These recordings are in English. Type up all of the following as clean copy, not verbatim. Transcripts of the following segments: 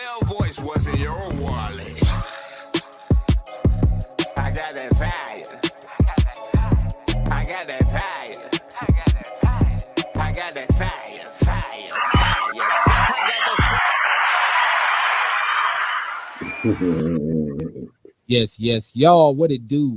your voice wasn't your wallet. I got that fire. I got that fire. I got that fire. Fire. Yes, y'all. What it do?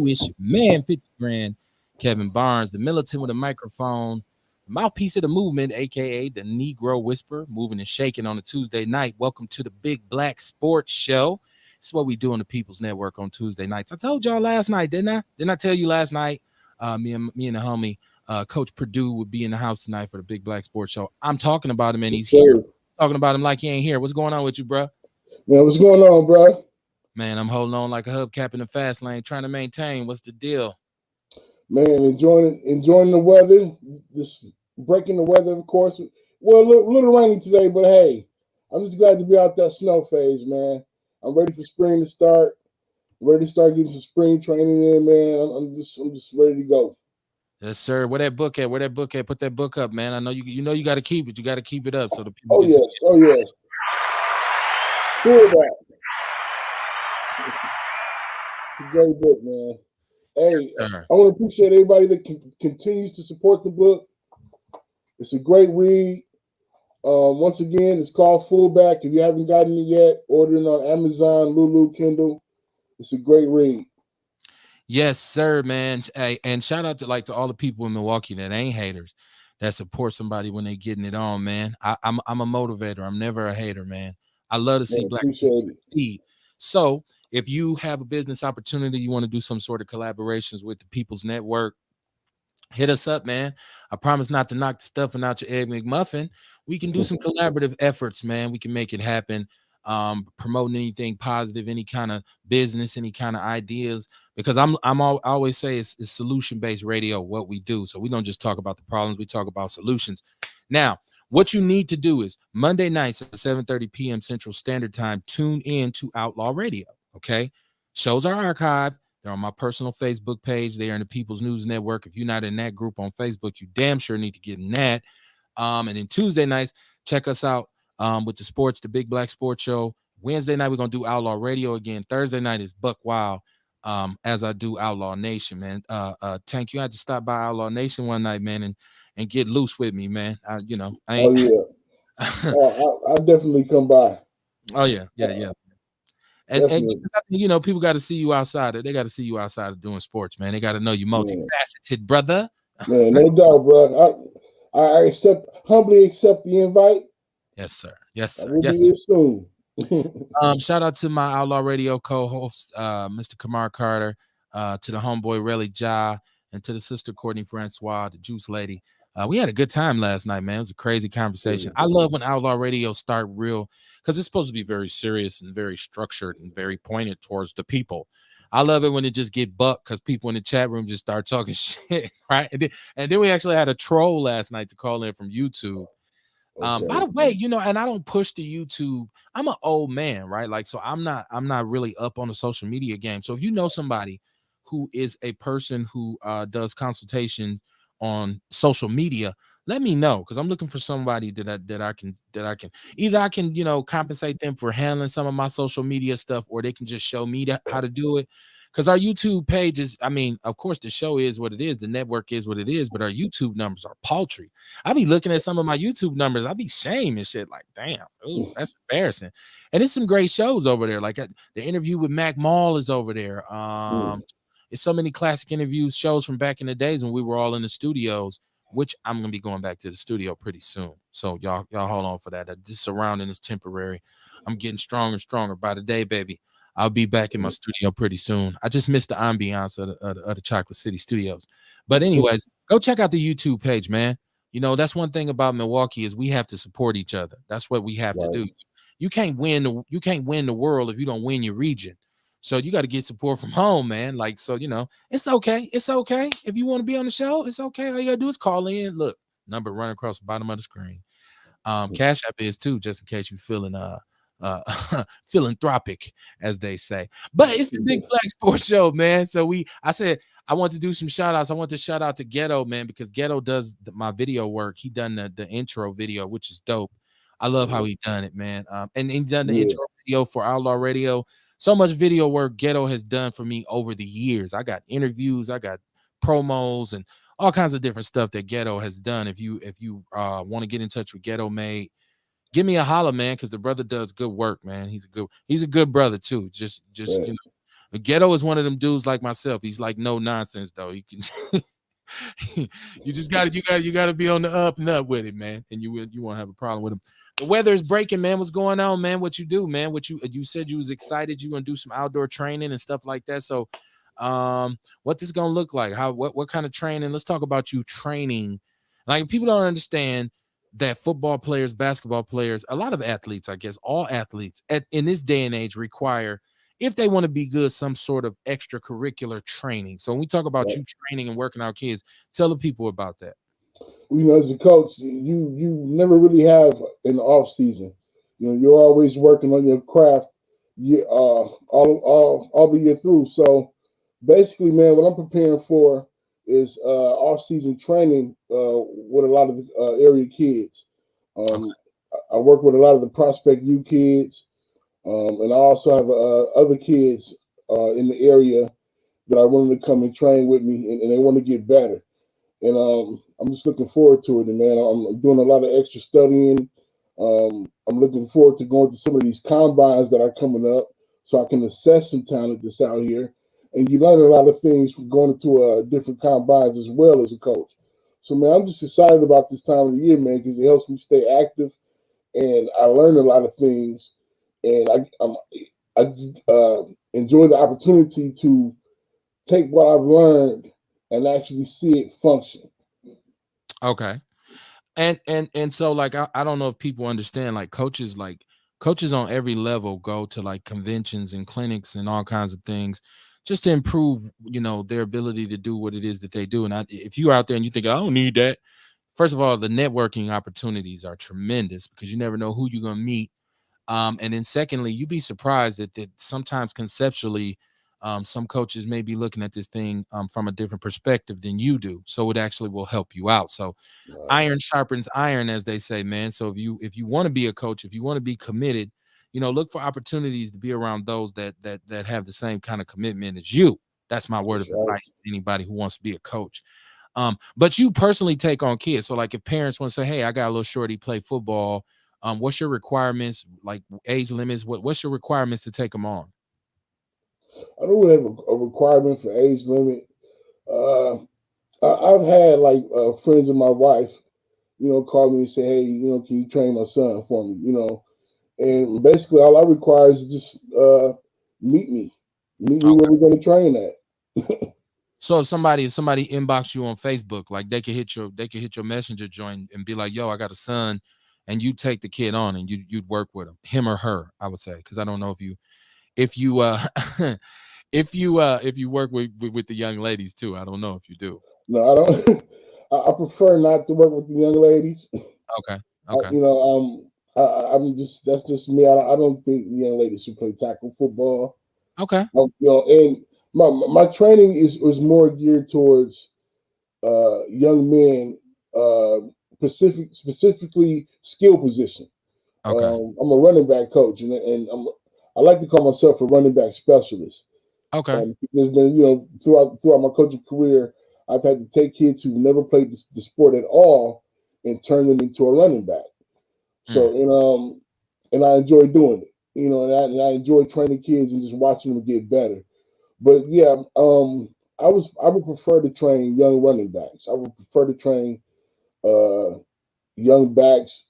It's your man, 50 grand, Kevin Barnes, the militant with a microphone, mouthpiece of the movement, aka the Negro Whisperer, moving and shaking on a Tuesday night. Welcome to the Big Black Sports Show. This is what we do on the People's Network on Tuesday nights. I told y'all last night, didn't I? Didn't I tell you last night? Me and the homie, Coach Purdue, would be in the house tonight for the Big Black Sports Show. I'm talking about him, and he's here. Talking about him like he ain't here. What's going on with you, bro? Man, what's going on, bro? Man, I'm holding on like a hubcap in the fast lane, trying to maintain. What's the deal? Man, enjoying the weather. Just breaking the weather, of course. Well, a little rainy today, but hey, I'm just glad to be out that snow phase, man. I'm ready for spring to start. Ready to start getting some spring training in, man. I'm just ready to go. Yes, sir. Where that book at? Put that book up, man. I know you got to keep it. You got to keep it up so the people. Oh yes. Cool that. Great book, man. Hey, I want to appreciate everybody that continues to support the book. It's a great read. Once again, it's called Fullback. If you haven't gotten it yet, order it on Amazon, Lulu, Kindle. It's a great read. Yes, sir, man. Hey, and shout out to all the people in Milwaukee that ain't haters, that support somebody when they getting it on, man. I'm a motivator. I'm never a hater, man. I love to see black people succeed. So if you have a business opportunity, you want to do some sort of collaborations with the People's Network, hit us up, man. I promise not to knock the stuffing out your Egg McMuffin. We can do some collaborative efforts, man. We can make it happen. Promoting anything positive, any kind of business, any kind of ideas, because I always say it's solution-based radio, what we do. So we don't just talk about the problems, we talk about solutions. Now, what you need to do is Monday nights at 7:30 p.m. Central Standard Time, tune in to Outlaw Radio, okay? Shows are archived. They're on my personal Facebook page. They are in the People's News Network. If you're not in that group on Facebook, you damn sure need to get in that. And then Tuesday nights, check us out with the sports, the Big Black Sports Show. Wednesday night, we're going to do Outlaw Radio again. Thursday night is Buck Wild, as I do Outlaw Nation, man. Tank, you had to stop by Outlaw Nation one night, man, and get loose with me, man. I ain't. I'll definitely come by. Oh, yeah. And people got to see you outside. They got to see you outside of doing sports, man. They got to know you multifaceted, brother. Man, no doubt, bro. I humbly accept the invite. Yes, sir. I will be here soon. Shout out to my Outlaw Radio co-host, Mr. Kamar Carter, to the homeboy Relly Ja, and to the sister Courtney Francois, the Juice Lady. We had a good time last night, man. It was a crazy conversation. I love when Outlaw Radio start real, because it's supposed to be very serious and very structured and very pointed towards the people. I love it when it just get bucked because people in the chat room just start talking shit, right? And then we actually had a troll last night to call in from YouTube. Okay. By the way, and I don't push the YouTube. I'm an old man, right? Like, so I'm not really up on the social media game. So if you know somebody who is a person who does consultation on social media, let me know, because I'm looking for somebody that I can either I can compensate them for handling some of my social media stuff, or they can just show me how to do it. Because our YouTube page is, of course, the show is what it is, the network is what it is, but our YouTube numbers are paltry. I be looking at some of my YouTube numbers, I be shaming shit like, damn, ooh, that's embarrassing. And it's some great shows over there. Like the interview with Mac Mall is over there. It's so many classic interviews, shows from back in the days when we were all in the studios, which I'm gonna be going back to the studio pretty soon. So y'all hold on for that. This surrounding is temporary. I'm getting stronger and stronger by the day, baby. I'll be back in my studio pretty soon. I just missed the ambiance of the Chocolate City Studios. But anyways, go check out the YouTube page, man. That's one thing about Milwaukee is we have to support each other. That's what we have to do. You can't win the world if you don't win your region. So you got to get support from home, man. Like, so, it's okay. It's okay. If you want to be on the show, it's okay. All you got to do is call in. Look, number running across the bottom of the screen. Cash App is too, just in case you're feeling philanthropic, as they say. But it's the Big Black Sports Show, man. So I said I want to do some shout outs. I want to shout out to Ghetto, man, because Ghetto does my video work. He done the intro video, which is dope. I love how he done it, man. And he done the intro video for Outlaw Radio. So much video work Ghetto has done for me over the years. I got interviews, I got promos, and all kinds of different stuff that Ghetto has done. If you want to get in touch with Ghetto Made, give me a holler, man, because the brother does good work, man. He's a good brother too. Just you know, Ghetto is one of them dudes like myself. He's like no nonsense though. You can you just gotta be on the up and up with it, man, and you won't have a problem with him. The weather is breaking, man. What's going on, man? What you do, man? What you said you was excited you gonna do some outdoor training and stuff like that. So what this gonna look like? What kind of training? Let's talk about you training. Like, people don't understand that football players, basketball players, a lot of athletes, I guess all athletes in this day and age require, if they want to be good, some sort of extracurricular training. So when we talk about you training and working out kids, tell the people about that. You know, as a coach, you never really have an off season. You know, you're always working on your craft all the year through. So basically, man, what I'm preparing for is off season training with a lot of the area kids. I work with a lot of the Prospect U kids, and I also have other kids in the area that I want them to come and train with me, and they want to get better. And I'm just looking forward to it. And man, I'm doing a lot of extra studying. I'm looking forward to going to some of these combines that are coming up, so I can assess some talent that's out here. And you learn a lot of things from going to different combines as well as a coach. So man, I'm just excited about this time of the year, man, because it helps me stay active, and I learn a lot of things. And I just enjoy the opportunity to take what I've learned and actually see it function. Okay. And so, like, I don't know if people understand, like coaches on every level go to like conventions and clinics and all kinds of things just to improve, you know, their ability to do what it is that they do. And if you're out there and you think I don't need that, first of all, the networking opportunities are tremendous because you never know who you're gonna meet. And then secondly, you'd be surprised that sometimes conceptually, some coaches may be looking at this thing from a different perspective than you do. So it actually will help you out. So iron sharpens iron, as they say, man. So if you want to be a coach, if you want to be committed, you know, look for opportunities to be around those that have the same kind of commitment as you. That's my word of advice to anybody who wants to be a coach. But you personally take on kids. So like if parents want to say, hey, I got a little shorty play football, what's your requirements, like age limits? What's your requirements to take them on? I don't really have a requirement for age limit. I've had like friends of my wife, you know, call me and say, hey, you know, can you train my son for me? You know, and basically all I require is just meet me where we're going to train at. So if somebody inbox you on Facebook, like they could hit your messenger joint and be like, yo, I got a son, and you take the kid on and you'd work with him or her, I would say, because I don't know if you if you work with the young ladies too. I don't know if you do. No, I don't. I prefer not to work with the young ladies. Okay. You know, I'm just, that's just me. I don't think young ladies should play tackle football. Okay. You know, and my training is more geared towards young men, specifically skill position. Okay. I'm a running back coach, and I like to call myself a running back specialist. Okay. There's been, you know, throughout my coaching career, I've had to take kids who never played the sport at all and turn them into a running back. So and I enjoy doing it, you know, and I enjoy training kids and just watching them get better. But yeah, I would prefer to train young running backs. I would prefer to train young backs,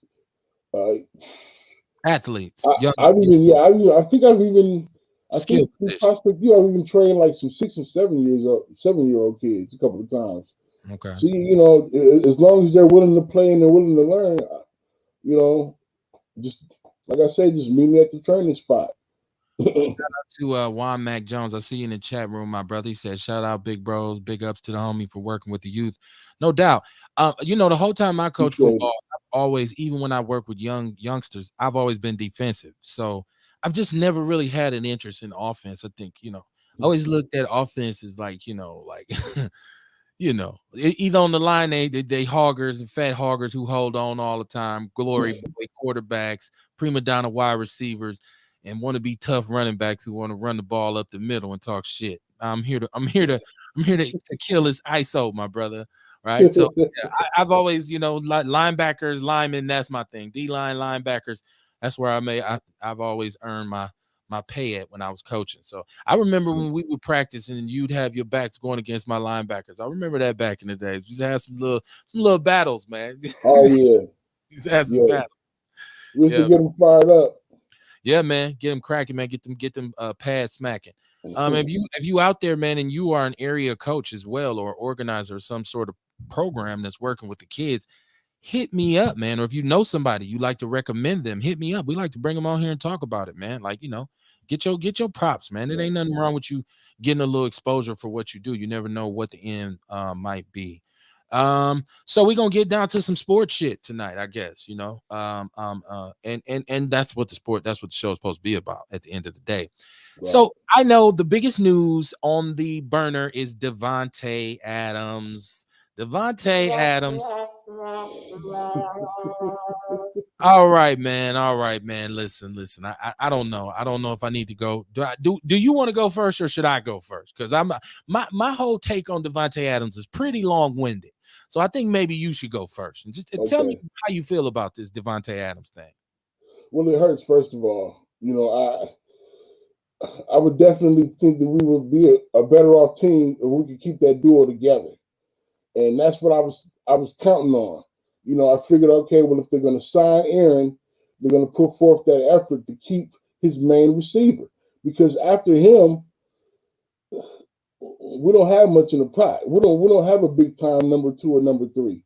athletes. I think I've even. I think Prospect U, I've even trained like some 6 or 7-year-old kids a couple of times. Okay. So you know, as long as they're willing to play and they're willing to learn, you know, just like I say, just meet me at the training spot. Shout out to Juan Mac Jones. I see you in the chat room, my brother. He said, shout out big bros, big ups to the homie for working with the youth. No doubt. You know, the whole time I coach football, I've always, even when I work with youngsters, I've always been defensive. So I've just never really had an interest in offense. I think, you know, I always looked at offense as like, you know, like you know, either on the line, they hoggers and fat hoggers who hold on all the time, glory boy quarterbacks, prima donna wide receivers, and want to be tough running backs who want to run the ball up the middle and talk shit. I'm here to kill his ISO, my brother. Right. So yeah, I've always, you know, linebackers, linemen, that's my thing. D-line linebackers, that's where I've always earned my pay at when I was coaching. So I remember when we would practice and you'd have your backs going against my linebackers. I remember that back in the days. We used to have some little battles, man. Oh yeah. We used to have some battles. We used to get them fired up. Yeah, man. Get them cracking, man. Get them pads smacking. If you out there, man, and you are an area coach as well, or organizer of some sort of program that's working with the kids, hit me up, man. Or if you know somebody you like to recommend them, hit me up. We like to bring them on here and talk about it, man. Like, you know, get your props, man. It ain't nothing wrong with you getting a little exposure for what you do. You never know what the end might be. So we're gonna get down to some sports shit tonight, I guess, you know. And that's what the show is supposed to be about at the end of the day. Right. So I know the biggest news on the burner is Davante Adams. Davante Adams. All right, man. Listen. I don't know. I don't know if I need to go. Do you want to go first or should I go first? Because my whole take on Davante Adams is pretty long-winded. So I think maybe you should go first and just tell me how you feel about this Davante Adams thing. Well, it hurts. First of all, you know, I would definitely think that we would be a better off team if we could keep that duo together, and that's what I was counting on. You know, I figured, okay, well, if they're going to sign Aaron, they're going to put forth that effort to keep his main receiver, because after him, we don't have much in the pot. We don't have a big time number 2 or number 3,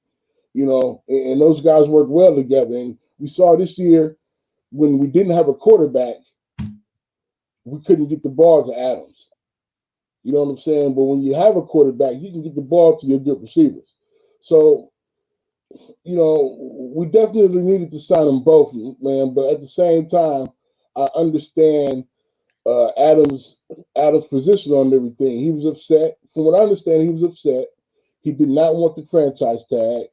you know, and those guys work well together. And we saw this year when we didn't have a quarterback, we couldn't get the ball to Adams. You know what I'm saying? But when you have a quarterback, you can get the ball to your good receivers. So, you know, we definitely needed to sign them both, man. But at the same time, I understand Adams' position on everything. He was upset. From what I understand, he was upset. He did not want the franchise tag.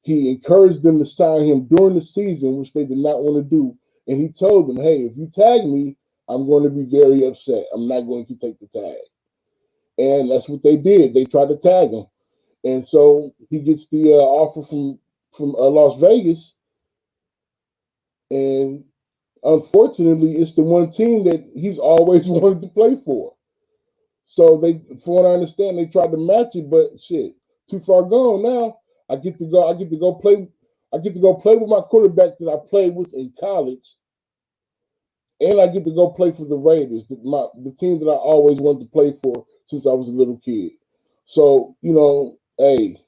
He encouraged them to sign him during the season, which they did not want to do. And he told them, hey, if you tag me, I'm going to be very upset. I'm not going to take the tag. And that's what they did. They tried to tag him. And so he gets the offer from Las Vegas. And unfortunately, it's the one team that he's always wanted to play for. So from what I understand, they tried to match it, but shit, too far gone now. I get to go play with my quarterback that I played with in college. And I get to go play for the Raiders, the team that I always wanted to play for since I was a little kid. So, you know, hey,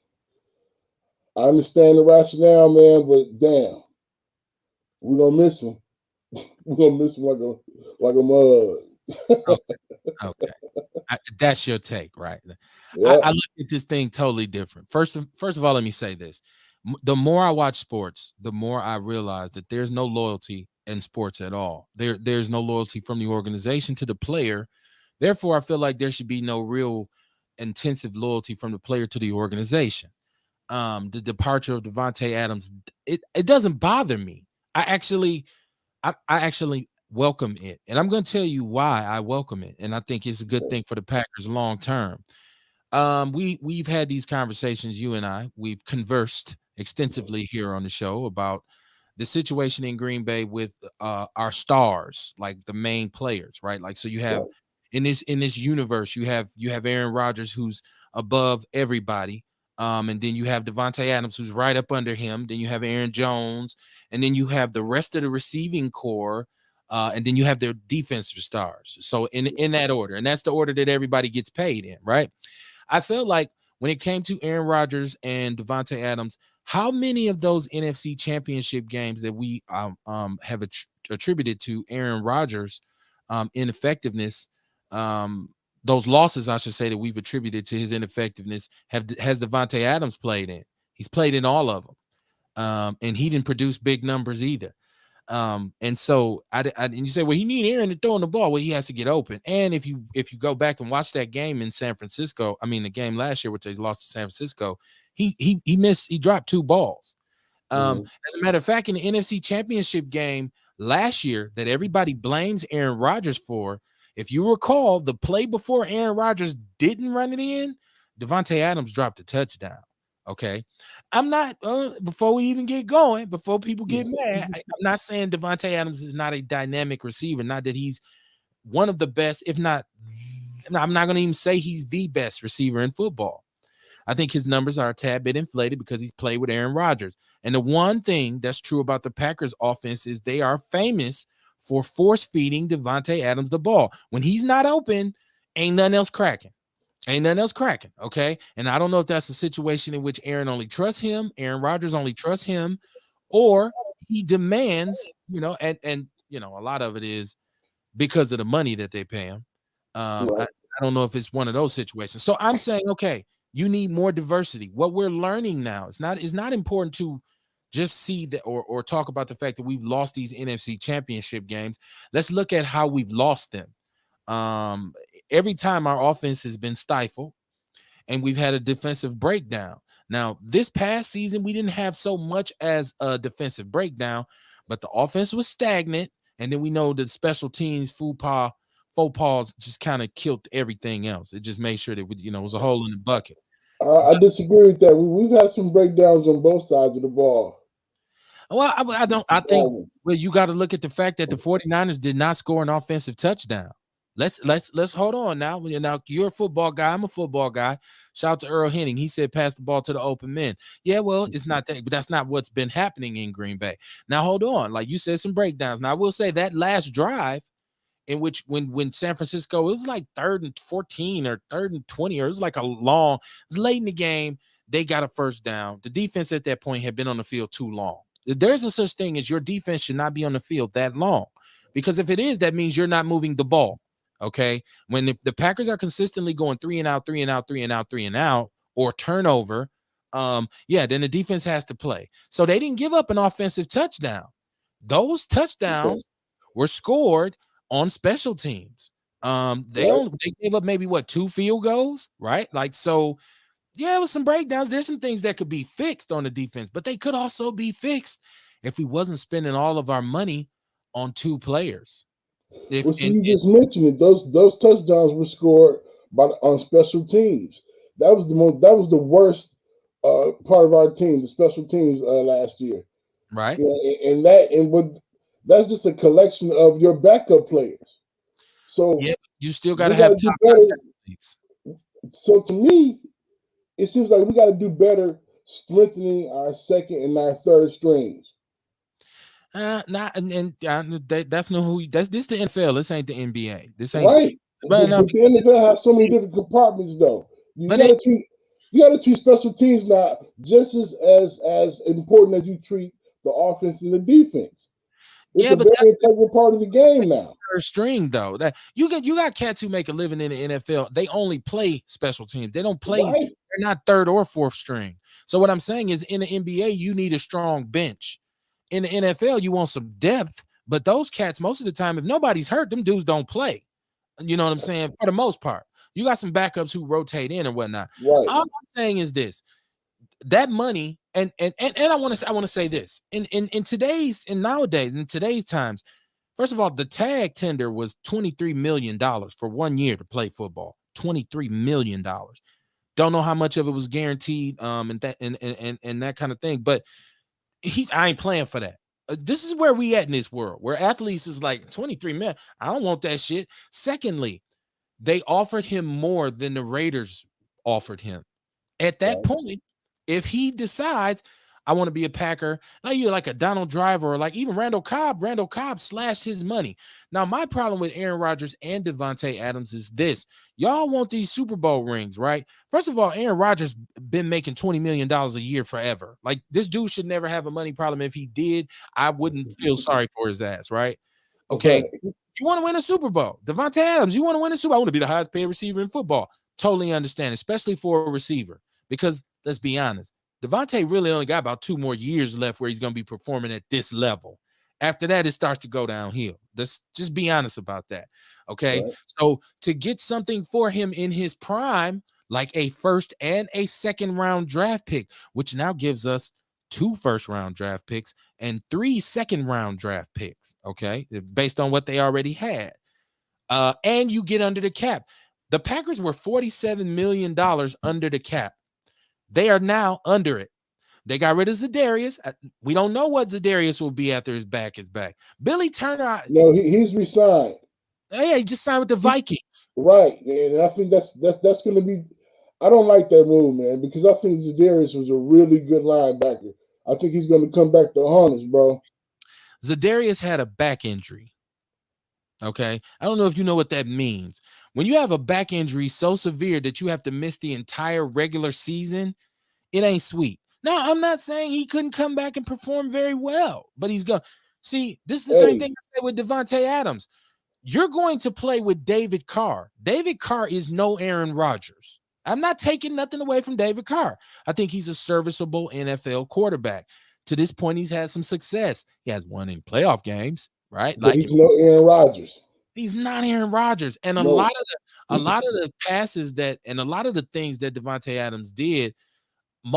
I understand the rationale, man, but damn, we're going to miss him. We're going to miss him like a mug. Okay. That's your take, right? Yeah. I look at this thing totally different. First of all, let me say this. The more I watch sports, the more I realize that there's no loyalty in sports at all. There's no loyalty from the organization to the player. Therefore, I feel like there should be no real intensive loyalty from the player to the organization. The departure of Davante Adams, it doesn't bother me. I actually welcome it, and I'm going to tell you why I welcome it, and I think it's a good thing for the Packers long term. We've had these conversations, you and I. We've conversed extensively here on the show about the situation in Green Bay with our stars, like the main players, right? Like, so you have in this universe, you have Aaron Rodgers, who's above everybody, and then you have Davante Adams, who's right up under him. Then you have Aaron Jones, and then you have the rest of the receiving core, and then you have their defensive stars. So in that order, and that's the order that everybody gets paid in, right? I felt like when it came to Aaron Rodgers and Davante Adams, how many of those NFC Championship games that we have attributed to Aaron Rodgers ineffectiveness, those losses, I should say, that we've attributed to his ineffectiveness, has Davante Adams played in? He's played in all of them, and he didn't produce big numbers either. And so and you say, well, he need Aaron to throw in the ball. Well, he has to get open. And if you go back and watch that game in San Francisco, I mean the game last year, which they lost to San Francisco, he missed, he dropped 2 balls. As a matter of fact, in the NFC Championship game last year that everybody blames Aaron Rodgers for, if you recall, the play before Aaron Rodgers didn't run it in, Davante Adams dropped a touchdown. Okay. I'm not, before we even get going, before people get mad, I'm not saying Davante Adams is not a dynamic receiver, not that he's one of the best, if not, I'm not going to even say he's the best receiver in football. I think his numbers are a tad bit inflated because he's played with Aaron Rodgers. And the one thing that's true about the Packers offense is they are famous for force feeding Davante Adams the ball. When he's not open, ain't nothing else cracking. Ain't nothing else cracking, okay? And I don't know if that's a situation in which Aaron Rodgers only trusts him, or he demands, and a lot of it is because of the money that they pay him. I don't know if it's one of those situations. So I'm saying, okay, you need more diversity. What we're learning now is not important to just see that or talk about the fact that we've lost these NFC Championship games. Let's look at how we've lost them. Every time our offense has been stifled and we've had a defensive breakdown. Now, this past season, we didn't have so much as a defensive breakdown, but the offense was stagnant. And then we know that special teams, faux pas just kind of killed everything else. It just made sure that it was a hole in the bucket. I disagree with that. We've had some breakdowns on both sides of the ball. Well, I think you got to look at the fact that the 49ers did not score an offensive touchdown. Let's hold on now. Now you're a football guy. I'm a football guy. Shout out to Earl Henning. He said pass the ball to the open men. Yeah, well, it's not that, but that's not what's been happening in Green Bay. Now hold on. Like you said, some breakdowns. Now I will say that last drive in which when San Francisco, it was like 3rd and 14 or 3rd and 20, or it was like it was late in the game. They got a first down. The defense at that point had been on the field too long. There's a such thing as your defense should not be on the field that long, because if it is, that means you're not moving the ball. Okay. When the Packers are consistently going 3 and out, 3 and out, 3 and out, 3 and out, or turnover, then the defense has to play. So they didn't give up an offensive touchdown. Those touchdowns were scored on special teams. They gave up maybe 2 field goals, right? Like, so yeah, it was some breakdowns. There's some things that could be fixed on the defense, but they could also be fixed if we wasn't spending all of our money on 2 players. You just mentioned it. Those touchdowns were scored on special teams. That was the worst part of our team, the special teams last year. Right. That's just a collection of your backup players. So yeah, you still got to have top athletes. So to me, it seems like we got to do better strengthening our second and our third strings. That's this the NFL. This ain't the NBA. This ain't right. But the NFL has so many different compartments, though. You got to treat special teams now just as important as you treat the offense and the defense. It's a very integral part of the game now. Third string, though, that you got cats who make a living in the NFL. They only play special teams. They don't play. Right. They're not third or fourth string. So what I'm saying is, in the NBA, you need a strong bench. In the NFL, you want some depth, but those cats, most of the time, if nobody's hurt, them dudes don't play. You know what I'm saying? For the most part, you got some backups who rotate in and whatnot. Right. All I'm saying is this: that money, and I want to say this in today's times. First of all, the tag tender was $23 million for 1 year to play football. $23 million. Don't know how much of it was guaranteed, and that kind of thing, but. I ain't playing for that. This is where we at in this world, where athletes is like 23 million. I don't want that shit. Secondly, they offered him more than the Raiders offered him. At that point, if he decides, I want to be a Packer, now you're like a Donald Driver or like even Randall Cobb slashed his money. Now, my problem with Aaron Rodgers and Davante Adams is this. Y'all want these Super Bowl rings, right? First of all, Aaron Rodgers been making $20 million a year forever. Like, this dude should never have a money problem. If he did, I wouldn't feel sorry for his ass, right? Okay. You want to win a Super Bowl. Davante Adams, you want to win a Super Bowl. I want to be the highest paid receiver in football. Totally understand, especially for a receiver. Because let's be honest, Davante really only got about 2 more years left where he's going to be performing at this level. After that, it starts to go downhill. Let's just be honest about that. Okay. Right. So to get something for him in his prime, like a first and a second round draft pick, which now gives us 2 first round draft picks and 3 second round draft picks. Okay. Based on what they already had. And you get under the cap. The Packers were $47 million under the cap. They are now under it. They got rid of Za'Darius. We don't know what Za'Darius will be after his back is back. Billy Turner. No, he's resigned. Yeah, he just signed with the Vikings. Right. And I think that's going to be. I don't like that move, man, because I think Za'Darius was a really good linebacker. I think he's going to come back to haunt us, bro. Za'Darius had a back injury. Okay. I don't know if you know what that means. When you have a back injury so severe that you have to miss the entire regular season, it ain't sweet. Now, I'm not saying he couldn't come back and perform very well, but he's going to see. This is the same thing I said with Davante Adams. You're going to play with David Carr. David Carr is no Aaron Rodgers. I'm not taking nothing away from David Carr. I think he's a serviceable NFL quarterback. To this point, he's had some success. He has won in playoff games, right? But he's no Aaron Rodgers. He's not Aaron Rodgers. And a lot of the passes that, and a lot of the things that Davante Adams did,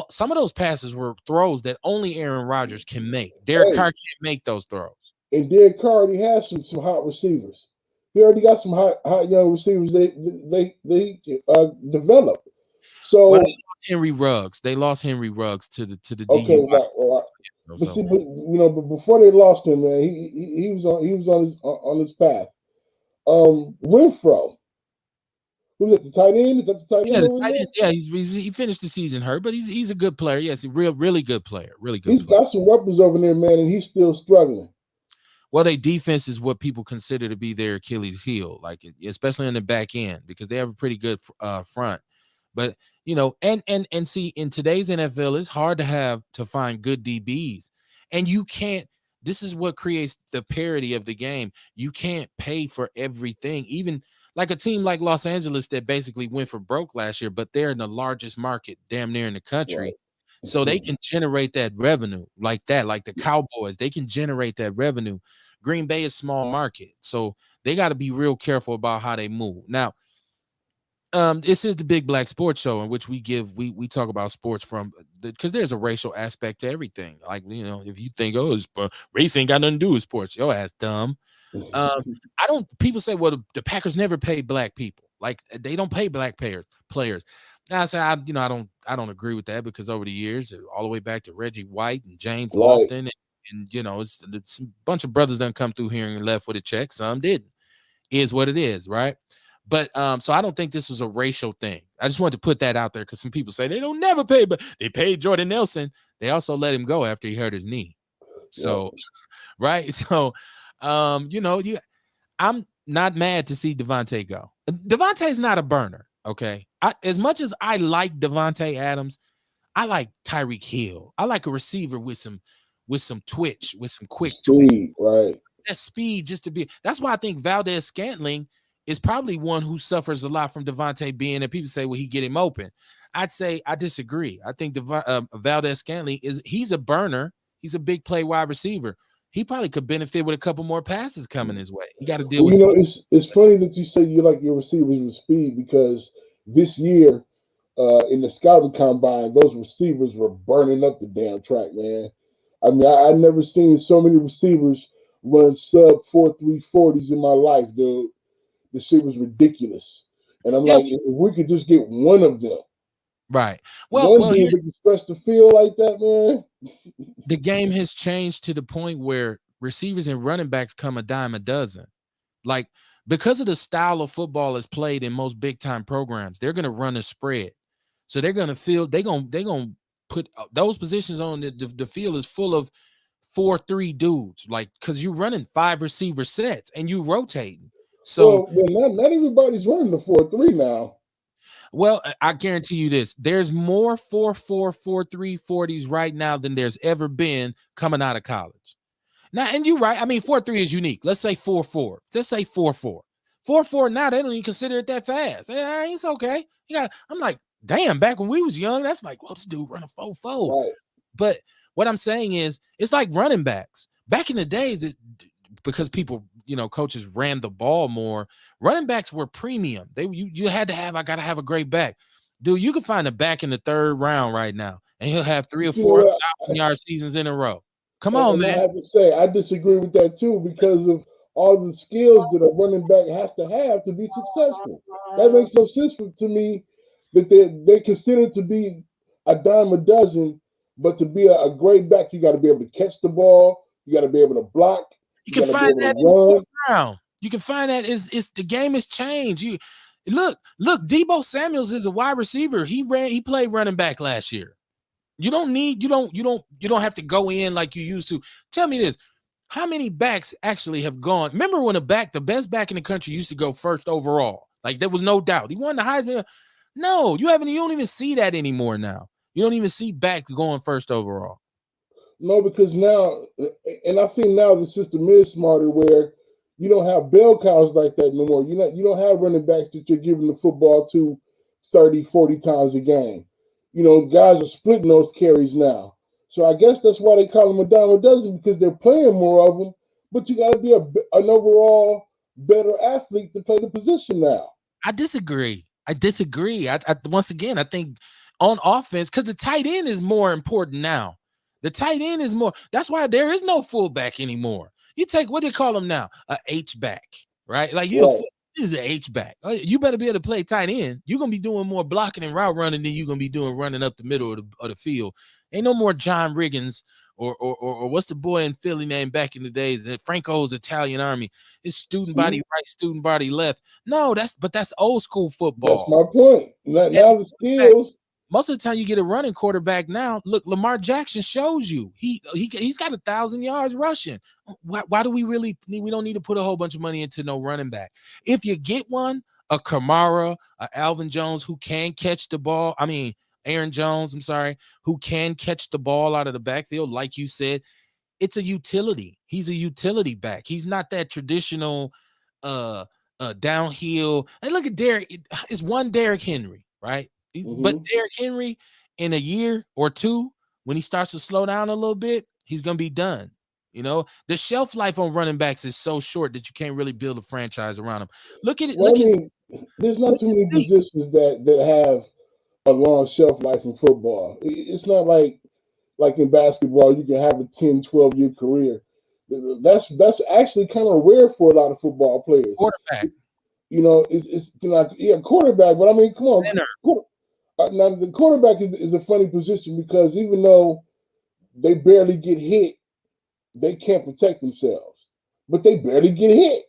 some of those passes were throws that only Aaron Rodgers can make. Derek Carr can't make those throws. And Derek Carr already has some hot receivers. He already got some hot young receivers they developed. So they lost Henry Ruggs. They lost Henry Ruggs to the okay, right. But see, but before they lost him, man, he was on his path. Renfro. Who's that, the tight end? Is that the tight end? Yeah, he finished the season hurt, but he's a good player. Yes, really good player. Really good. He's got some weapons over there, man, and he's still struggling. Well, their defense is what people consider to be their Achilles heel, like especially on the back end, because they have a pretty good front. But and see, in today's NFL, it's hard to find good DBs, and you can't. This is what creates the parity of the game. You can't pay for everything, even like a team like Los Angeles that basically went for broke last year, but they're in the largest market damn near in the country. Right. So they can generate that revenue like that, like the Cowboys. They can generate that revenue. Green Bay is small market, so they got to be real careful about how they move. Now, this is the Big Black Sports Show in which we talk about sports from because there's a racial aspect to everything. Like, if you think, race ain't got nothing to do with sports, your ass dumb. People say, well, the Packers never pay black people. Like, they don't pay black players. Now I say, I don't agree with that, because over the years, all the way back to Reggie White and James Lofton, and it's a bunch of brothers done come through here and left with a check. Some didn't. Is what it is, right? But so I don't think this was a racial thing. I just wanted to put that out there, because some people say they don't never pay, but they paid Jordan Nelson. They also let him go after he hurt his knee. So, right? So, I'm not mad to see Davante go. Davante's not a burner, okay? As much as I like Davante Adams, I like Tyreek Hill. I like a receiver with some twitch, with some quick speed, right? That speed just to be. That's why I think Valdes-Scantling is probably one who suffers a lot from Davante being there. People say, well, he get him open. I'd say I disagree. I think Valdes-Scantling he's a burner. He's a big play wide receiver. He probably could benefit with a couple more passes coming his way. You got to deal with. It's funny that you say you like your receivers with speed, because this year in the scouting combine, those receivers were burning up the damn track, man. I mean, I've never seen so many receivers run sub 4.3 40s in my life, dude. The shit was ridiculous. And I'm like, if we could just get one of them. Right. Well, here, to stretch the field like that, man. The game has changed to the point where receivers and running backs come a dime a dozen. Like, because of the style of football that's played in most big time programs, they're going to run a spread. So they're going to put those positions on the field is full of 4-3 dudes, like, because you're running 5 receiver sets and you rotating. So not everybody's running the 4-3 now. Well, I guarantee you this: there's more 4-4, 4-3 40s right now than there's ever been coming out of college. Now, and you're right. I mean, 4-3 is unique. Let's say 4-4. Let's say 4-4. 4-4 now, they don't even consider it that fast. It's okay. I'm like, damn, back when we was young, that's like, well, this dude run a 4-4. Right. But what I'm saying is, it's like running backs. Back in the days, because people, coaches ran the ball more, running backs were premium. You had to have, I got to have a great back. Dude, you can find a back in the 3rd round right now, and he'll have 3 or 4 1,000-yard seasons in a row. Come on, man. I have to say, I disagree with that too, because of all the skills that a running back has to be successful. That makes no sense to me that they're considered to be a dime a dozen, but to be a great back, you got to be able to catch the ball, you got to be able to block. You can find that in the 4th round. You can find that it's the game has changed. You look, Deebo Samuels is a wide receiver. He played running back last year. You don't have to go in like you used to. Tell me this. How many backs actually have gone? Remember when the best back in the country used to go 1st overall? Like, there was no doubt. He won the Heisman. No, you don't even see that anymore now. You don't even see backs going 1st overall. No, because now, and I think now the system is smarter where you don't have bell cows like that no more. You don't have running backs that you're giving the football to 30, 40 times a game. Guys are splitting those carries now. So I guess that's why they call them a dime a dozen, because they're playing more of them. But you got to be an overall better athlete to play the position now. I disagree. Once again, I think on offense, because the tight end is more important now. The tight end is more. That's why there is no fullback anymore. You take, what do they call them now? A H-back, right? Like, is an H-back. You better be able to play tight end. You're going to be doing more blocking and route running than you're going to be doing running up the middle of the field. Ain't no more John Riggins or what's the boy in Philly name back in the days, Franco's Italian Army. It's student body right, student body left. No, that's old school football. That's my point. Now the skills. Most of the time you get a running quarterback now. Look, Lamar Jackson shows you he's got 1,000 yards rushing. Why do we don't need to put a whole bunch of money into no running back? If you get one, a Kamara, a Alvin Jones who can catch the ball. I mean, Aaron Jones, who can catch the ball out of the backfield, like you said, it's a utility. He's a utility back. He's not that traditional downhill. And look at Derrick. It's one Derrick Henry, right? But Derrick Henry, in a year or two, when he starts to slow down a little bit, he's going to be done. The shelf life on running backs is so short that you can't really build a franchise around them. Look at it. There's not too many positions that have a long shelf life in football. It's not like in basketball, you can have a 10, 12-year career. That's actually kind of rare for a lot of football players. Quarterback. It's quarterback, but I mean, come on. Now, the quarterback is a funny position because even though they barely get hit, they can't protect themselves, but they barely get hit.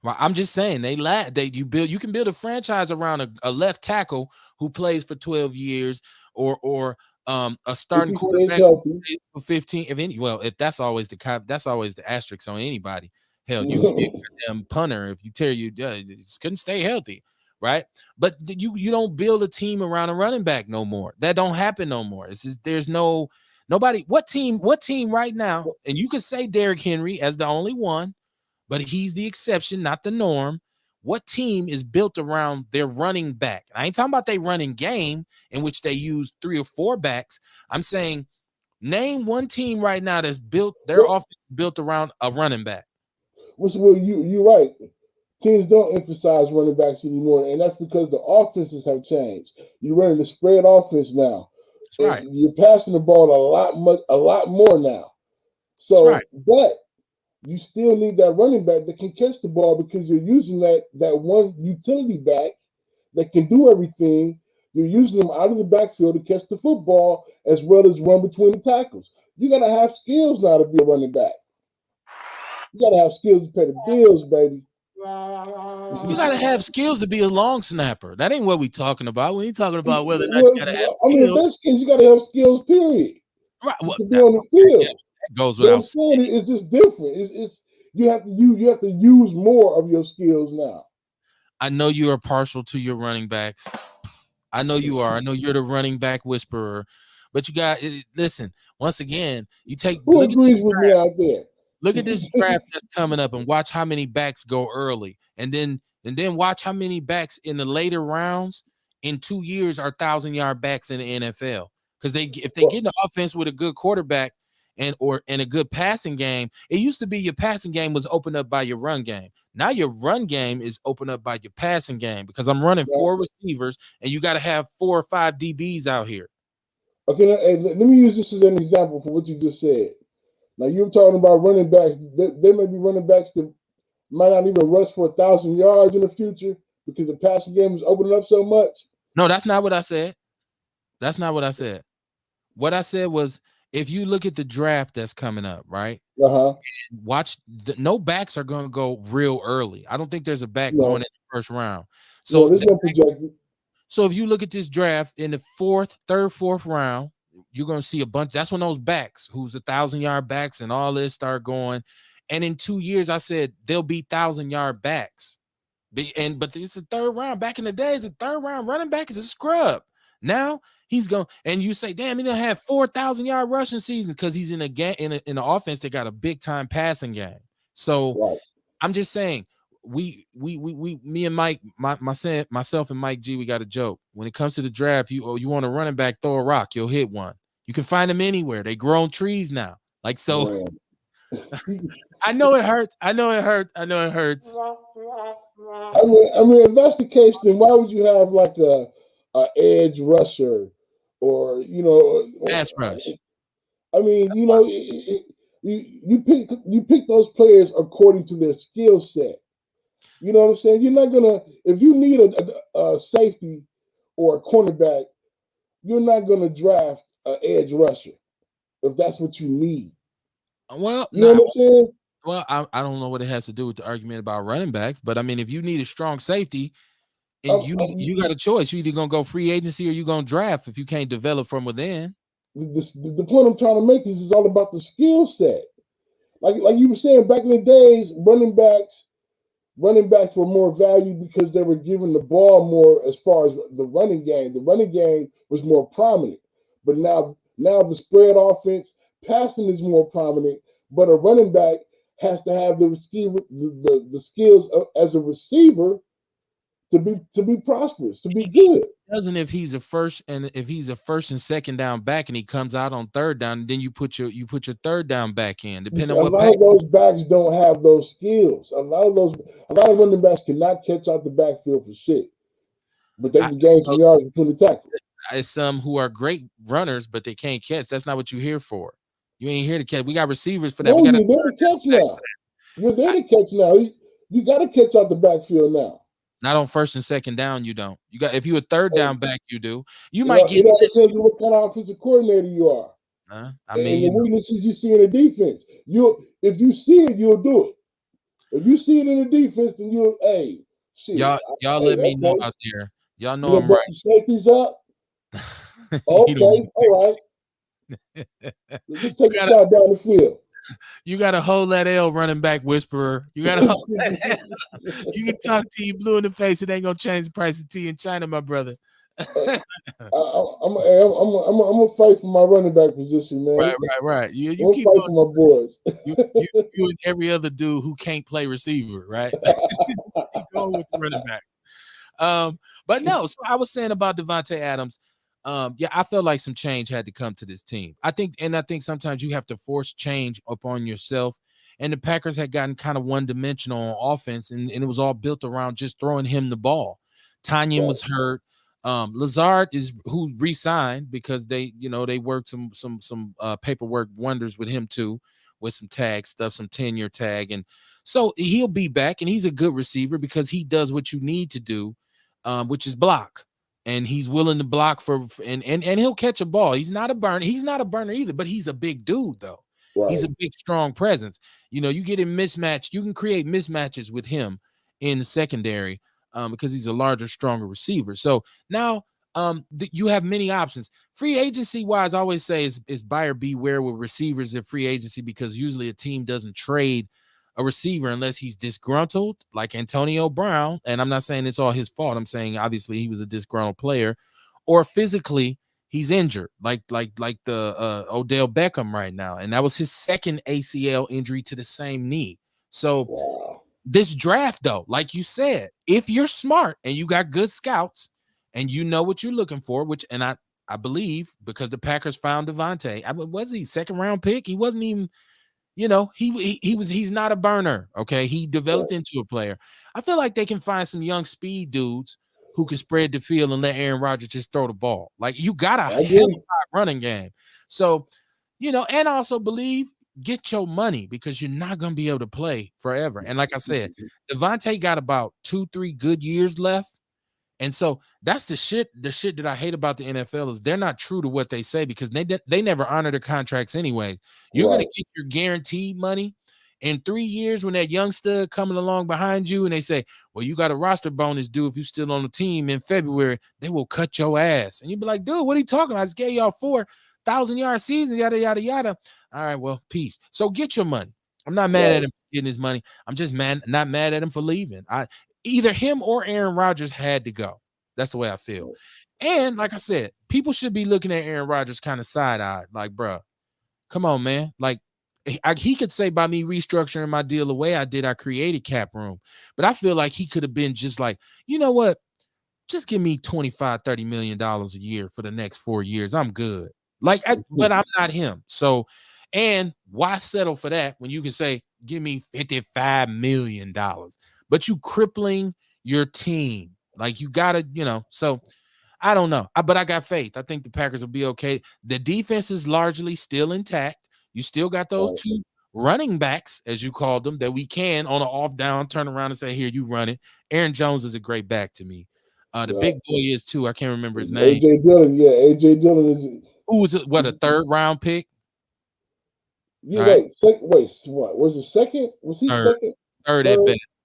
Well, I'm just saying you can build a franchise around a left tackle who plays for 12 years or a starting quarterback for 15. If that's always the asterisk on anybody. Hell, you can be a damn punter if you just couldn't stay healthy. Right. But you don't build a team around a running back no more. That don't happen no more. It's just, there's nobody. What team right now? And you could say Derrick Henry as the only one, but he's the exception, not the norm. What team is built around their running back? I ain't talking about their running game in which they use 3 or 4 backs. I'm saying name one team right now that's built their offense built around a running back. Well, you're right. Teams don't emphasize running backs anymore, and that's because the offenses have changed. You're running the spread offense now. That's right. You're passing the ball a lot more now. So, right. But you still need that running back that can catch the ball because you're using that one utility back that can do everything. You're using them out of the backfield to catch the football as well as run between the tackles. You got to have skills now to be a running back. You got to have skills to pay the bills, baby. You got to have skills to be a long snapper. That ain't what we talking about. We ain't talking about whether or not you got to have skills. I mean, that's skills. You got to have skills, period. Right. Well, to be on the field. Yeah, that goes without saying. It's just different. It's you have to use more of your skills now. I know you are partial to your running backs. I know you are. I know you're the running back whisperer. But you got listen. Once again, you take. Who agrees with me out there? Look at this draft that's coming up and watch how many backs go early, and then watch how many backs in the later rounds in 2 years are 1,000-yard backs in the NFL. Because if they get in the offense with a good quarterback and a good passing game. It used to be your passing game was opened up by your run game. Now your run game is opened up by your passing game because I'm running 4 receivers and you got to have 4 or 5 DBs out here. Okay, let me use this as an example for what you just said. Now you're talking about running backs. They may be running backs that might not even rush for 1,000 yards in the future because the passing game is opening up so much. No, that's not what I said. That's not what I said. What I said was, if you look at the draft that's coming up, right? Watch, no backs are going to go real early. I don't think there's a back going in the first round. So there's no projected. So if you look at this draft in the third, fourth round, you're going to see a bunch. That's when those backs, who's 1,000-yard backs and all this, start going. And in 2 years, I said they'll be 1,000-yard backs. But it's a third round. Back in the day, it's a third round running back is a scrub. Now he's going, and you say, damn, he done have 4,000-yard rushing seasons because he's in a game in an offense that got a big time passing game. So I'm just saying, me and Mike, myself and Mike G, we got a joke. When it comes to the draft, you want a running back, throw a rock, you'll hit one. You can find them anywhere. They grow on trees now. Like so. I know it hurts. I know it hurts. I mean, if that's the case, then why would you have like a edge rusher or pass rush? I mean, you pick those players according to their skill set. You know what I'm saying? You're not gonna, if you need a safety or a cornerback, you're not gonna draft an edge rusher if that's what you need. Well, you know what I'm saying? Well, I don't know what it has to do with the argument about running backs, but I mean, if you need a strong safety and you got a choice, you either gonna go free agency or you gonna draft if you can't develop from within. The point I'm trying to make is it's all about the skill set. Like you were saying, back in the days, running backs were more valued because they were given the ball more as far as the running game. The running game was more prominent. But now the spread offense, passing is more prominent, but a running back has to have the skills as a receiver to be prosperous, to be good. Doesn't if he's a first and second down back and he comes out on third down, then you put your third down back in. Depending on what a lot of those backs don't have those skills. A lot of running backs cannot catch out the backfield for shit, but they can gain some yards between the tackles. It's some who are great runners, but they can't catch. That's not what you're here for. You ain't here to catch. We got receivers for that. No, we got you're there to catch now. You're there to catch now. You got to catch out the backfield now. Not on first and second down, you don't. You got if you a third down back, you do. You might get. It depends on what kind of offensive coordinator you are. I mean, and the weaknesses you see in the defense. If you see it, you'll do it. If you see it in the defense, then you'll. Hey, shit. Y'all let me know out there. Y'all know I'm right. Safeties up. Okay, all right. Just take a shot down the field. You got to hold that L, running back whisperer. You got to hold that L. You can talk to you blue in the face. It ain't gonna change the price of tea in China, my brother. I'm gonna fight for my running back position, man. Right. You keep fight for my boys. you and every other dude who can't play receiver, right? Keep going with the running back. But no. So I was saying about Davante Adams. I felt like some change had to come to this team. I think sometimes you have to force change upon yourself. And the Packers had gotten kind of one-dimensional on offense, and it was all built around just throwing him the ball. Tanyan was hurt. Lazard is who re-signed because they worked some paperwork wonders with him too, with some tag stuff, some 10-year tag, and so he'll be back. And he's a good receiver because he does what you need to do, which is block. And he's willing to block and he'll catch a ball. He's not a burner. He's not a burner either, but he's a big dude though. Right. He's a big, strong presence. You get him mismatched. You can create mismatches with him in the secondary because he's a larger, stronger receiver. So now you have many options. Free agency wise, I always say is buyer beware with receivers at free agency because usually a team doesn't trade a receiver unless he's disgruntled, like Antonio Brown. And I'm not saying it's all his fault. I'm saying obviously he was a disgruntled player, or physically he's injured, like the Odell Beckham right now. And that was his second ACL injury to the same knee. So this draft, though, like you said, if you're smart and you got good scouts and you know what you're looking for, I believe, because the Packers found Devontae. Was he second round pick? He wasn't even, he's not a burner. Okay. He developed into a player. I feel like they can find some young speed dudes who can spread the field and let Aaron Rodgers just throw the ball. Like, you got a hell of a running game. So, and I also believe, get your money, because you're not going to be able to play forever. And like I said, Devontae got about 2-3 good years left. And so that's the shit that I hate about the NFL is they're not true to what they say, because they never honor their contracts anyways. You're going to get your guaranteed money in 3 years when that young stud coming along behind you and they say, well, you got a roster bonus due if you're still on the team in February, they will cut your ass. And you'd be like, dude, what are you talking about? I just gave y'all 4,000-yard season, yada, yada, yada. All right, well, peace. So get your money. I'm not mad at him for getting his money. I'm just not mad at him for leaving. Either him or Aaron Rodgers had to go. That's the way I feel. And like I said, people should be looking at Aaron Rodgers kind of side-eyed. Like, bro, come on, man. Like, he could say by me restructuring my deal the way I did, I created cap room. But I feel like he could have been just like, you know what? Just give me $25-30 million a year for the next 4 years. I'm good. But I'm not him. So, and why settle for that when you can say, give me $55 million? But you crippling your team. Like, you got to, so I don't know. But I got faith. I think the Packers will be okay. The defense is largely still intact. You still got those two running backs, as you called them, that we can on an off down turn around and say, here, you run it. Aaron Jones is a great back to me. The big boy is too. I can't remember his name. A.J. Dillon. Yeah, A.J. Dillon is. Who was it? What, a third round pick? Yeah, wait, what was the second? Was he second? Third at best.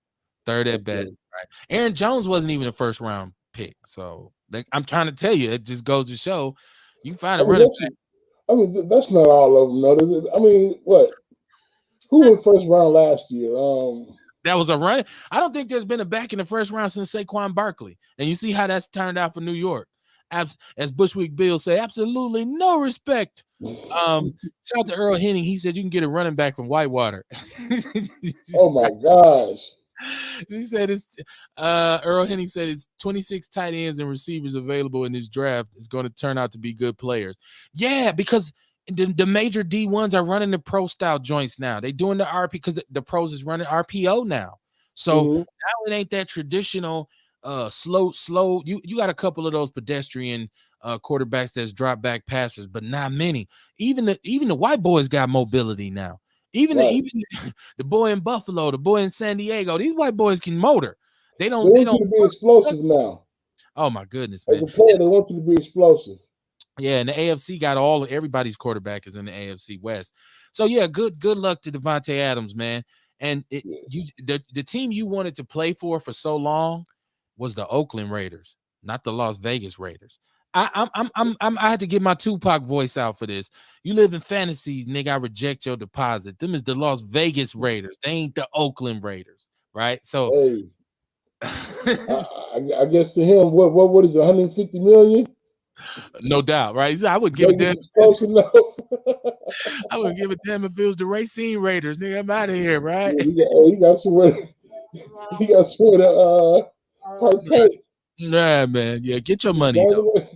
Third at best. Right. Aaron Jones wasn't even a first round pick. So I'm trying to tell you, it just goes to show you find a running back. I mean, that's not all of them. No. I mean, what? Who was first round last year? That was a run. I don't think there's been a back in the first round since Saquon Barkley. And you see how that's turned out for New York. As Bushwick Bill say, absolutely no respect. Shout out to Earl Henning. He said you can get a running back from Whitewater. Oh my gosh. He said Earl Henning said it's 26 tight ends and receivers available in this draft. It's going to turn out to be good players. Yeah, because the major D1s are running the pro style joints now. They doing the RP because the pros is running RPO now. So now it ain't that traditional slow. You got a couple of those pedestrian quarterbacks that's drop back passers, but not many. Even the white boys got mobility now. Even the boy in Buffalo, the boy in San Diego, these white boys can motor. They don't you to be explosive now. Oh my goodness, man. As a player, they want you to be explosive. Yeah, and the AFC got everybody's quarterback is in the AFC West. So yeah, good luck to Devontae Adams, man. And the team you wanted to play for so long was the Oakland Raiders, not the Las Vegas Raiders. I had to get my Tupac voice out for this. You live in fantasies, nigga. I reject your deposit. Them is the Las Vegas Raiders. They ain't the Oakland Raiders, right? So, hey, I guess to him, what is it, 150 million? No doubt, right? I would give a damn. Close enough. I would give a damn if it was the Racine Raiders, nigga. I'm out of here, right? He got somewhere. He got somewhere to partake. Nah, man. Yeah, get your money though.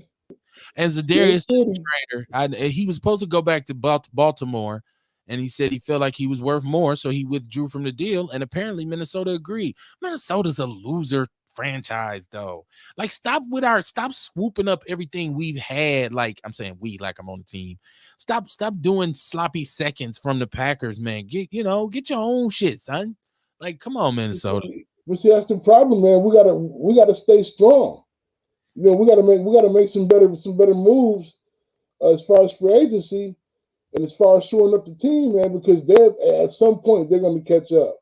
And Zadarius Raider, he was supposed to go back to Baltimore, and he said he felt like he was worth more, so he withdrew from the deal. And apparently, Minnesota agreed. Minnesota's a loser franchise, though. Like, stop swooping up everything we've had. Like, I'm saying we, like I'm on the team. Stop doing sloppy seconds from the Packers, man. Get your own shit, son. Like, come on, Minnesota. But see, that's the problem, man. We gotta stay strong. We gotta make some better moves as far as free agency and as far as showing up the team, man. Because at some point they're going to catch up.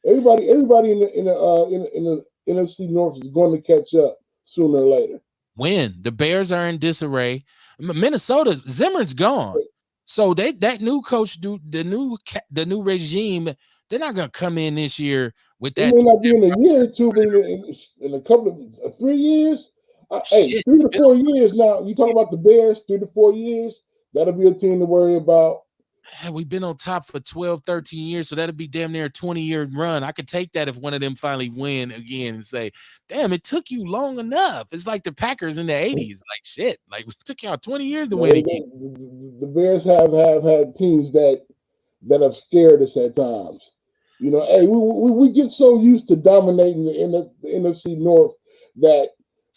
Everybody in the NFC North is going to catch up sooner or later. When the Bears are in disarray, Minnesota's Zimmer's gone, so that new coach, the new regime, they're not going to come in this year with that. It may not be in a year or two, but in a couple of 3 years. 3 to 4 years now. You talk about the Bears, 3 to 4 years. That'll be a team to worry about. we've been on top for 12, 13 years, so that'd be damn near a 20-year run. I could take that if one of them finally win again and say, damn, it took you long enough. It's like the Packers in the 80s. Like, shit, like, it took y'all 20 years to win again. The Bears have had teams that have scared us at times. You know, hey, we get so used to dominating the NFC North that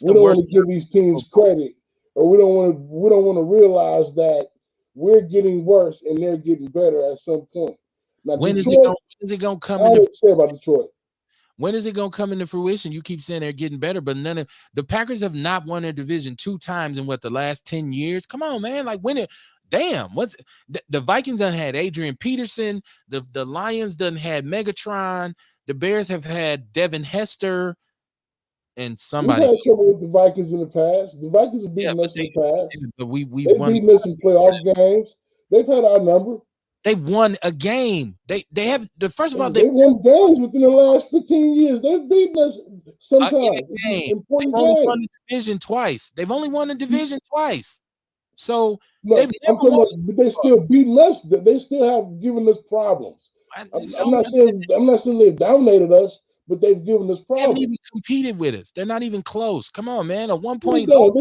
we don't want to give these teams credit, or we don't want to realize that we're getting worse and they're getting better at some point. Now, when Detroit, is it gonna come into say about Detroit? When is it gonna come into fruition? You keep saying they're getting better, but none of the Packers have not won their division 2 times in the last 10 years. Come on, man. Like, when it damn, what's the Vikings done had Adrian Peterson, the Lions done had Megatron, the Bears have had Devin Hester. And somebody we've had trouble with the Vikings in the past. The Vikings have beaten us in the past. But we've beaten us in playoff games. They've had our number. They won a game. They have first of all they won games within the last 15 years. They've beaten us sometimes. Important They've only won the division twice. They've only won the division twice. So they've never won. But they still beaten us. They still have given us problems. I'm not saying they've dominated us, but they've given us problems. They haven't even competed with us. They're not even close. Come on, man. At one point, they were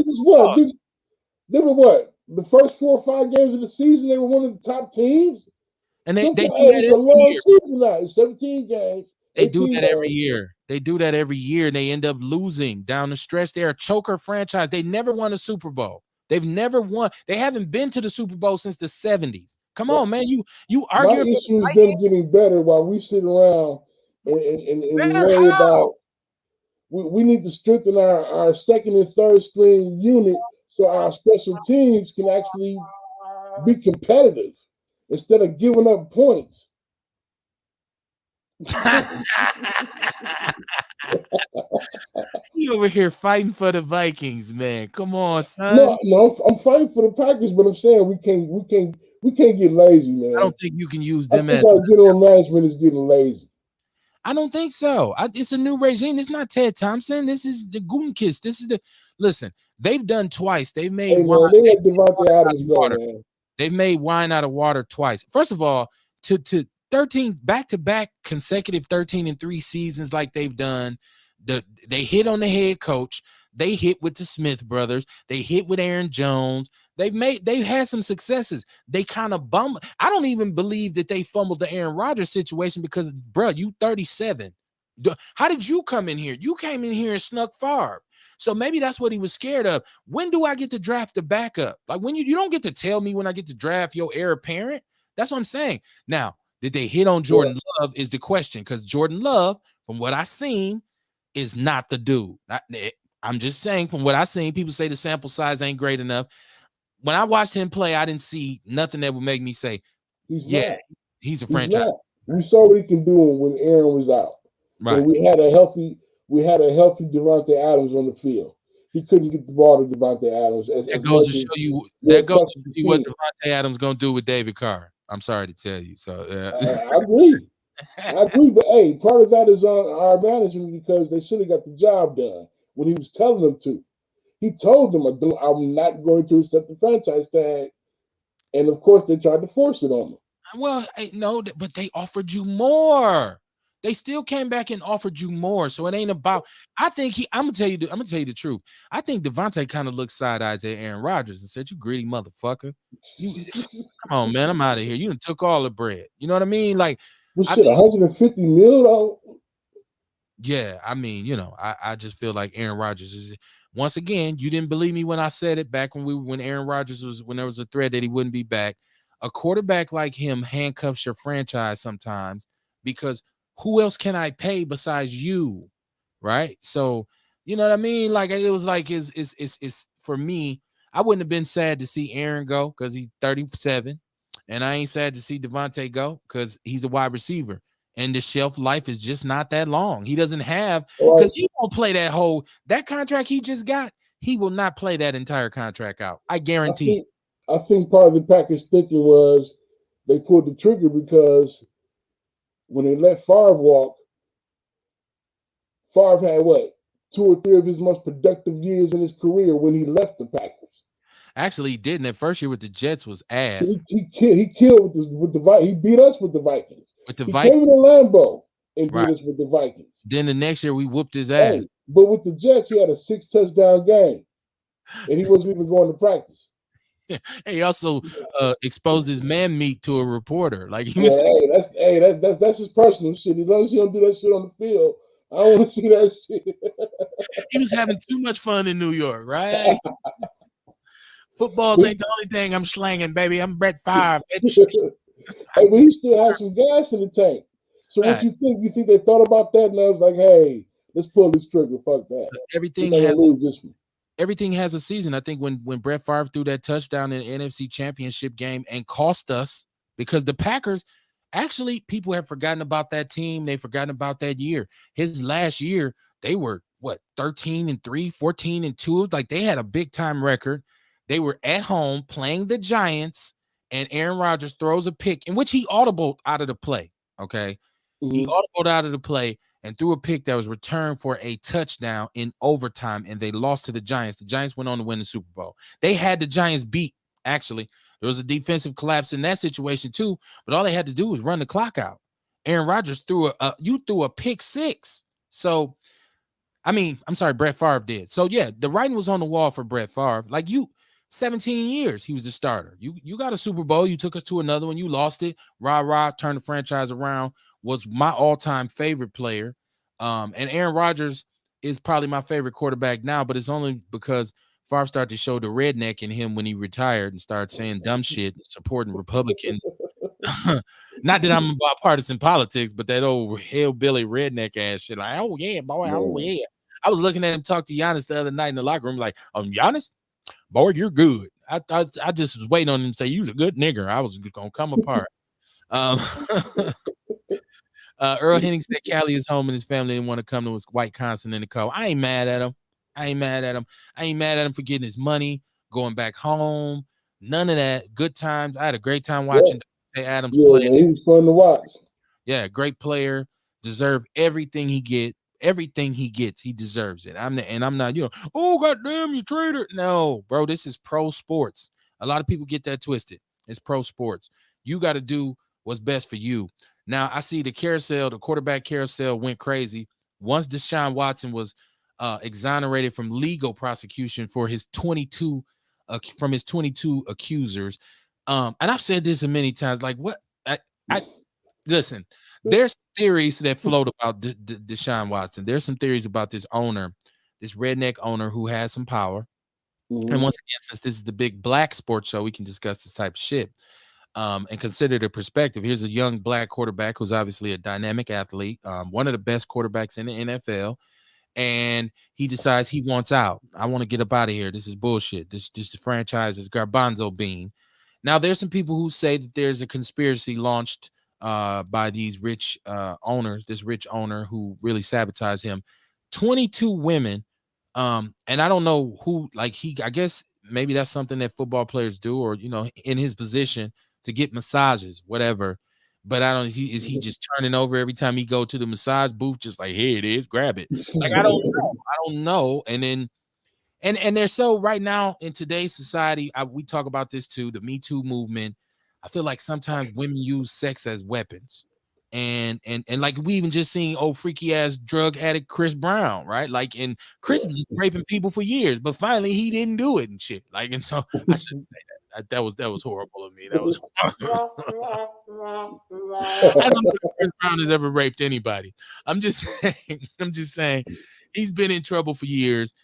what? The first 4 or 5 games of the season, they were one of the top teams. And they do that every year. Season now. It's 17 games. They do that every year. They do that every year, and they end up losing down the stretch. They're a choker franchise. They never won a Super Bowl. They've never won. They haven't been to the Super Bowl since the 70s. Come on, man. You argue. My issue is them getting better while we sit around and worry about. We need to strengthen our second and third string unit so our special teams can actually be competitive instead of giving up points. You over here fighting for the Vikings, man. Come on, son. No, I'm fighting for the Packers, but I'm saying we can't get lazy, man. I don't think you can use them as our general management is getting lazy. I don't think so. It's a new regime. It's not Ted Thompson. This is the Gutekunst. This is listen. They've done twice. They've made wine. They let Davante Adams go, man. They've made wine out of water twice. First of all, to 13 back-to-back consecutive 13-3 seasons like they've done. They hit on the head coach. They hit with the Smith brothers. They hit with Aaron Jones. They've had some successes. They kind of bummed. I don't even believe that they fumbled the Aaron Rodgers situation because, bro, you 37. How did you come in here? You came in here and snuck Favre. So maybe that's what he was scared of. When do I get to draft the backup? Like, when you don't get to tell me when I get to draft your heir apparent. That's what I'm saying. Now, did they hit on Jordan Love is the question, because Jordan Love, from what I've seen, is not the dude. I'm just saying, from what I've seen, people say the sample size ain't great enough. When I watched him play, I didn't see nothing that would make me say, he's a franchise. We saw what he can do when Aaron was out. Right. And we had a healthy Davante Adams on the field. He couldn't get the ball to Davante Adams. That goes to show you what Davante Adams gonna do with David Carr. I'm sorry to tell you. So I agree. But hey, part of that is on our management because they should have got the job done when he was telling them to. He told them, I'm not going to accept the franchise tag. And of course, they tried to force it on him. Well, no, but they offered you more. They still came back and offered you more. So it ain't about. I think I'm gonna tell you the truth. I think Davante kind of looked side eyes at Aaron Rodgers and said, "You greedy motherfucker. Come on, man. I'm out of here. You done took all the bread. You know what I mean? Like, well, shit, 150 mil though. Yeah, I mean, I just feel like Aaron Rodgers is. Once again, you didn't believe me when I said it back when Aaron Rodgers when there was a threat that he wouldn't be back. A quarterback like him handcuffs your franchise sometimes because who else can I pay besides you, right? So you know what I mean. Like it was like it's for me. I wouldn't have been sad to see Aaron go because he's 37, and I ain't sad to see Davante go because he's a wide receiver. And the shelf life is just not that long. He doesn't have because he won't play that contract he just got. He will not play that entire contract out. I guarantee. I think part of the Packers thinking was they pulled the trigger because when they let Favre walk, Favre had 2 or 3 of his most productive years in his career when he left the Packers. Actually, he didn't. That first year with the Jets was ass. He killed with the Vikings. He beat us with the Vikings. With the He Vikings, came to Lambeau and right? beat us with the Vikings. Then the next year we whooped his Hey, ass. but with the Jets, he had a 6 touchdown game, and he wasn't even going to practice. He also exposed his man meat to a reporter. Like he was, that's his personal shit. As long as he don't do that shit on the field, I don't want to see that shit. he was having too much fun in New York, right? Footballs ain't the only thing I'm slanging, baby. I'm Brett Favre. Hey, but he still has some gas in the tank. So what you think? You think they thought about that? And I was like, hey, let's pull this trigger. Fuck that. Everything has a season. I think when Brett Favre threw that touchdown in the NFC Championship game and cost us, because the Packers, actually, people have forgotten about that team. They've forgotten about that year. His last year, they were 13-3, 14-2. Like they had a big time record. They were at home playing the Giants, and Aaron Rodgers throws a pick in which he audibled out of the play. Okay. Mm-hmm. He audibled out of the play and threw a pick that was returned for a touchdown in overtime, and they lost to the Giants. The Giants went on to win the Super Bowl. They had the Giants beat, actually. There was a defensive collapse in that situation too, but all they had to do was run the clock out. Aaron Rodgers threw a pick six. So, I mean, I'm sorry, Brett Favre did. So, yeah, the writing was on the wall for Brett Favre. 17 years he was the starter. You got a Super Bowl. You took us to another one. You lost it. Rah, turned the franchise around. Was my all-time favorite player. And Aaron Rodgers is probably my favorite quarterback now, but it's only because Favre started to show the redneck in him when he retired and started saying dumb shit, supporting Republican. Not that I'm about partisan politics, but that old hillbilly redneck ass shit. Like, oh yeah, boy, oh yeah. I was looking at him talk to Giannis the other night in the locker room, like, Giannis, boy, you're good. I just was waiting on him to say you was a good nigger. I was gonna come apart. Earl Henning said Cali is home and his family didn't want to come to his white constant in the cold. I ain't mad at him. I ain't mad at him for getting his money, going back home. None of that. Good times. I had a great time watching Adams play. He was fun to watch. Yeah, great player. Deserve everything he gets. Everything he gets, he deserves it. I'm not, oh goddamn, you traitor. No, bro, this is pro sports. A lot of people get that twisted. It's pro sports. You got to do what's best for you. Now, I see the quarterback carousel went crazy. Once Deshaun Watson was exonerated from legal prosecution for his 22 accusers. And I've said this many times, like what I listen, there's theories that float about Deshaun Watson. There's some theories about this owner, this redneck owner who has some power. Mm-hmm. And once again, since this is the big black sports show, we can discuss this type of shit and consider the perspective. Here's a young black quarterback who's obviously a dynamic athlete, one of the best quarterbacks in the NFL. And he decides he wants out. I want to get up out of here. This is bullshit. This franchise is garbanzo bean. Now, there's some people who say that there's a conspiracy launched by these rich owners, this rich owner who really sabotaged him. 22 women. And I don't know who, I guess maybe that's something that football players do, or, in his position to get massages, whatever. But I don't, is he just turning over every time he go to the massage booth, just like, here it is, grab it. Like, I don't know. And then, and they're so right now in today's society, we talk about this too, the Me Too movement. I feel like sometimes women use sex as weapons. And like we even just seen old freaky ass drug addict Chris Brown, right? Like, and Chris was raping people for years, but finally he didn't do it and shit. Like, and so I shouldn't say that. That was horrible of me. That was I don't know if Chris Brown has ever raped anybody. I'm just saying he's been in trouble for years.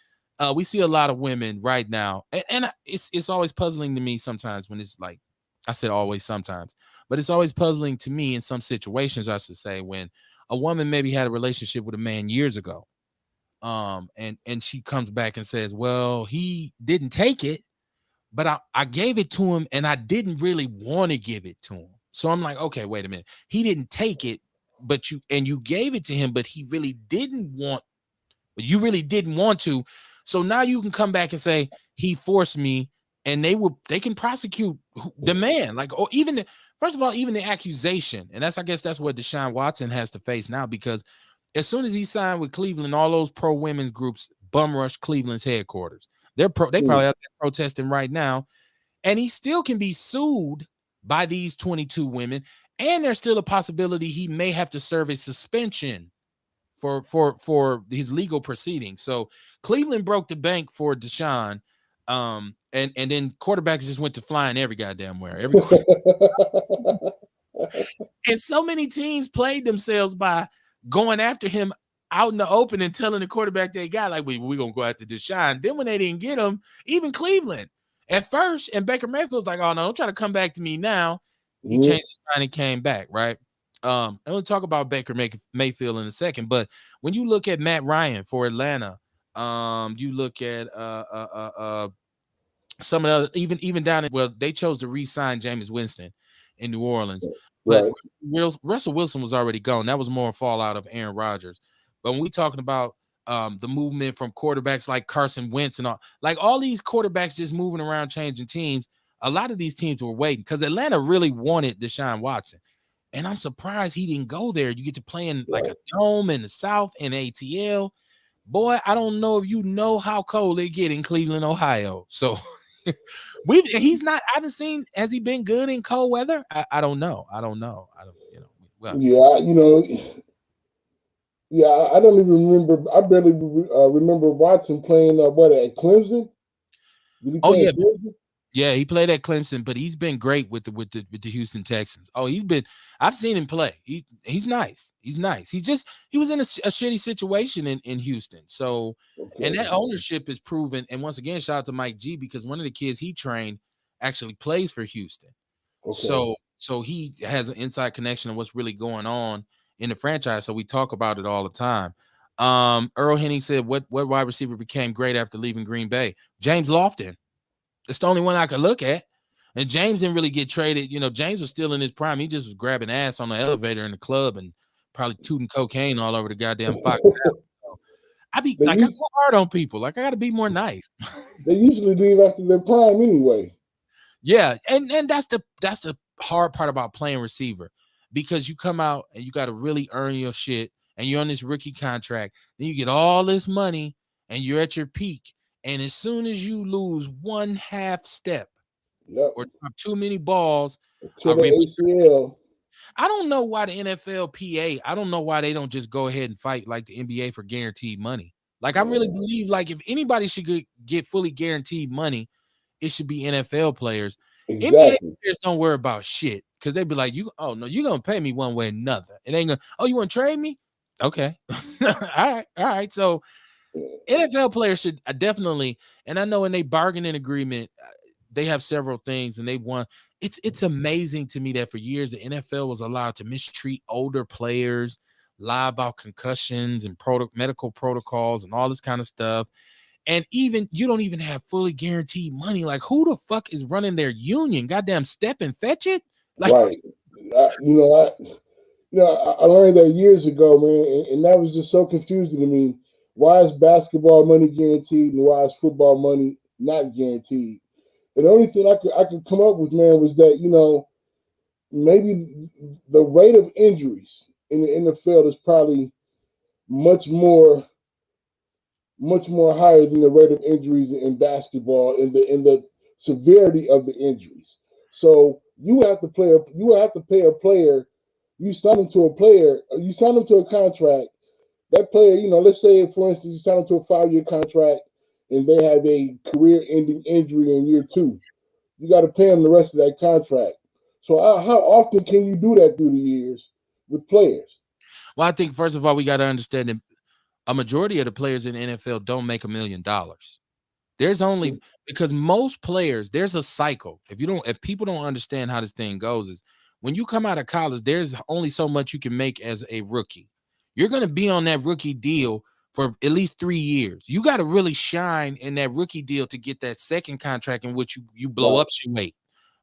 We see a lot of women right now, and it's always puzzling to me sometimes when it's like, I said always sometimes, but it's always puzzling to me in some situations, I should say, when a woman maybe had a relationship with a man years ago, and she comes back and says, well, he didn't take it, but I gave it to him, and I didn't really want to give it to him. So I'm like, okay, wait a minute. He didn't take it, but you gave it to him, but you really didn't want to. So now you can come back and say he forced me, and they can prosecute the man. Like, or even first of all, even the accusation. And I guess that's what Deshaun Watson has to face now, because as soon as he signed with Cleveland, all those pro women's groups bum rushed Cleveland's headquarters. They probably out there protesting right now, and he still can be sued by these 22 women, and there's still a possibility he may have to serve a suspension for his legal proceedings. So Cleveland broke the bank for Deshaun, and then quarterbacks just went to flying every goddamn where. And so many teams played themselves by going after him out in the open and telling the quarterback they got, like, we're going to go after Deshaun. Then when they didn't get him, even Cleveland at first, and Baker Mayfield's like, oh, no, don't try to come back to me now. He changed his mind and came back, right? And we'll talk about Baker Mayfield in a second. But when you look at Matt Ryan for Atlanta, you look at some of the even down at, well, they chose to re-sign Jameis Winston in New Orleans. But Russell Wilson was already gone. That was more a fallout of Aaron Rodgers. But when we talking about the movement from quarterbacks like Carson Wentz and all these quarterbacks just moving around, changing teams, a lot of these teams were waiting because Atlanta really wanted Deshaun Watson. And I'm surprised he didn't go there. You get to play in like a dome in the South in ATL. Boy, I don't know if you know how cold they get in Cleveland, Ohio. So he's not, I haven't seen, has he been good in cold weather? I don't know. I don't, Yeah, I don't even remember. I barely remember Watson playing at Clemson. Did he play at Clemson? Yeah, he played at Clemson, but he's been great with the Houston Texans. Oh, I've seen him play. He's nice. He's nice. He was in a shitty situation in Houston. So, and that ownership is proven. And once again, shout out to Mike G, because one of the kids he trained actually plays for Houston. Okay. So he has an inside connection of what's really going on in the franchise. So we talk about it all the time. Earl Henning said, what wide receiver became great after leaving Green Bay? James Lofton. It's the only one I could look at. And James didn't really get traded. You know, James was still in his prime. He just was grabbing ass on the elevator in the club and probably tooting cocaine all over the goddamn Fox. So I go hard on people. Like, I got to be more nice. They usually leave after their prime anyway. Yeah, and that's the hard part about playing receiver, because you come out and you got to really earn your shit, and you're on this rookie contract. Then you get all this money and you're at your peak. And as soon as you lose one half step or too many balls, I don't know why the NFLPA, I don't know why they don't just go ahead and fight like the NBA for guaranteed money. Like, I really believe, like, if anybody should get fully guaranteed money, it should be NFL players. Exactly. NBA players don't worry about shit, because they be like, you're going to pay me one way or another. It ain't going to, oh, you want to trade me? Okay. All right. So NFL players should definitely, and I know in their bargaining agreement, they have several things, and they want. It's amazing to me that for years the NFL was allowed to mistreat older players, lie about concussions and medical protocols and all this kind of stuff. And even you don't even have fully guaranteed money. Like, who the fuck is running their union? Goddamn, step and fetch it. Like, right. I learned that years ago, man, and that was just so confusing to me. Why is basketball money guaranteed and why is football money not guaranteed? And the only thing I could come up with, man, was that, maybe the rate of injuries in the NFL is probably much more higher than the rate of injuries in basketball, in the severity of the injuries. So you have to pay a player. You sign them to a contract. That player, let's say, for instance, you sign them to a 5-year contract and they have a career-ending injury in year 2. You got to pay them the rest of that contract. So how often can you do that through the years with players? Well, I think, first of all, we got to understand that a majority of the players in the NFL don't make $1 million. There's only, because most players, there's a cycle. If people don't understand how this thing goes, is when you come out of college, there's only so much you can make as a rookie. You're going to be on that rookie deal for at least 3 years. You got to really shine in that rookie deal to get that second contract in which you blow up your weight,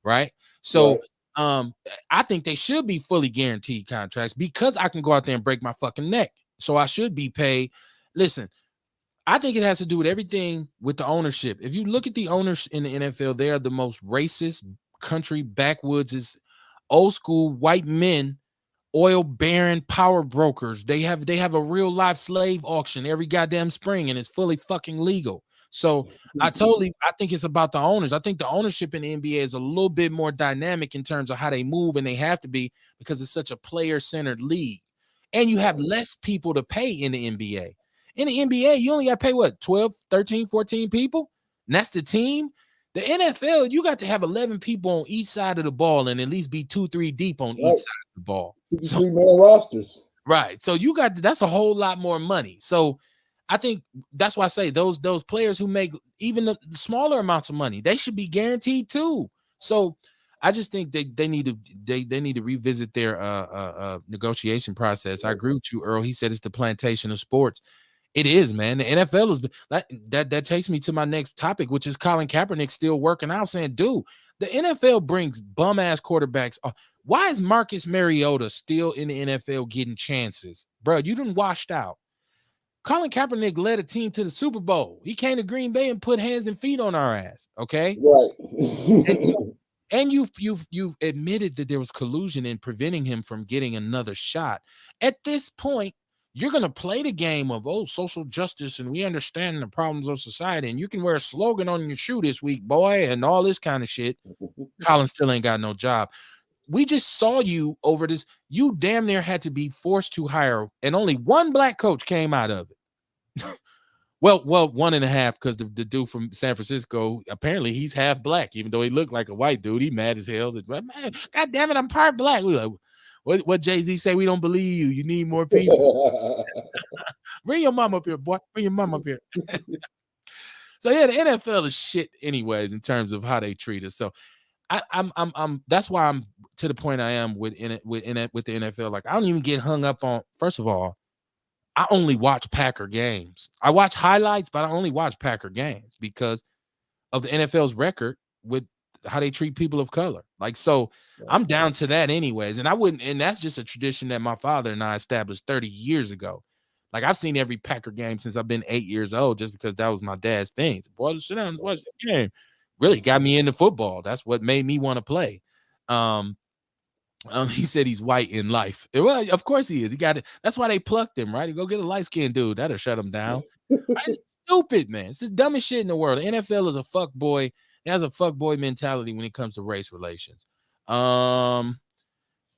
right? So I think they should be fully guaranteed contracts, because I can go out there and break my fucking neck. So I should be paid. Listen, I think it has to do with everything with the ownership. If you look at the owners in the NFL, they are the most racist country, backwoods, is old school white men, oil baron power brokers. They have a real life slave auction every goddamn spring, and it's fully fucking legal. So I think it's about the owners. I think the ownership in the NBA is a little bit more dynamic in terms of how they move, and they have to be because it's such a player-centered league. And you have less people to pay in the NBA. In the NBA, you only got to pay what, 12, 13, 14 people? And that's the team. The NFL, you got to have 11 people on each side of the ball and at least be 2-3 deep on each side of the ball. 53-man rosters. Right. So you got that's a whole lot more money. So I think that's why I say those players who make even the smaller amounts of money, they should be guaranteed too. So I just think they need to revisit their negotiation process. I agree with you, Earl. He said it's the plantation of sports. It is, man. The NFL is that takes me to my next topic, which is Colin Kaepernick still working out, saying, dude, the NFL brings bum ass quarterbacks. Why is Marcus Mariota still in the NFL getting chances? Bro, you done washed out. Colin Kaepernick led a team to the Super Bowl. He came to Green Bay and put hands and feet on our ass. Okay. Right. And you've admitted that there was collusion in preventing him from getting another shot. At this point, you're going to play the game of, social justice, and we understand the problems of society, and you can wear a slogan on your shoe this week, boy, and all this kind of shit. Colin still ain't got no job. We just saw you over this. You damn near had to be forced to hire, and only one black coach came out of it. Well, 1.5, because the dude from San Francisco, apparently he's half black, even though he looked like a white dude. He mad as hell. Man, God damn it, I'm part black. We like, what Jay-Z say? We don't believe you. You need more people. Bring your mom up here, boy. Bring your mom up here. So yeah, the NFL is shit anyways in terms of how they treat us. So I'm that's why I'm to the point I am with the NFL. Like, I don't even get hung up on. First of all, I only watch Packer games. I watch highlights, but I only watch Packer games because of the NFL's record with how they treat people of color. Like, so I'm down to that anyways. And that's just a tradition that my father and I established 30 years ago. Like, I've seen every Packer game since I've been 8 years old, just because that was my dad's thing. Boy, sit down and watch the game. Really got me into football. That's what made me want to play. He said he's white in life. Well, of course he is. He got it. That's why they plucked him, right? Go get a light-skinned dude. That'll shut him down. It's stupid, man. It's the dumbest shit in the world. The NFL is a fuck boy. It has a fuck boy mentality when it comes to race relations. And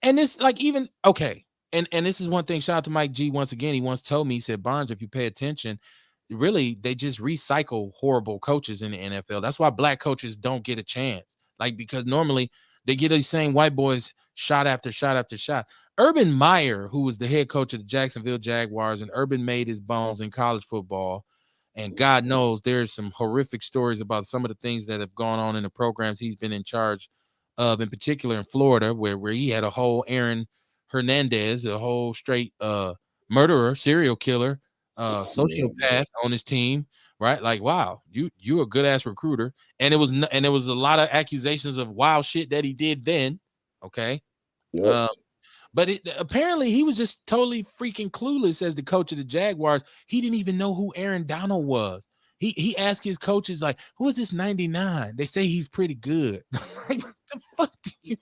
this, like, even okay. And this is one thing. Shout out to Mike G once again. He once told me, he said, Barnes, if you pay attention, really they just recycle horrible coaches in the NFL. That's why black coaches don't get a chance. Like, because normally they get these same white boys shot after shot after shot. Urban Meyer, who was the head coach of the Jacksonville Jaguars, and Urban made his bones in college football. And God knows there's some horrific stories about some of the things that have gone on in the programs he's been in charge of, in particular in Florida, where he had a whole Aaron Hernandez, a whole straight murderer, serial killer, sociopath on his team, right? Like, wow, you a good ass recruiter. And it was a lot of accusations of wild shit that he did then. Okay. Yep. But apparently he was just totally freaking clueless as the coach of the Jaguars. He didn't even know who Aaron Donald was. He asked his coaches, like, who is this 99? They say he's pretty good. Like, what the fuck do you?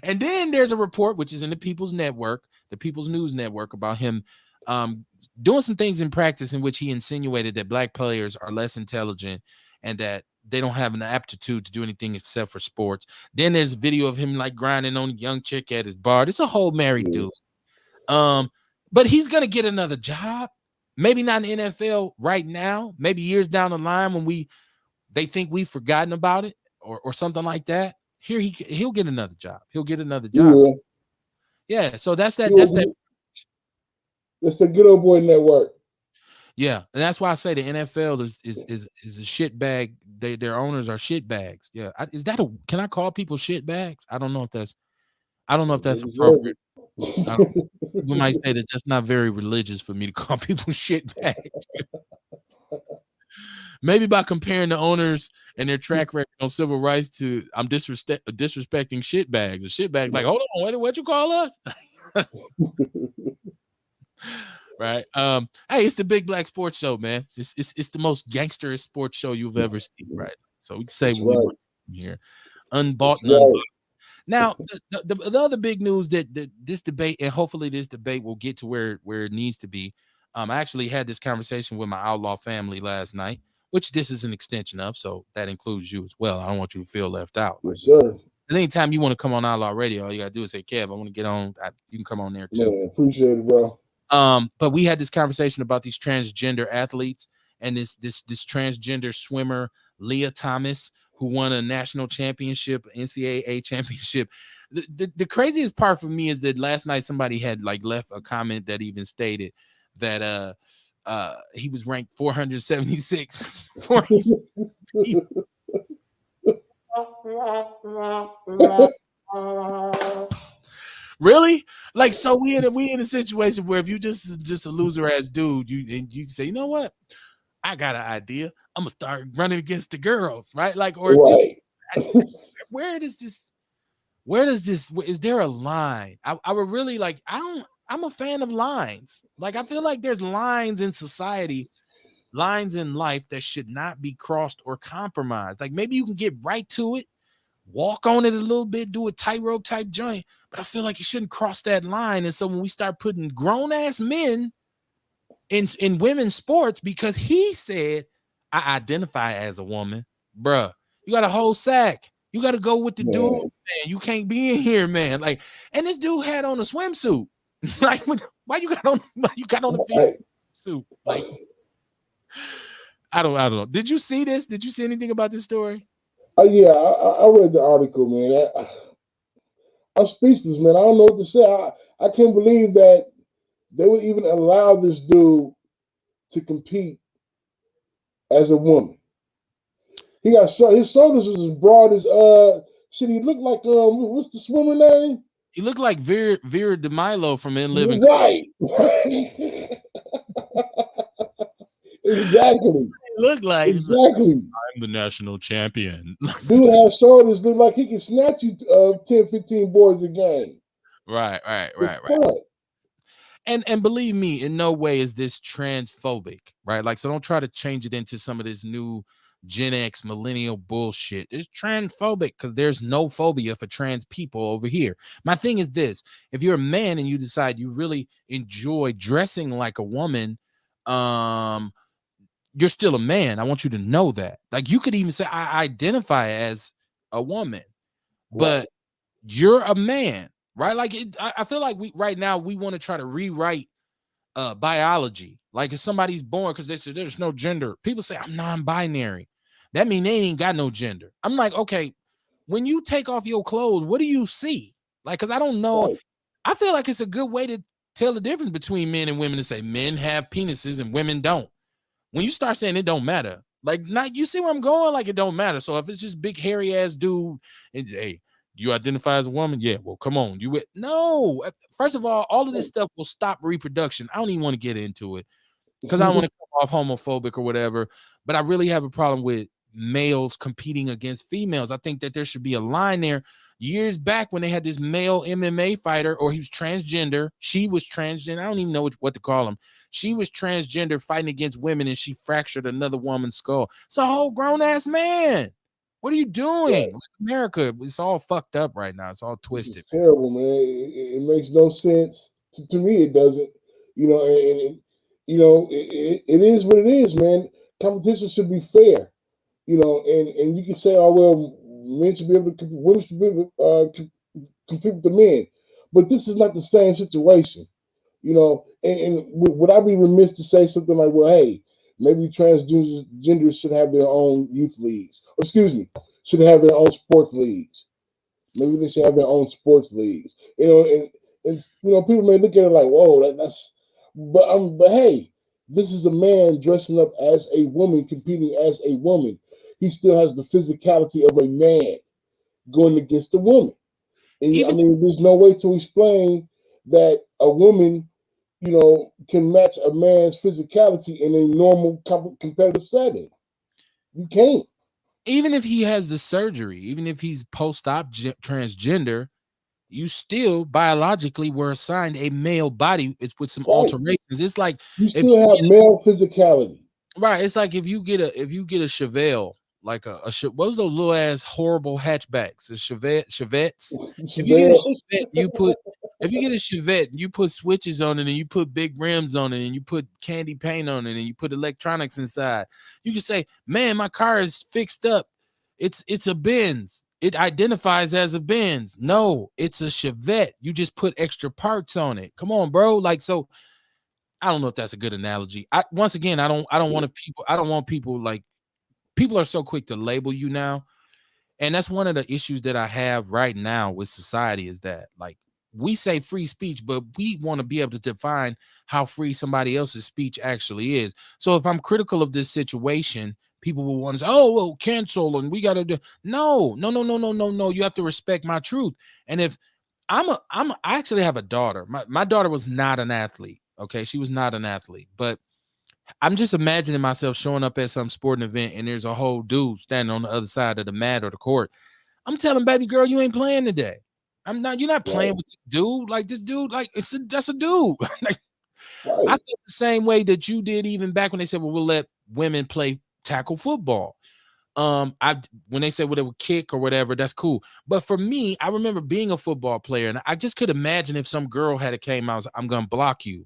And then there's a report, which is in the People's Network, the People's News Network, about him doing some things in practice in which he insinuated that black players are less intelligent and that they don't have an aptitude to do anything except for sports. Then there's a video of him like grinding on a young chick at his bar. It's a whole married dude. But he's going to get another job. Maybe not in the NFL right now, maybe years down the line when they think we've forgotten about it or something like that. Here he'll get another job. He'll get another job. Yeah. So that's that. That's the good old boy network. Yeah, and that's why I say the NFL is a shit bag. Their owners are shit bags. Yeah, can I call people shit bags? I don't know if that's appropriate. We might say that that's not very religious for me to call people shit bags. Maybe by comparing the owners and their track record on civil rights to, I'm disrespecting shit bags. A shit bag, like, hold on, what you call us? Right. Hey, it's the Big Black Sports Show, man. It's the most gangsterist sports show you've ever seen, right? So we can say what we want here. Unbought and unbought. Now, the other big news that this debate, and hopefully this debate will get to where it needs to be. I actually had this conversation with my outlaw family last night. which this is an extension of, so that includes you as well. I don't want you to feel left out. Yes, sir. Anytime you want to come on Outlaw Radio, all you gotta do is say, Kev, I want to get on. You can come on there too. Man, appreciate it, bro. But we had this conversation about these transgender athletes and this transgender swimmer, Leah Thomas, who won a national championship, NCAA championship. The craziest part for me is that last night somebody had like left a comment that even stated that he was ranked 476. Really? Like, so we in a situation where if you just a loser ass dude, you say, you know what? I got an idea. I'm gonna start running against the girls, right? Like, or right. Where does this? Is there a line? I would really like. I'm a fan of lines. Like, I feel like there's lines in society, lines in life that should not be crossed or compromised. Like, maybe you can get right to it, walk on it a little bit, do a tightrope type joint, but I feel like you shouldn't cross that line. And so when we start putting grown ass men in women's sports, because he said, I identify as a woman, bruh, you got a whole sack. You got to go with the dude, man. You can't be in here, man. Like, and this dude had on a swimsuit. Like, why you got on the suit? Like, I don't know. Did you see this? Did you see anything about this story? Yeah, I read the article, man. I'm speechless, man. I don't know what to say. I can't believe that they would even allow this dude to compete as a woman. He got his shoulders was as broad as shit. He looked like what's the swimmer name? He looked like Vera DeMilo from In Living. Right. Exactly. Look like exactly. I'm the national champion. Dude has shoulders look like he can snatch you 10, 15 boards a game. Right. And believe me, in no way is this transphobic, right? Like, so don't try to change it into some of this new Gen X millennial bullshit. It's transphobic because there's no phobia for trans people over here. My thing is this: if you're a man and you decide you really enjoy dressing like a woman, you're still a man. I want you to know that. Like, you could even say I identify as a woman, but you're a man, right? Like, I feel like we want to try to rewrite biology. Like, if somebody's born, because they say there's no gender, people say I'm non-binary. That means they ain't got no gender. I'm like, okay, when you take off your clothes, what do you see? Like, because I don't know. Right. I feel like it's a good way to tell the difference between men and women, to say men have penises and women don't. When you start saying it don't matter, like, not, you see where I'm going? Like, it don't matter. So if it's just big hairy ass dude and hey, you identify as a woman? Yeah, well, come on. No. First of all of this stuff will stop reproduction. I don't even want to get into it because I don't want to come off homophobic or whatever, but I really have a problem with males competing against females. I think that there should be a line there. Years back when they had this male MMA fighter, or he was transgender, she was transgender, I don't even know what to call him. She was transgender fighting against women, and she fractured another woman's skull. It's a whole grown-ass man. What are you doing? Yeah. Like, America, it's all fucked up right now. It's all twisted. It's terrible, man. It makes no sense. To me, it doesn't. You know, and it is what it is, man. Competition should be fair. You know, and you can say, oh, well, men should be able to compete, women should be able to compete with the men. But this is not the same situation. You know, and would I be remiss to say something like, well, hey, maybe transgenders should have their own youth leagues. Or, excuse me, should have their own sports leagues. Maybe they should have their own sports leagues. You know, and you know, people may look at it like, whoa, that's. But hey, this is a man dressing up as a woman, competing as a woman. He still has the physicality of a man going against a woman. And I mean, there's no way to explain that a woman, you know, can match a man's physicality in a normal competitive setting. You can't. Even if he has the surgery, even if he's post-op transgender, you still biologically were assigned a male body with some alterations. It's like you still have male physicality. Right. It's like if you get a Chevelle, like what was those little ass horrible hatchbacks? The Chevettes. If you get a Chevette, you put If you get a Chevette and you put switches on it and you put big rims on it and you put candy paint on it and you put electronics inside, you can say, man, my car is fixed up. It's a Benz. It identifies as a Benz. No, it's a Chevette. You just put extra parts on it. Come on, bro. Like, so I don't know if that's a good analogy. Once again, I don't want people like, people are so quick to label you now. And that's one of the issues that I have right now with society is that, like, we say free speech, but we want to be able to define how free somebody else's speech actually is. So if I'm critical of this situation, people will want to say, oh, well, cancel, and we got to do. No. You have to respect my truth. And if I actually have a daughter. My daughter was not an athlete. Okay. She was not an athlete, but I'm just imagining myself showing up at some sporting event and there's a whole dude standing on the other side of the mat or the court. I'm telling baby girl, you ain't playing today. You're not playing with this dude. Like, this dude, like, that's a dude. Like, I feel the same way that you did even back when they said, well, we'll let women play tackle football. When they said, well, they would kick or whatever, that's cool. But for me, I remember being a football player, and I just could imagine if some girl had came out, I'm going to block you.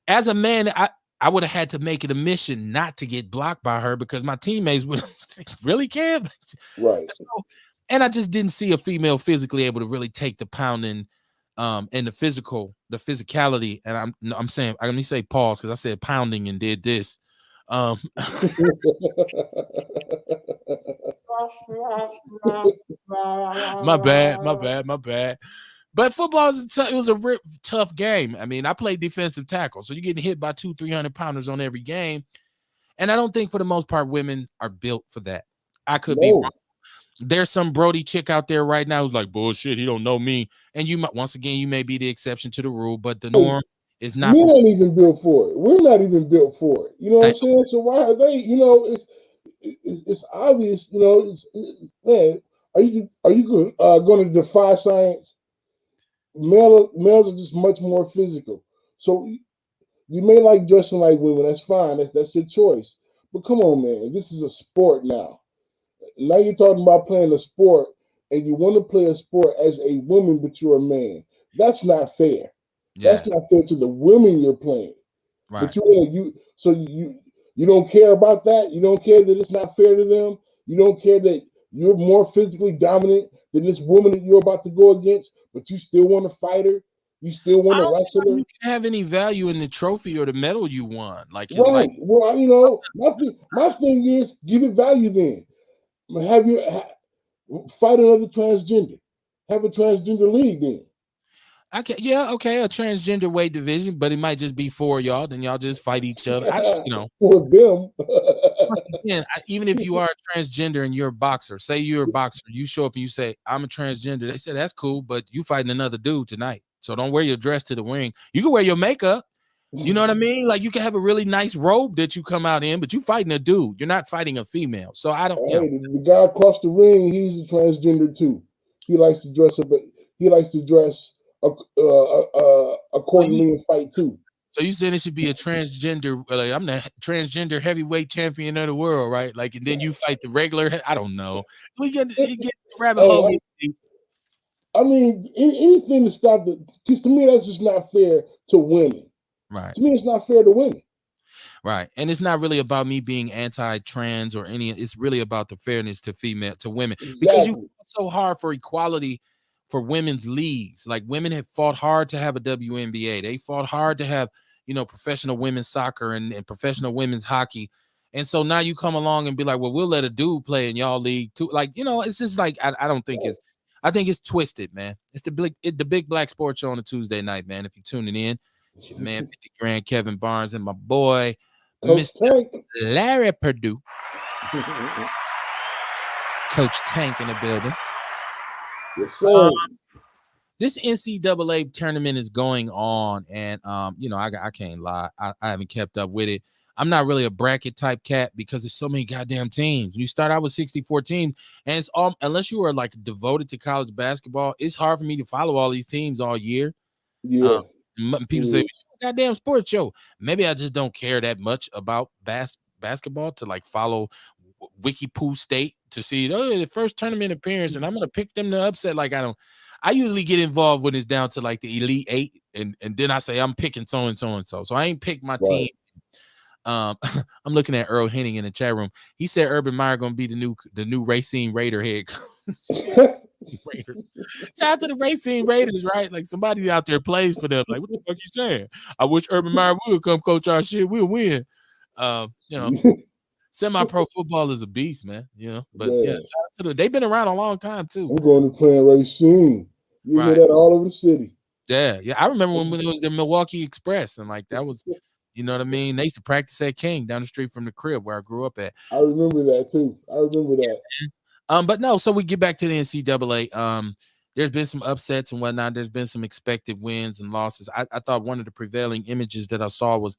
As a man, I would have had to make it a mission not to get blocked by her because my teammates would really care. Right. So, and I just didn't see a female physically able to really take the pounding and the physicality. And I'm saying, let me say pause because I said pounding and did this. My bad. But football it was a tough game. I mean, I played defensive tackle, so you're getting hit by 200-300 pounders on every game. And I don't think for the most part women are built for that. I could be wrong. There's some Brody chick out there right now who's like, bullshit, he don't know me. And you might, once again, you may be the exception to the rule, but the norm is not. We're not even built for it. We're not even built for it. You know what I'm saying? So why are they? You know, it's obvious. You know, man, are you going to defy science? Males are just much more physical. So you may like dressing like women. That's fine. That's your choice. But come on, man. This is a sport now. Now you're talking about playing a sport, and you want to play a sport as a woman, but you're a man. That's not fair. Yeah. That's not fair to the women you're playing. Right. But you don't care about that. You don't care that it's not fair to them. You don't care that you're more physically dominant than this woman that you're about to go against, but you still want to fight her. You still want to wrestle her. You can have any value in the trophy or the medal you won. Like, it's right. Like, well, you know, my thing is give it value then. Fight another transgender. Have a transgender league then. Okay, a transgender weight division, but it might just be 4 of y'all. Then y'all just fight each other. For them. Again, even if you are a transgender and you're a boxer, say you're a boxer, you show up and you say, I'm a transgender. They say, that's cool, but you fighting another dude tonight. So don't wear your dress to the ring. You can wear your makeup. You know what I mean? Like, you can have a really nice robe that you come out in, but you fighting a dude. You're not fighting a female. So I don't. The guy across the ring, he's a transgender too. He likes to dress up. He likes to dress accordingly and fight too. So you said it should be a transgender. Like, I'm the transgender heavyweight champion of the world, right? Like, and then you fight the regular. I don't know. We get rabbit hole. I mean, anything to stop the. Because to me, that's just not fair to women. Right. To me, it's not fair to women. Right. And it's not really about me being anti-trans or any. It's really about the fairness to women. Exactly. Because you fought so hard for equality for women's leagues. Like, women have fought hard to have a WNBA. They fought hard to have, professional women's soccer and professional women's hockey. And so now you come along and be like, well, we'll let a dude play in y'all league too. Like, it's just like, I don't think I think it's twisted, man. It's the big black sports show on a Tuesday night, man. If you're tuning in, it's your man, 50 Grand Kevin Barnes, and my boy, Mr. Larry Perdue. Coach Tank in the building. Yes, sir. This NCAA tournament is going on, and I can't lie. I haven't kept up with it. I'm not really a bracket type cat because there's so many goddamn teams. You start out with 64 teams, and it's all, unless you are like devoted to college basketball, it's hard for me to follow all these teams all year. Yeah. People say, goddamn sports show. Maybe I just don't care that much about basketball to like follow Wiki Poo State to see the first tournament appearance, and I'm gonna pick them to upset. Like, I I usually get involved when it's down to like the Elite 8, and then I say I'm picking so and so and so. So I ain't picked my team. I'm looking at Earl Henning in the chat room. He said Urban Meyer gonna be the new Racine Raider head coach. Raiders. Shout out to the Racine Raiders, right? Like somebody out there plays for them. Like, what the fuck you saying? I wish Urban Meyer would come coach our shit. We'll win. Semi-pro football is a beast, man. But shout out to them. They've been around a long time too. I'm going to play Racine. You hear that all over the city. Yeah. I remember when it was the Milwaukee Express, and like that was, you know what I mean? They used to practice at King down the street from the crib where I grew up at. I remember that too. But no, so we get back to the NCAA. There's been some upsets and whatnot. There's been some expected wins and losses. I thought one of the prevailing images that I saw was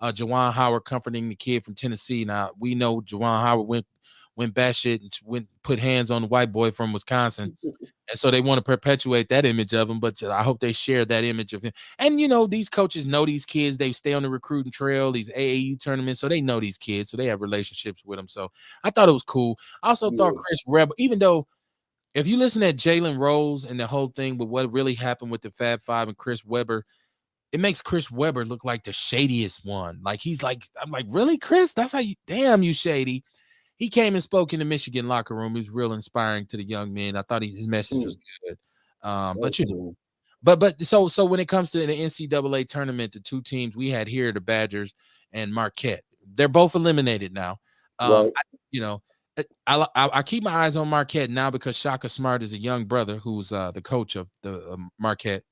Juwan Howard comforting the kid from Tennessee. Now, we know Juwan Howard went batshit and put hands on the white boy from Wisconsin. And so they want to perpetuate that image of him, but I hope they share that image of him. And, these coaches know these kids. They stay on the recruiting trail, these AAU tournaments, so they know these kids, so they have relationships with them. So I thought it was cool. I also thought Chris Webber, even though if you listen to Jalen Rose and the whole thing with what really happened with the Fab Five and Chris Webber, it makes Chris Webber look like the shadiest one. Like, I'm like, really, Chris? That's how damn, you shady. He came and spoke in the Michigan locker room. He was real inspiring to the young men. I thought his message was good. So when it comes to the NCAA tournament, the two teams we had here, the Badgers and Marquette, they're both eliminated now. I keep my eyes on Marquette now because Shaka Smart is a young brother who's the coach of the Marquette.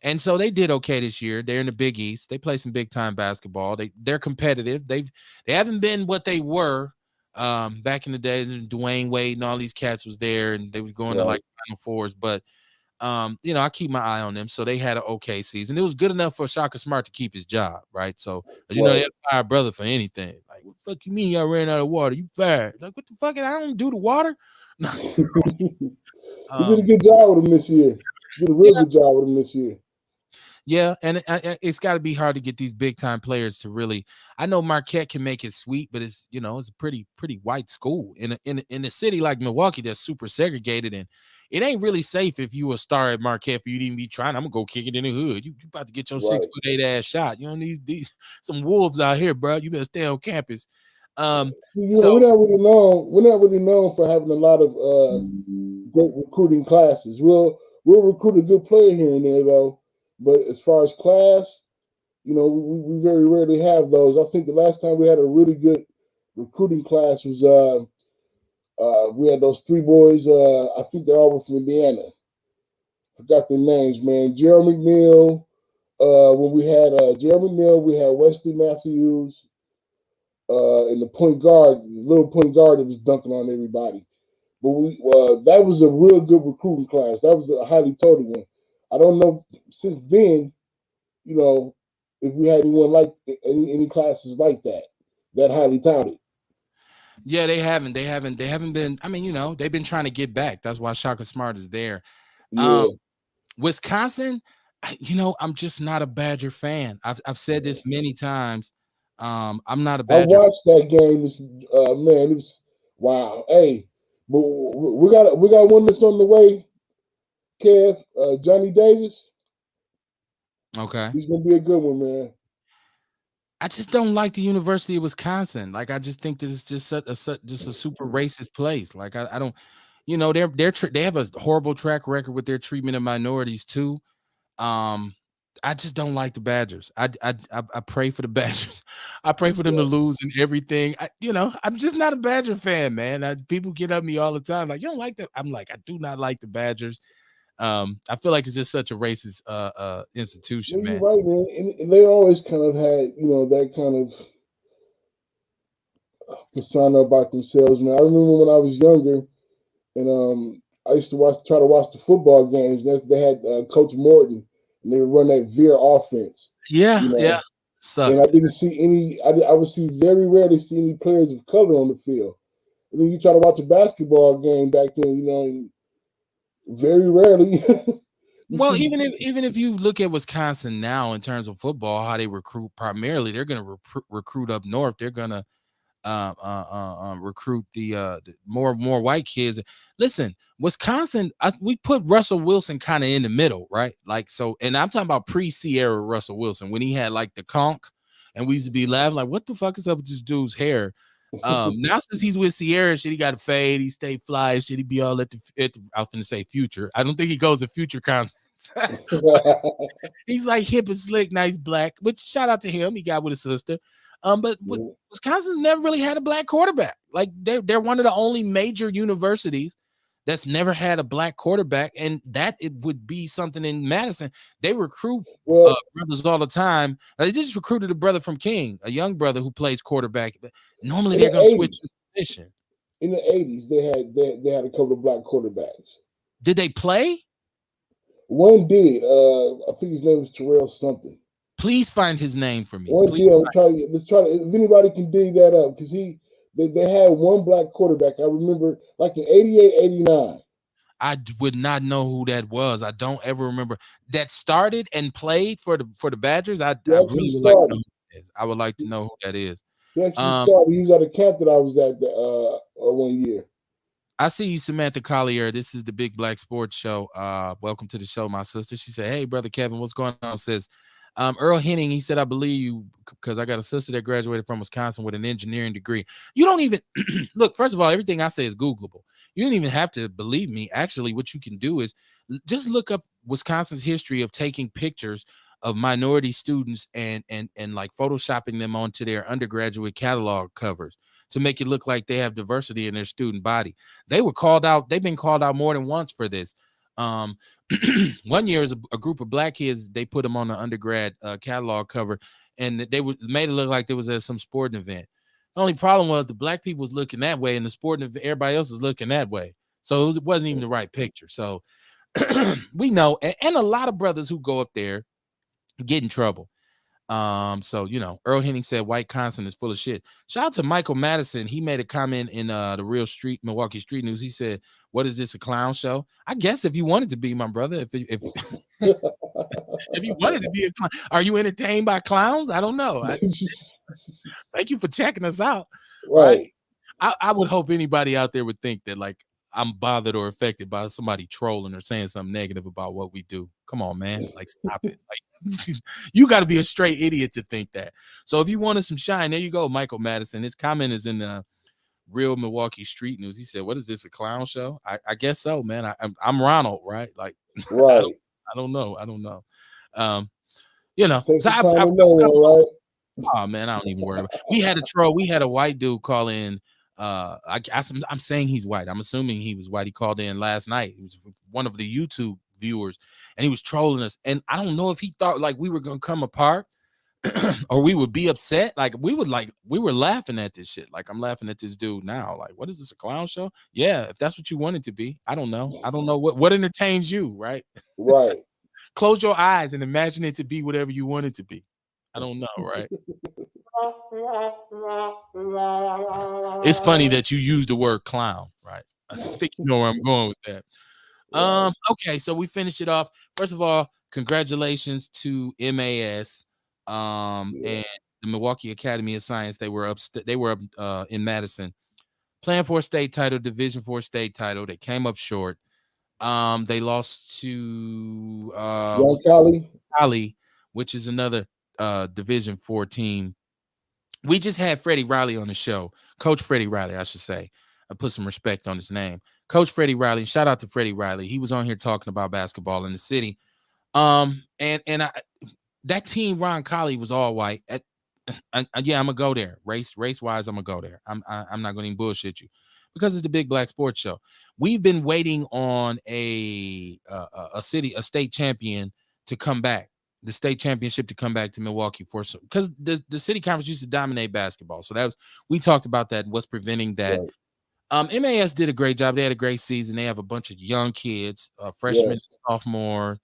And so they did okay this year. They're in the Big East. They play some big time basketball. They're competitive. They haven't been what they were back in the days. And Dwayne Wade and all these cats was there, and they was going to like Final Fours. But I keep my eye on them. So they had an okay season. It was good enough for Shaka Smart to keep his job, right? So they had to fire a brother for anything. Like, what the fuck you mean y'all ran out of water? You fired? Like, what the fuck? I don't do the water. You did a good job with him this year. You did a real good job with him this year. Yeah, and it's got to be hard to get these big time players to really. I know Marquette can make it sweet, but it's it's a pretty white school in a city like Milwaukee that's super segregated, and it ain't really safe if you a star at Marquette for you to even be trying. I'm gonna go kick it in the hood. You about to get your 6'8" ass shot. These some wolves out here, bro. You better stay on campus. We're not really known for having a lot of great recruiting classes. We'll recruit a good player here and there though. But as far as class, we very rarely have those. I think the last time we had a really good recruiting class was we had those three boys. I think they're all from Indiana. Forgot their names, man. Gerald McNeil. When we had Gerald McNeil, we had Wesley Matthews, and the little point guard that was dunking on everybody. But that was a real good recruiting class. That was a highly touted one. I don't know since then, if we had anyone like any classes like that highly touted. Yeah, they haven't been. I mean, they've been trying to get back. That's why Shaka Smart is there. Yeah. Wisconsin, I'm just not a Badger fan. I've said this many times. I'm not a Badger. I watched that game. Man, it was wow. Hey, but we got one that's on the way. Kev, Johnny Davis. Okay. He's gonna be a good one, man. I just don't like the University of Wisconsin. Like, I just think this is just a super racist place. Like, I don't, they have a horrible track record with their treatment of minorities too. I just don't like the Badgers. I pray for the Badgers. I pray for them to lose and everything. I'm just not a Badger fan, man. People get at me all the time, like, you don't like that. I'm like, I do not like the Badgers. I feel like it's just such a racist institution, man. You're right, man. And they always kind of had, that kind of persona about themselves, man. I remember when I was younger, and I used to try to watch the football games. They had Coach Morton, and they would run that veer offense. Yeah, yeah. And I didn't see any. I would see very rarely see any players of color on the field. And then you try to watch a basketball game back then, and very rarely. Well, even if you look at Wisconsin now in terms of football, how they recruit primarily, they're going to recruit up north. They're going to recruit the more white kids. Listen, Wisconsin, we put Russell Wilson kind of in the middle, right? Like, so, and I'm talking about pre-Sierra Russell Wilson, when he had like the conch, and we used to be laughing like, what the fuck is up with this dude's hair? Now since he's with Sierra, shit, he got a fade, he stay fly, shit, he be all at the I was gonna say Future. I don't think he goes to Future concerts. He's like hip and slick, nice black. But shout out to him, he got with his sister. But Wisconsin's never really had a black quarterback. Like they're one of the only major universities that's never had a black quarterback, and that it would be something in Madison. They recruit brothers all the time. They just recruited a brother from King, a young brother who plays quarterback. But normally they're gonna switch position. In the 80s, they had a couple of black quarterbacks. Did they play? One did. I think his name was Terrell something. Please find his name for me. Let's try to. If anybody can dig that up, because they had one black quarterback. I remember, like in 88, 89. I would not know who that was. I don't ever remember that started and played for the Badgers. I really would like to know who that is. I would like to know who that is. He actually started. He was at a camp that I was at one year. I see you, Samantha Collier. This is the Big Black Sports Show. Welcome to the show, my sister. She said, "Hey, brother Kevin, what's going on?" Says Earl Henning. He said, "I believe you because I got a sister that graduated from Wisconsin with an engineering degree." You don't even look. First of all, everything I say is Googleable. You don't even have to believe me. Actually, what you can do is just look up Wisconsin's history of taking pictures of minority students and like photoshopping them onto their undergraduate catalog covers to make it look like they have diversity in their student body. They were called out. They've been called out more than once for this. 1 year is a group of black kids. They put them on the undergrad catalog cover, and they made it look like there was at some sporting event. The only problem was the black people was looking that way, and the sporting event, everybody else was looking that way. So it wasn't even the right picture. So we know, and a lot of brothers who go up there get in trouble. So Earl Henning said white Wisconsin is full of shit. Shout out to Michael Madison. He made a comment in the Real Street Milwaukee Street News. He said, "What is this, a clown show?" I guess if you wanted to be, my brother, if if you wanted to be a clown, are you entertained by clowns? I don't know. Thank you for checking us out. Right. I would hope anybody out there would think that like I'm bothered or affected by somebody trolling or saying something negative about what we do. Come on, man. Like, stop it. Like, you got to be a straight idiot to think that. So if you wanted some shine, there you go, Michael Madison. His comment is in the Real Milwaukee Street News. He said, "What is this, a clown show?" I guess so, man. I'm Ronald, right? Like, right. I don't know. So oh man, I don't even worry about it. We had a troll. We had a white dude call in. I'm saying he's white. I'm assuming he was white. He called in last night. He was one of the YouTube viewers, and he was trolling us. And I don't know if he thought like we were gonna come apart or we would be upset. Like we were laughing at this shit. Like I'm laughing at this dude now. Like, what is this, a clown show? Yeah, if that's what you want it to be. I don't know. I don't know what entertains you, right? Right. Close your eyes and imagine it to be whatever you want it to be. I don't know, right? It's funny that you use the word clown, right? I think you know where I'm going with that. Okay, so we finish it off. First of all, congratulations to MAS and the Milwaukee Academy of Science. They were up in Madison, playing for a state title, Division IV state title. They came up short. They lost to Cali, which is another Division IV team. We just had Freddie Riley on the show, Coach Freddie Riley, I should say. I put some respect on his name, Coach Freddie Riley. Shout out to Freddie Riley. He was on here talking about basketball in the city. That team, Ron Colley, was all white. I'm gonna go there. Race wise, I'm gonna go there. I'm not gonna even bullshit you because it's the Big Black Sports Show. We've been waiting on a state champion to come back. The state championship to come back to Milwaukee because the city conference used to dominate basketball. So we talked about that. What's preventing that? Right. MAS did a great job. They had a great season. They have a bunch of young kids, freshmen, sophomore.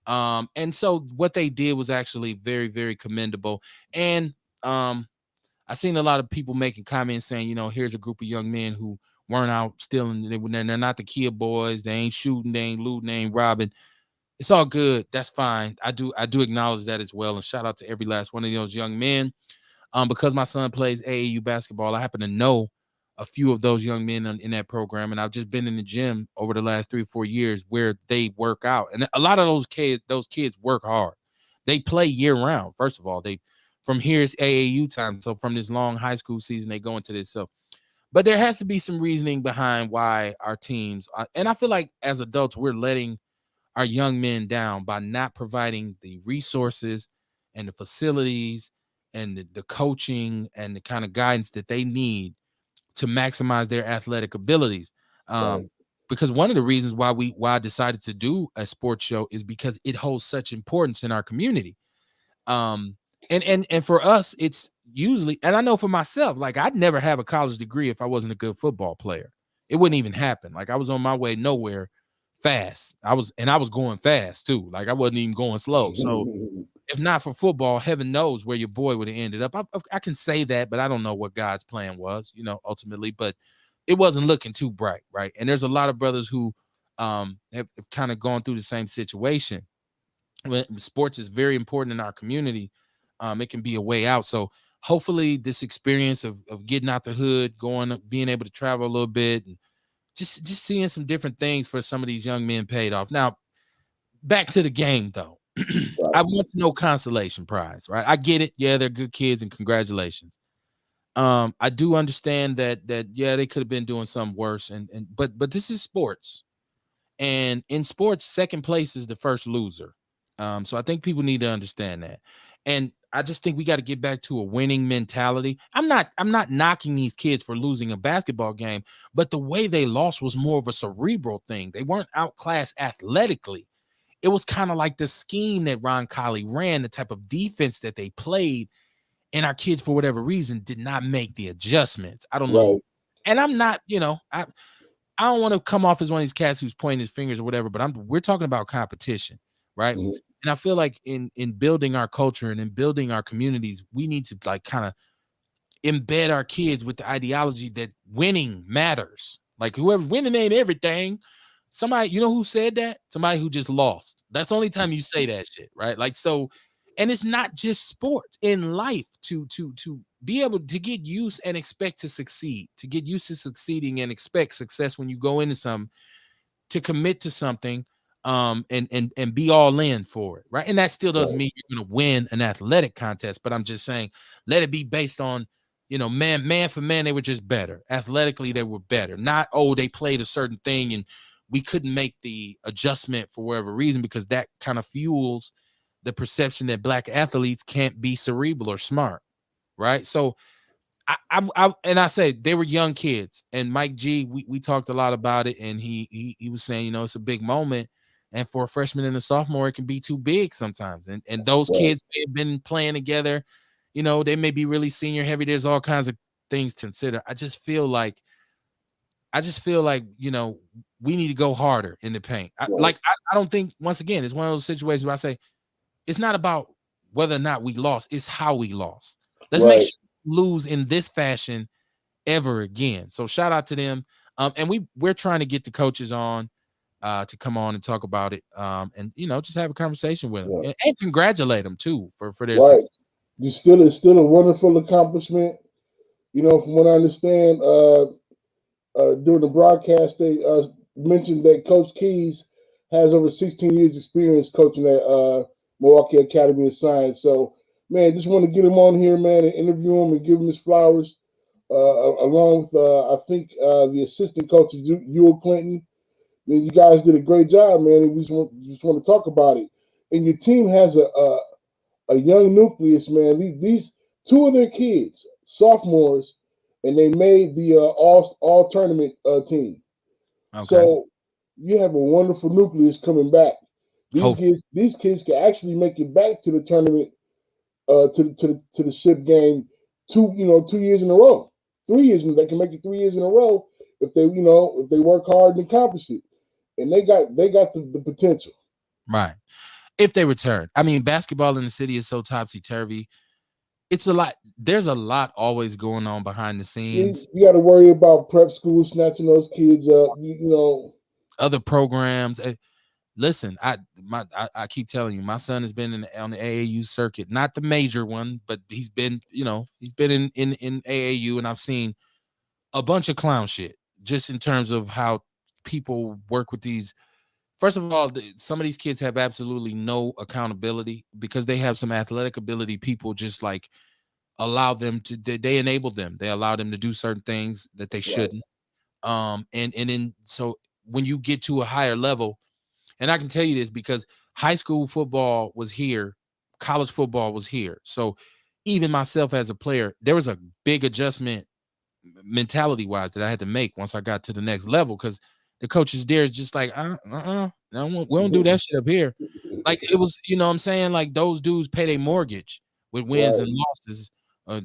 And so what they did was actually very, very commendable. And I seen a lot of people making comments saying, here's a group of young men who weren't out stealing. They're not the kid boys. They ain't shooting. They ain't looting. They ain't robbing. It's all good. That's fine. I do acknowledge that as well. And shout out to every last one of those young men. Because my son plays AAU basketball, I happen to know a few of those young men in that program, and I've just been in the gym over the last 3 or 4 years where they work out, and a lot of those kids work hard. They play year round. First of all, from here's AAU time, so from this long high school season, they go into this. So, but there has to be some reasoning behind why our teams, and I feel like as adults, we're letting our young men down by not providing the resources and the facilities and the coaching and the kind of guidance that they need to maximize their athletic abilities. Because one of the reasons why I decided to do a sports show is because it holds such importance in our community. And for us, it's usually, and I know for myself, like I'd never have a college degree if I wasn't a good football player. It wouldn't even happen. Like I was on my way nowhere fast. I was going fast too. Like I wasn't even going slow. So if not for football, heaven knows where your boy would have ended up. I can say that, but I don't know what God's plan was, ultimately, but it wasn't looking too bright. Right. And there's a lot of brothers who have kind of gone through the same situation. Sports is very important in our community. It can be a way out. So hopefully this experience of getting out the hood, being able to travel a little bit, and just seeing some different things for some of these young men paid off. Now, back to the game, though. I want no consolation prize, right? I get it. Yeah, they're good kids, and congratulations. I do understand that yeah, they could have been doing something worse, but this is sports, and in sports, second place is the first loser. So I think people need to understand that, and I just think we got to get back to a winning mentality. I'm not knocking these kids for losing a basketball game, but the way they lost was more of a cerebral thing. They weren't outclassed athletically. It was kind of like the scheme that Roncalli ran, the type of defense that they played, and our kids, for whatever reason, did not make the adjustments. I don't know. And I'm not, I don't want to come off as one of these cats who's pointing his fingers or whatever, but we're talking about competition, right? Mm-hmm. And I feel like in building our culture and in building our communities, we need to like kind of embed our kids with the ideology that winning matters. Like whoever winning ain't everything. Somebody, you know who said that? Somebody who just lost. That's the only time you say that shit, right? Like, so, and it's not just sports. In life, to be able to get used and expect to succeed, to get used to succeeding and expect success when you go into something, to commit to something, and be all in for it, right? And that still doesn't mean you're going to win an athletic contest, but I'm just saying, let it be based on, man for man, they were just better. Athletically, they were better. Not, they played a certain thing and we couldn't make the adjustment for whatever reason, because that kind of fuels the perception that black athletes can't be cerebral or smart, right? So I say they were young kids, and Mike G, we talked a lot about it, and he was saying, it's a big moment, and for a freshman and a sophomore, it can be too big sometimes, and those kids may have been playing together, they may be really senior heavy. There's all kinds of things to consider. I just feel like we need to go harder in the paint. I don't think, once again, it's one of those situations where I say it's not about whether or not we lost, it's how we lost. Let's make sure we lose in this fashion ever again. So shout out to them. And we're trying to get the coaches on to come on and talk about it. And just have a conversation with them and congratulate them too for their success. It's still a wonderful accomplishment. From what I understand, during the broadcast, they mentioned that Coach Keys has over 16 years experience coaching at Milwaukee Academy of Science. So, man, just want to get him on here, man, and interview him and give him his flowers, along with, I think, the assistant coach, Ewell Clinton. Man, you guys did a great job, man, and we just want to talk about it. And your team has a young nucleus, man. These two of their kids, sophomores, and they made the all tournament team. Okay. So you have a wonderful nucleus coming back. These kids can actually make it back to the tournament, to the SIP game 2 years in a row. 3 years, and they can make it 3 years in a row if they work hard and accomplish it. And they got the potential. Right. If they return. I mean, basketball in the city is so topsy-turvy. It's a lot. There's a lot always going on behind the scenes. You got to worry about prep school snatching those kids up, other programs. listen, I keep telling you, my son has been on the AAU circuit, not the major one, but he's been in AAU, and I've seen a bunch of clown shit just in terms of how people work with these. First of all, some of these kids have absolutely no accountability because they have some athletic ability. People just like allow them to, they enable them. They allow them to do certain things that they shouldn't. And then so when you get to a higher level, and I can tell you this because high school football was here, college football was here. So even myself as a player, there was a big adjustment mentality wise that I had to make once I got to the next level because the coaches there is just like, no, we don't do that shit up here. Like it was, you know what I'm saying? Like those dudes pay their mortgage with wins and losses.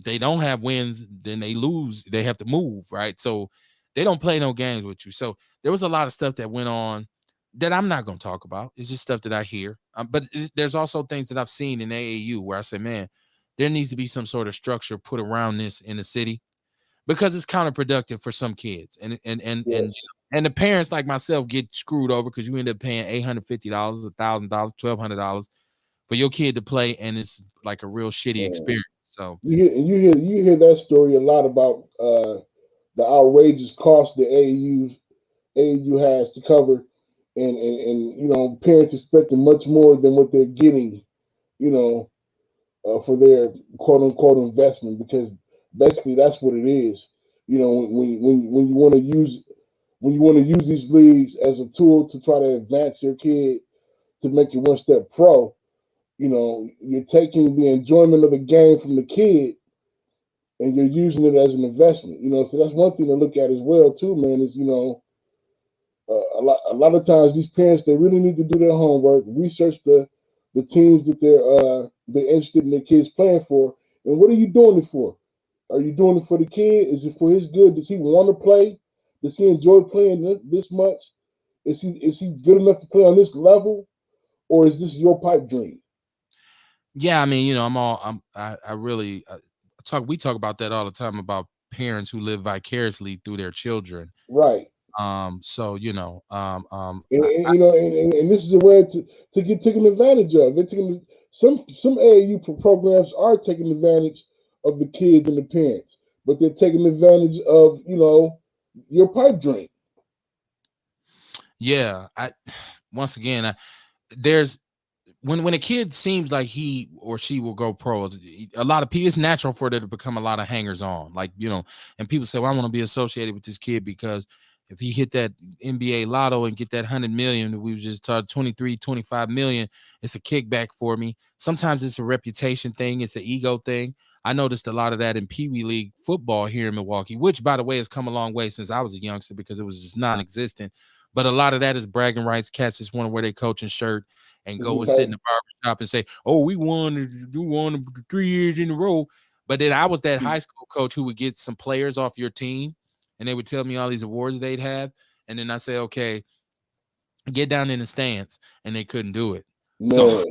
They don't have wins, then they lose. They have to move, right? So they don't play no games with you. So there was a lot of stuff that went on that I'm not going to talk about. It's just stuff that I hear. But there's also things that I've seen in AAU where I say, man, there needs to be some sort of structure put around this in the city because it's counterproductive for some kids. And the parents like myself get screwed over because you end up paying $850, $1,000, $1,200 for your kid to play, and it's like a real shitty experience. So you hear that story a lot about the outrageous cost the AAU has to cover, and you know, parents expecting much more than what they're getting, you know, for their quote unquote investment, because basically that's what it is. You know, when you want to use these leagues as a tool to try to advance your kid to make you one step pro, you know, you're taking the enjoyment of the game from the kid and you're using it as an investment. You know, so that's one thing to look at as well too, man. Is, you know, a lot of times these parents, they really need to do their homework, research the teams that they're interested in their kids playing for, and what are you doing it for? Are you doing it for the kid? Is it for his good? Does he want to play? Does he enjoy playing this much? Is he good enough to play on this level, or is this your pipe dream? Yeah, I mean, you know, we talk about that all the time about parents who live vicariously through their children. Right. So you know, and this is a way to get taken advantage of. They're taking some AAU programs are taking advantage of the kids and the parents, but they're taking advantage of, you know, your pipe dream. Yeah, once again, there's when a kid seems like he or she will go pro, a lot of people, it's natural for there to become a lot of hangers on, like, you know, and people say, well, I want to be associated with this kid because if he hit that NBA lotto and get that 100 million, we just talked 23, 25 million, it's a kickback for me. Sometimes it's a reputation thing. It's an ego thing. I noticed a lot of that in Pee Wee League football here in Milwaukee, which, by the way, has come a long way since I was a youngster because it was just non-existent. But a lot of that is bragging rights. Cats just want to wear their coaching shirt and go and sit in the barbershop and say, oh, we won 3 years in a row. But then I was that high school coach who would get some players off your team, and they would tell me all these awards they'd have. And then I say, okay, get down in the stands. And they couldn't do it. Man. So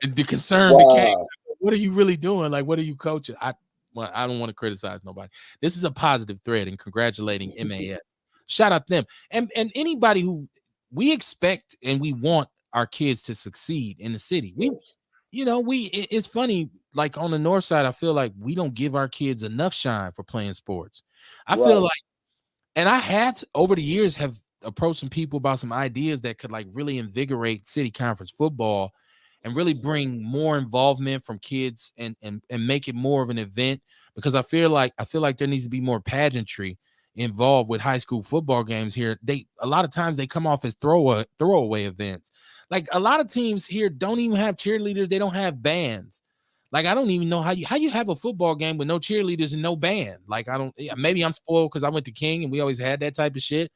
the concern became, what are you really doing? Like, what are you coaching? I don't want to criticize nobody. This is a positive thread and congratulating MAS. Shout out them. And anybody who we expect and we want our kids to succeed in the city. It's funny, like on the north side, I feel like we don't give our kids enough shine for playing sports. I feel like, and I have over the years have approached some people about some ideas that could like really invigorate city conference football and really bring more involvement from kids and make it more of an event, because I feel like there needs to be more pageantry involved with high school football games here. A lot of times they come off as throwaway events. Like a lot of teams here don't even have cheerleaders. They don't have bands. Like I don't even know how you have a football game with no cheerleaders and no band. Like maybe I'm spoiled because I went to King and we always had that type of shit.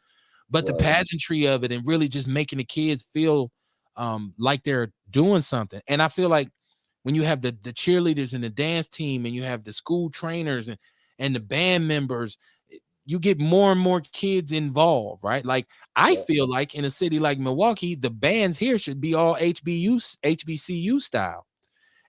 But the pageantry of it and really just making the kids feel like they're doing something. And I feel like when you have the cheerleaders and the dance team and you have the school trainers and the band members, you get more and more kids involved, right? Like I feel like in a city like Milwaukee, the bands here should be all HBCU style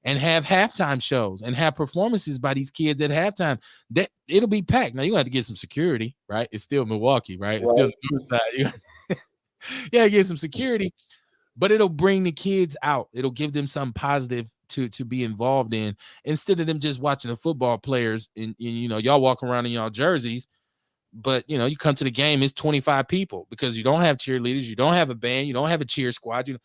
and have halftime shows and have performances by these kids at halftime. That it'll be packed. Now you have to get some security, right? It's still Milwaukee, right? It's still the north side. Yeah, get some security. but it'll bring the kids out. It'll give them something positive to be involved in, instead of them just watching the football players and you know, y'all walk around in y'all jerseys, but you know, you come to the game, it's 25 people because you don't have cheerleaders, you don't have a band, you don't have a cheer squad, you know,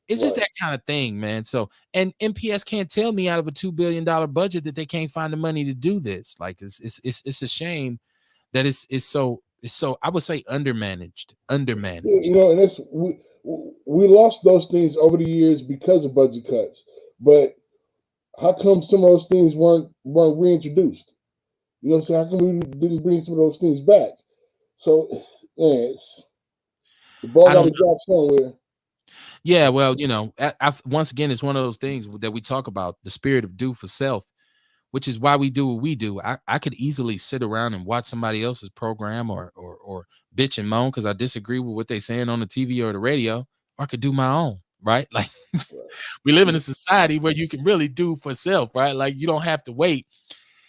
it's just that kind of thing, man. So, and MPS can't tell me out of a $2 billion budget that they can't find the money to do this. Like it's a shame that it's so I would say undermanaged. You know, and it's we lost those things over the years because of budget cuts. But how come some of those things weren't reintroduced? You know what I'm saying? How come we didn't bring some of those things back? So, man, the ball got to drop somewhere. Yeah, well, you know, once again, it's one of those things that we talk about, the spirit of do for self, which is why we do what we do. I could easily sit around and watch somebody else's program or bitch and moan because I disagree with what they're saying on the TV or the radio, or I could do my own, right? Like we live in a society where you can really do for self, right? Like you don't have to wait.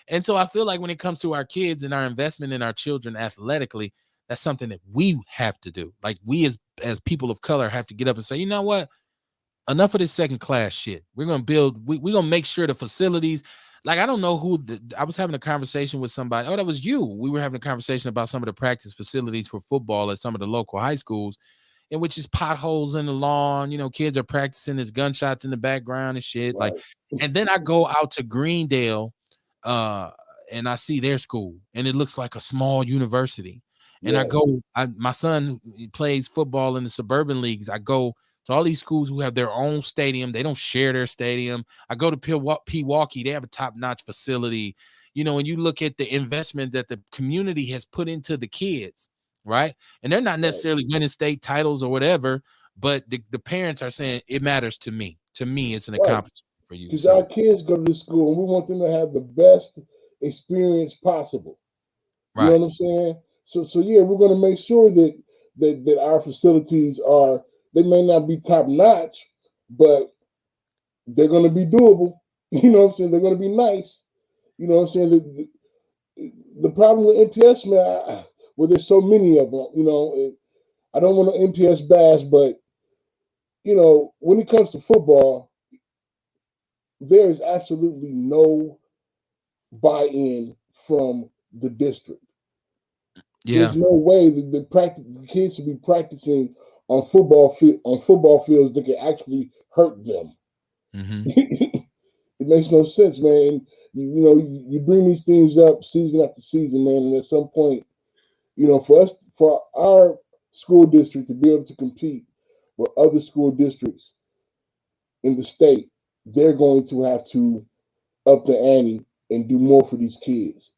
And so I feel like when it comes to our kids and our investment in our children athletically, that's something that we have to do. Like we as people of color have to get up and say, you know what? Enough of this second class shit. We're going to build, we're going to make sure the facilities, like, I don't know who, I was having a conversation with somebody. Oh, that was you. We were having a conversation about some of the practice facilities for football at some of the local high schools, in which is potholes in the lawn. You know, kids are practicing, there's gunshots in the background and shit. Right. Like, and then I go out to Greendale and I see their school and it looks like a small university. And my son plays football in the suburban leagues. I go to all these schools who have their own stadium. They don't share their stadium. I go to Pewaukee. They have a top-notch facility. You know, when you look at the investment that the community has put into the kids, right? And they're not necessarily winning state titles or whatever, but the parents are saying it matters to me. To me, it's an accomplishment for you. Because our kids go to the school and we want them to have the best experience possible. You know what I'm saying? So yeah, we're going to make sure that our facilities are, they may not be top notch, but they're going to be doable. You know what I'm saying? They're going to be nice. You know what I'm saying? The problem with MPS, man, well, there's so many of them. You know, I don't want to MPS bash, but you know, when it comes to football, there is absolutely no buy-in from the district. Yeah. There's no way that the kids should be practicing on football fields that can actually hurt them. Mm-hmm. It makes no sense, man. You know, you bring these things up season after season, man, and at some point, you know, for our school district to be able to compete with other school districts in the state, they're going to have to up the ante and do more for these kids.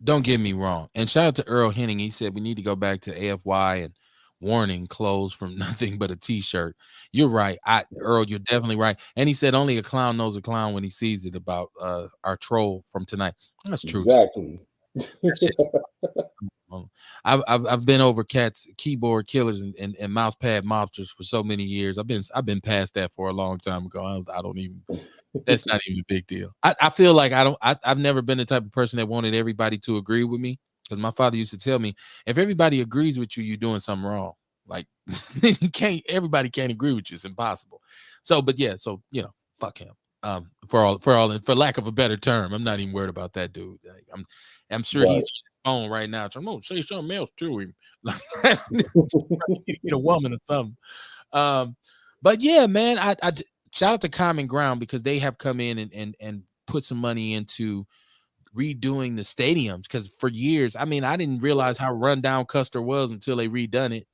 Don't get me wrong. And shout out to Earl Henning. He said we need to go back to AFY and warning clothes from nothing but a t-shirt. You're right. Earl, you're definitely right. And he said only a clown knows a clown when he sees it about our troll from tonight. That's true. Exactly. I've been over cats, keyboard killers, and mouse pad mobsters for so many years. I've been past that for a long time ago. I don't even. That's not even a big deal. I feel like I've never been the type of person that wanted everybody to agree with me, because my father used to tell me, if everybody agrees with you, you're doing something wrong. Like everybody can't agree with you. It's impossible. So, but yeah, so you know, fuck him. For lack of a better term, I'm not even worried about that dude. Like, I'm sure he's on his phone right now. So I'm gonna say something else to him, like get a woman or something. But yeah, man, I shout out to Common Ground, because they have come in and put some money into redoing the stadiums. Because for years, I mean, I didn't realize how run down Custer was until they redone it.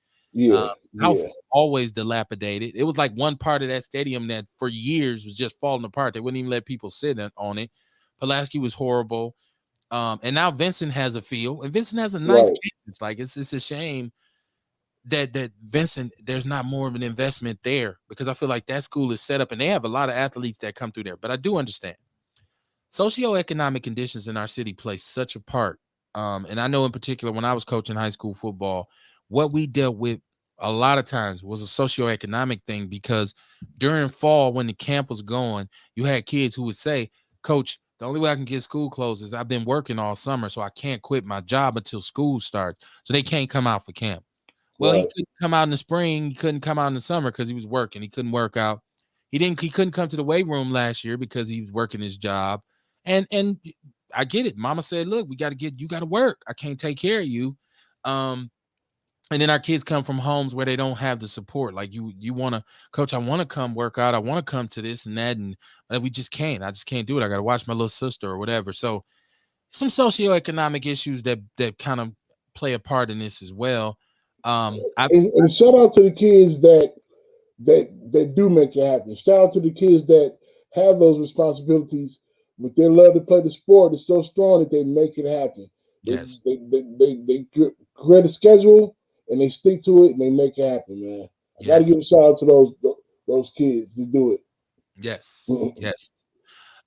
Always dilapidated. It was like one part of that stadium that for years was just falling apart. They wouldn't even let people sit on it. Pulaski was horrible. And now Vincent has a field, and Vincent has a nice campus. Like it's a shame that Vincent, there's not more of an investment there, because I feel like that school is set up and they have a lot of athletes that come through there. But I do understand socioeconomic conditions in our city play such a part. And I know in particular, when I was coaching high school football, what we dealt with a lot of times was a socioeconomic thing, because during fall, when the camp was going, you had kids who would say, Coach, the only way I can get school closed is I've been working all summer, so I can't quit my job until school starts. So they can't come out for camp. Well, he couldn't come out in the spring. He couldn't come out in the summer because he was working. He couldn't work out. He couldn't come to the weight room last year because he was working his job. And I get it. Mama said, look, you got to work. I can't take care of you. And then our kids come from homes where they don't have the support. Like you want to, coach, I want to come work out. I want to come to this and that. And we just can't. I just can't do it. I got to watch my little sister or whatever. So some socioeconomic issues that kind of play a part in this as well. And shout out to the kids that do make it happen. Shout out to the kids that have those responsibilities, but their love to play the sport is so strong that they make it happen. Yes. They create a schedule and they stick to it and they make it happen, man. I got to give a shout out to those kids to do it. Yes. Yes.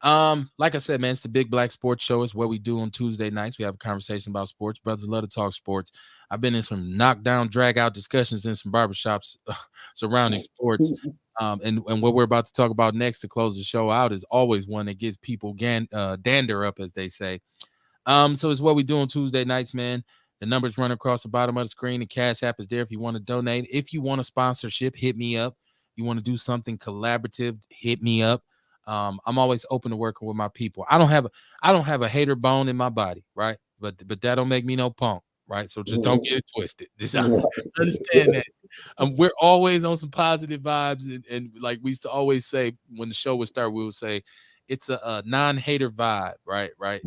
Like I said, man, it's the Big Black Sports Show. It's what we do on Tuesday nights. We have a conversation about sports. Brothers love to talk sports. I've been in some knockdown, drag out discussions in some barbershops surrounding sports. And what we're about to talk about next to close the show out is always one that gets people dander up, as they say. So it's what we do on Tuesday nights, man. The numbers run across the bottom of the screen. The Cash App is there if you want to donate. If you want a sponsorship, hit me up. You want to do something collaborative, hit me up. I'm always open to working with my people. I don't have a hater bone in my body, right? But that don't make me no punk, right? So just don't get it twisted. Just understand that. We're always on some positive vibes, and like we used to always say when the show would start, we would say it's a non-hater vibe, right? Right.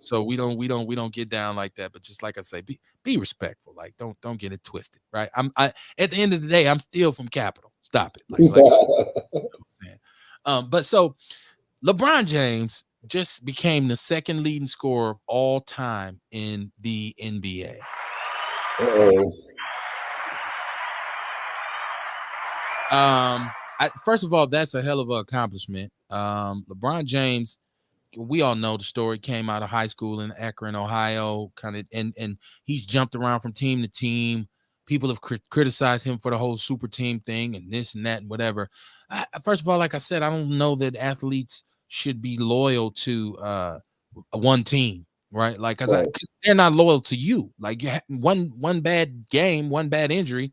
So we don't get down like that. But just like I say, be respectful. Like don't get it twisted, right? At the end of the day, I'm still from Capital. Stop it. Like you know what I'm saying. But so LeBron James just became the second leading scorer of all time in the NBA. First of all, that's a hell of an accomplishment. LeBron James, we all know the story, came out of high school in Akron, Ohio, and he's jumped around from team to team. People have criticized him for the whole super team thing and this and that and whatever. First of all, like I said, I don't know that athletes should be loyal to one team, right? Like, cause they're not loyal to you. Like, you one bad game, one bad injury,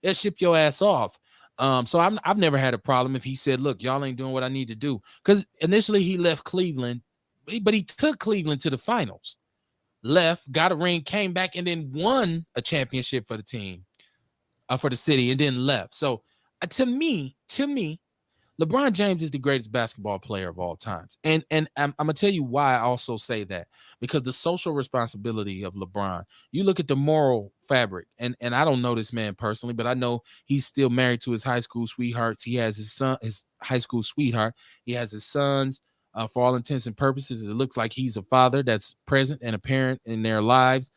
they'll ship your ass off. So I've never had a problem if he said, look, y'all ain't doing what I need to do. Because initially he left Cleveland, but he took Cleveland to the finals, left, got a ring, came back, and then won a championship for the team, for the city, and then left. So to me, LeBron James is the greatest basketball player of all times. And I'm going to tell you why I also say that. Because the social responsibility of LeBron, you look at the moral fabric, and I don't know this man personally, but I know he's still married to his high school sweethearts. He has his high school sweetheart. He has his sons. For all intents and purposes, it looks like he's a father that's present and a parent in their lives.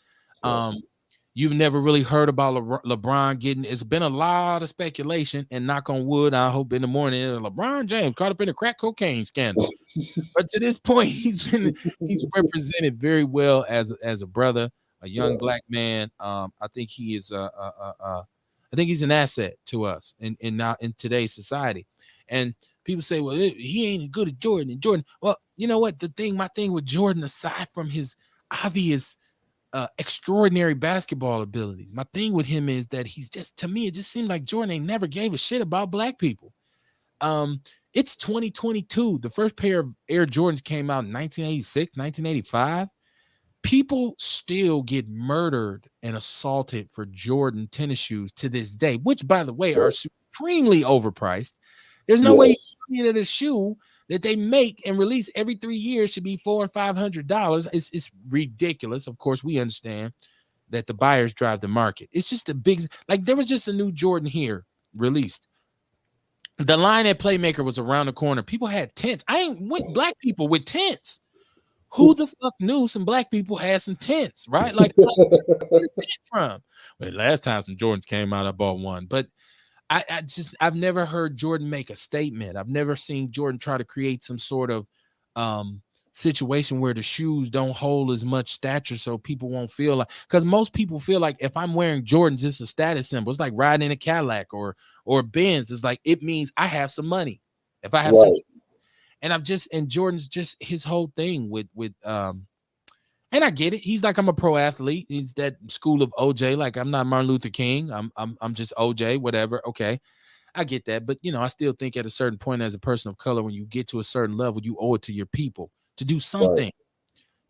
You've never really heard about LeBron getting. It's been a lot of speculation, and knock on wood, I hope in the morning, LeBron James caught up in a crack cocaine scandal. But to this point, he's represented very well as a brother, a young black man. I think he is I think he's an asset to us in now in today's society. And people say, well, he ain't as good as Jordan. And Jordan, well, you know what? My thing with Jordan, aside from his obvious extraordinary basketball abilities, my thing with him is that he's just, to me, it just seemed like Jordan ain't never gave a shit about black people. It's 2022. The first pair of Air Jordans came out in 1986, 1985. People still get murdered and assaulted for Jordan tennis shoes to this day, which, by the way, are supremely overpriced. There's no way that a shoe that they make and release every 3 years should be $400 and $500. It's ridiculous. Of course, we understand that the buyers drive the market. It's just a big, like, there was just a new Jordan here released. The line at Playmaker was around the corner. People had tents. I ain't with black people with tents. Who the fuck knew some black people had some tents, right? Like, where did it from? Well, last time some Jordans came out, I bought one, but I've never heard Jordan make a statement. I've never seen Jordan try to create some sort of situation where the shoes don't hold as much stature so people won't feel like, because most people feel like if I'm wearing Jordans, it's a status symbol. It's like riding in a Cadillac or Benz. It's like, it means I have some money. If I have some, and Jordan's just his whole thing with And I get it. He's like, I'm a pro athlete. He's that school of OJ. Like, I'm not Martin Luther King. I'm just OJ, whatever. Okay. I get that. But I still think at a certain point as a person of color, when you get to a certain level, you owe it to your people to do something.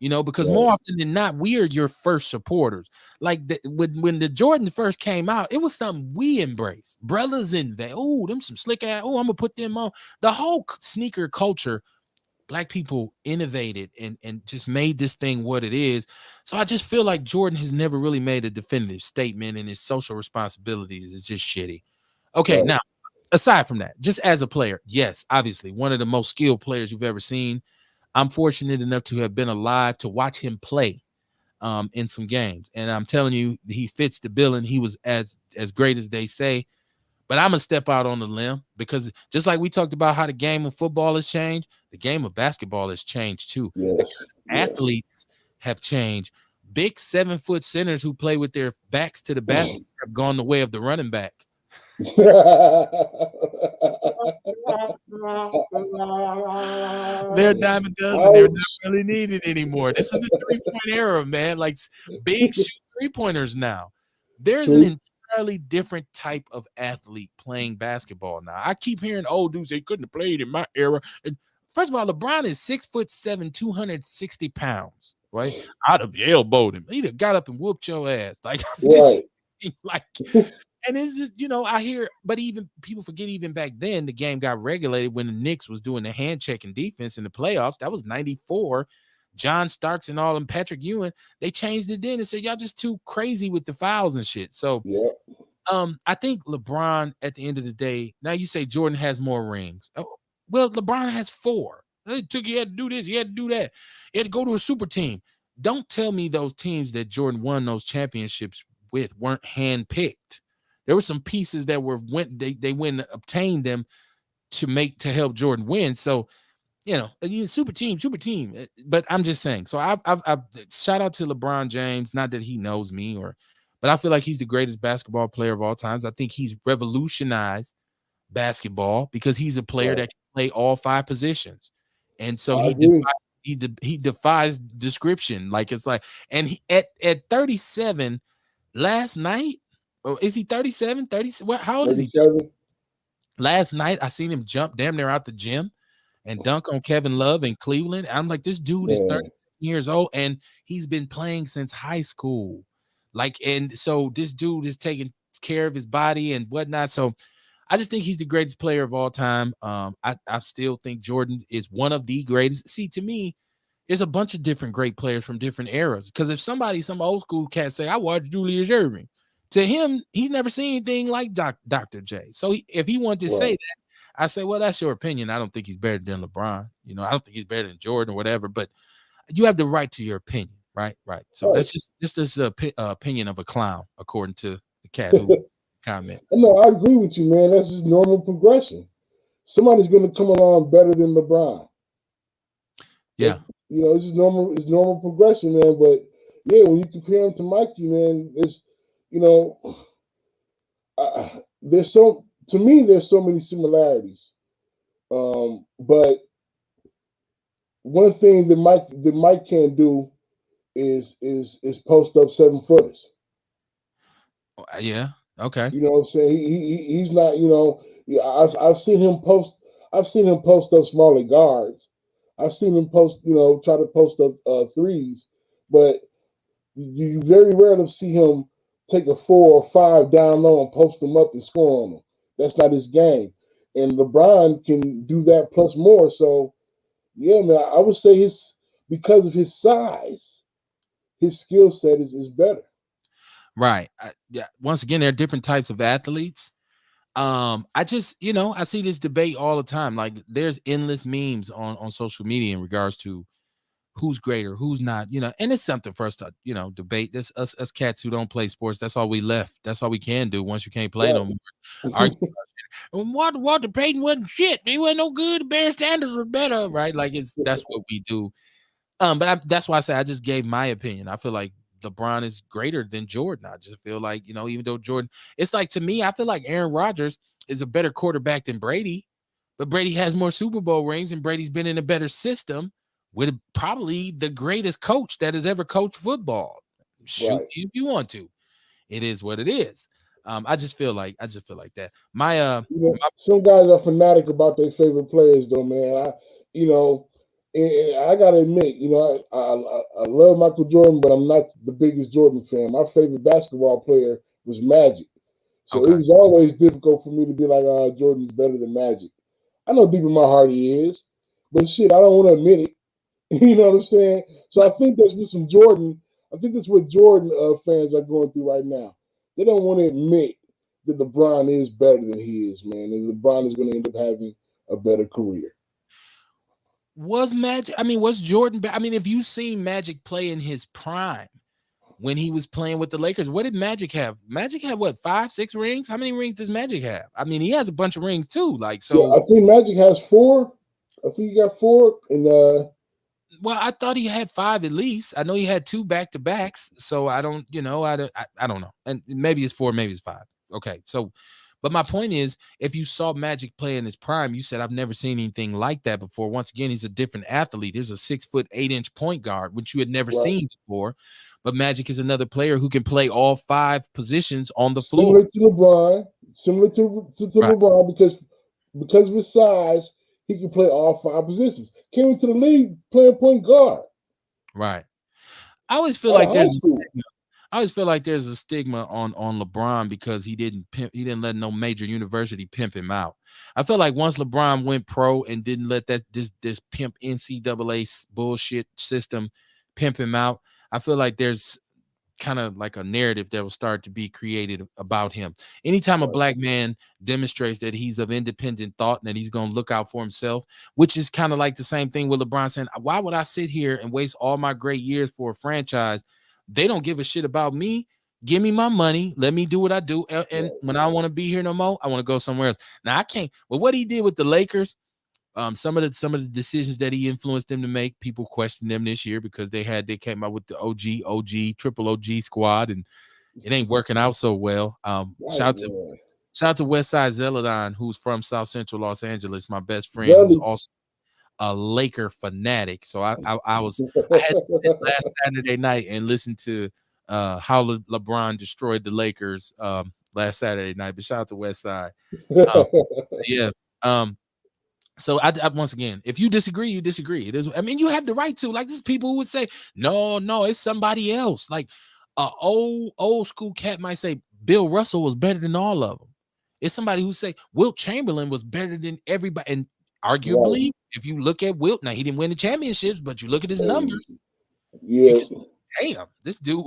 Because more often than not, we are your first supporters. Like when the Jordan first came out, it was something we embraced. Brothers in there. Oh, them some slick ass. Oh, I'm gonna put them on. The whole sneaker culture, Black people innovated and just made this thing what it is. So I just feel like Jordan has never really made a definitive statement, and his social responsibilities is just shitty. Okay, now aside from that, just as a player, yes, obviously one of the most skilled players you've ever seen. I'm fortunate enough to have been alive to watch him play in some games. And I'm telling you, he fits the bill, and he was as great as they say. But I'm going to step out on the limb, because just like we talked about how the game of football has changed, the game of basketball has changed too. Yes. Athletes have changed. Big 7-foot centers who play with their backs to the basket have gone the way of the running back. They're diamond dozen. They're not really needed anymore. This is the 3-point era, man. Like, big shoot 3-pointers now. There's an entirely different type of athlete playing basketball now. I keep hearing old dudes, they couldn't have played in my era. And first of all, LeBron is 6'7", 260 pounds. Right? I'd have elbowed him. He'd have got up and whooped your ass. Like, I'm just like. And it's just, I hear, but even people forget, even back then, the game got regulated when the Knicks was doing the hand checking defense in the playoffs. That was 94. John Starks and all them, Patrick Ewing, they changed it then and said, y'all just too crazy with the fouls and shit. So, I think LeBron, at the end of the day, now you say Jordan has more rings. Oh, well, LeBron has 4. He had to do this, he had to do that. He had to go to a super team. Don't tell me those teams that Jordan won those championships with weren't handpicked. There were some pieces that they went and obtained them to help Jordan win. So, super team. But I'm just saying. So I've shout out to LeBron James. Not that he knows me, but I feel like he's the greatest basketball player of all times. I think he's revolutionized basketball because he's a player that can play all 5 positions, and so he defies description. Like, it's like, and he at 37 last night. Oh, is he 37? 30? What? How old is he? Last night, I seen him jump damn near out the gym and dunk on Kevin Love in Cleveland. I'm like, this dude is 37 years old, and he's been playing since high school. Like, and so this dude is taking care of his body and whatnot. So I just think he's the greatest player of all time. I still think Jordan is one of the greatest. See, to me, there's a bunch of different great players from different eras. Because if some old school cat say, I watched Julius Erving, to him, he's never seen anything like Dr. J. So if he wanted to say that, I say, well, that's your opinion. I don't think he's better than LeBron. I don't think he's better than Jordan or whatever. But you have the right to your opinion, right? Right. So that's just the opinion of a clown, according to the cat who comment. No, I agree with you, man. That's just normal progression. Somebody's going to come along better than LeBron. Yeah. It's just normal. It's normal progression, man. But yeah, when you compare him to Mikey, man, it's there's so many similarities. But one thing that Mike can't do is post up 7-footers. Yeah. Okay. You know what I'm saying? He's not. I've seen him post. I've seen him post up smaller guards. I've seen him try to post up threes, but you very rarely see him take a 4 or 5 down low and post them up and score on them. That's not his game. And LeBron can do that plus more. So, yeah, man, I would say because of his size, his skill set is better. Right. Yeah. Once again, there are different types of athletes. I just, I see this debate all the time. Like, there's endless memes on social media in regards to who's greater, who's not, and it's something for us to, debate. This us cats who don't play sports. That's all we left. That's all we can do once you can't play no more. Walter Payton wasn't shit. He wasn't no good. The Bears standards were better, right? Like, that's what we do. But that's why I say I just gave my opinion. I feel like LeBron is greater than Jordan. I just feel like, even though Jordan, it's like, to me, I feel like Aaron Rodgers is a better quarterback than Brady, but Brady has more Super Bowl rings and Brady's been in a better system. with probably the greatest coach that has ever coached football. Shoot Right. if you want to. It is what it is. I just feel like that. Some guys are fanatic about their favorite players, though, man. And I gotta admit, I love Michael Jordan, but I'm not the biggest Jordan fan. My favorite basketball player was Magic, so it was always difficult for me to be like, Jordan's better than Magic. I know deep in my heart he is, but shit, I don't want to admit it. You know what I'm saying? So I think that's with some Jordan. I think that's what Jordan fans are going through right now. They don't want to admit that LeBron is better than he is, man, and LeBron is going to end up having a better career. Was Jordan? If you seen Magic play in his prime when he was playing with the Lakers, what did Magic have? Magic had what, 5, 6 rings? How many rings does Magic have? He has a bunch of rings too. Yeah, I think Magic has 4. I think he got 4, and well, I thought he had 5 at least. I know he had 2 back-to-backs, so I don't know. And maybe it's 4, maybe it's 5. Okay, so, but my point is, if you saw Magic play in his prime, you said, I've never seen anything like that before. Once again, he's a different athlete. There's a 6'8" point guard, which you had never seen before. But Magic is another player who can play all 5 positions on the floor. Similar to LeBron, because of his size, he can play all 5 positions. Came into the league playing point guard. Right. I always feel like there's a stigma on LeBron because he didn't let no major university pimp him out. I feel like once LeBron went pro and didn't let this pimp NCAA bullshit system pimp him out, I feel like there's kind of like a narrative that will start to be created about him. Anytime a black man demonstrates that he's of independent thought and that he's going to look out for himself, which is kind of like the same thing with LeBron saying, why would I sit here and waste all my great years for a franchise? They don't give a shit about me. Give me my money. Let me do what I do. And when I want to be here no more, I want to go somewhere else. Now I can't. Well, what he did with the Lakers, some of the decisions that he influenced them to make, people question them this year because they came out with the triple OG squad, and it ain't working out so well. Shout out to Westside Zeladon, who's from South Central Los Angeles, my best friend, who's also a Laker fanatic. So I had to sit last Saturday night and listen to how LeBron destroyed the Lakers last Saturday night. But shout out to Westside. So I once again, if you disagree, you disagree. It is. You have the right to. Like, there's people who would say, no, it's somebody else. Like old school cat might say Bill Russell was better than all of them. It's somebody who say Wilt Chamberlain was better than everybody. And arguably, if you look at Wilt, now he didn't win the championships, but you look at his numbers. Yeah. Damn, this dude.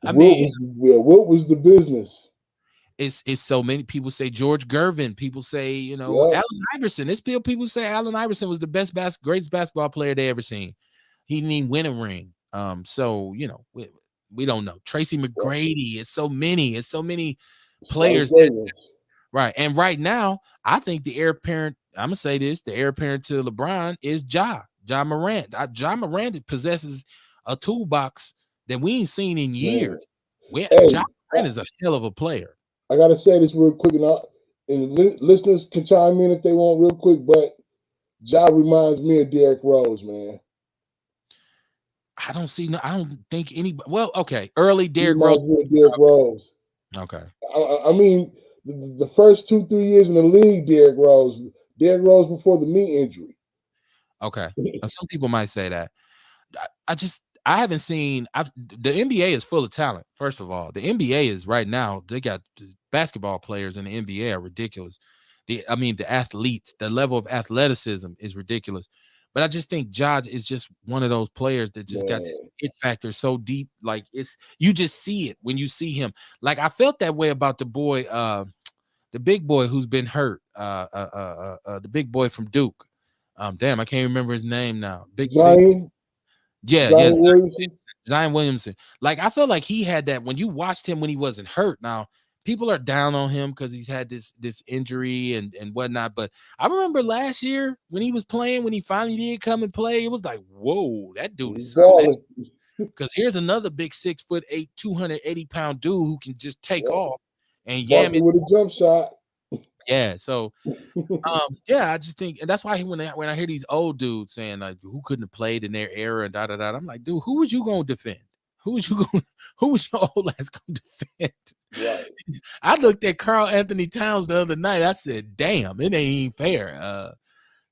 Wilt was the business. It's so many people say George Gervin. People say, Allen Iverson. There's still people say Allen Iverson was the greatest basketball player they ever seen. He didn't even win a ring. So we don't know. Tracy McGrady. It's so many players. Right. And right now, I think the heir apparent, I'm gonna say this, the heir apparent to LeBron is Ja Morant. Ja Morant possesses a toolbox that we ain't seen in years. Ja Morant is a hell of a player. I gotta say this real quick, and listeners can chime in if they want real quick, but Ja reminds me of Derrick Rose, man. I don't think anybody. Well, okay, early Derrick Rose. Okay. The first 2-3 years in the league, Derrick Rose before the knee injury. Okay. Some people might say that. I haven't seen. The NBA is full of talent. First of all, the NBA is right now. They got basketball players in the NBA are ridiculous. The athletes, the level of athleticism is ridiculous. But I just think Ja is just one of those players that just got this it factor so deep. Like you just see it when you see him. Like I felt that way about the boy, the big boy who's been hurt. The big boy from Duke. Damn, I can't remember his name now. Zion Williamson. Like I felt like he had that when you watched him when he wasn't hurt. Now people are down on him because he's had this injury and whatnot. But I remember last year when he was playing, when he finally did come and play, it was like, whoa, that dude is something. Because here's another big 6'8", 280-pound dude who can just take off and yam it with a jump shot. Yeah. So yeah, I just think, and that's why when I hear these old dudes saying like who couldn't have played in their era and da da da, I'm like, dude, who was you gonna defend? Who was you going? Who was your old ass gonna defend? Right. I looked at Carl Anthony Towns the other night. I said, damn, it ain't even fair.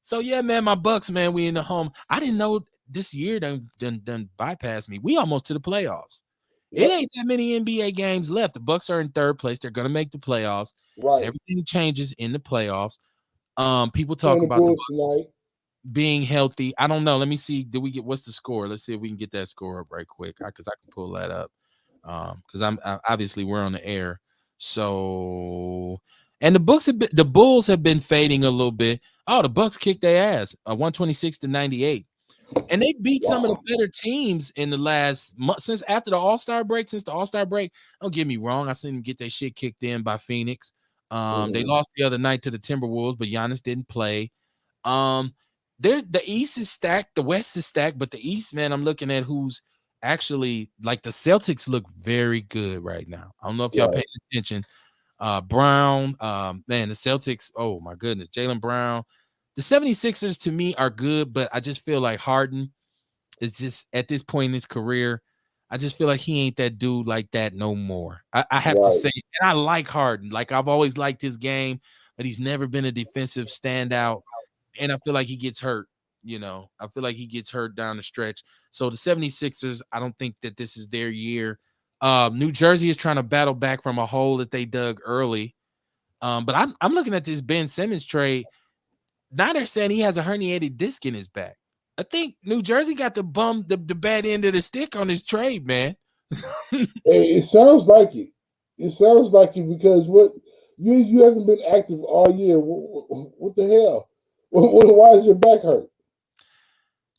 So yeah, man, my Bucks, man, we in the home. I didn't know this year done bypassed me. We almost to the playoffs. It ain't that many NBA games left. The Bucks are in third place. They're gonna make the playoffs. Right. Everything changes in the playoffs. People talk Playing the about the Bulls Bucks tonight. being healthy. I don't know. Let me see. Did we get what's the score? Let's see if we can get that score up right quick. Because I can pull that up. Because obviously we're on the air. So and the Bulls have been fading a little bit. Oh, the Bucks kicked their ass, 126-98. And they beat some of the better teams in the last month since after the All-Star break. Since the All-Star break, don't get me wrong, I seen them get their shit kicked in by Phoenix. They lost the other night to the Timberwolves, but Giannis didn't play. The East is stacked, the West is stacked, but the East, man, I'm looking at who's actually like the Celtics look very good right now. I don't know if y'all paying attention. Brown, man, the Celtics, oh my goodness, Jaylen Brown. The 76ers to me are good, but I just feel like Harden is just at this point in his career, I just feel like he ain't that dude like that no more. I have to say, and I like Harden. Like I've always liked his game, but he's never been a defensive standout. And I feel like he gets hurt, I feel like he gets hurt down the stretch. So the 76ers, I don't think that this is their year. New Jersey is trying to battle back from a hole that they dug early. But I'm looking at this Ben Simmons trade. Now they're saying he has a herniated disc in his back. I think New Jersey got the bad end of the stick on his trade, man. Hey, it sounds like it. It sounds like it because what you haven't been active all year. What the hell? Why is your back hurt?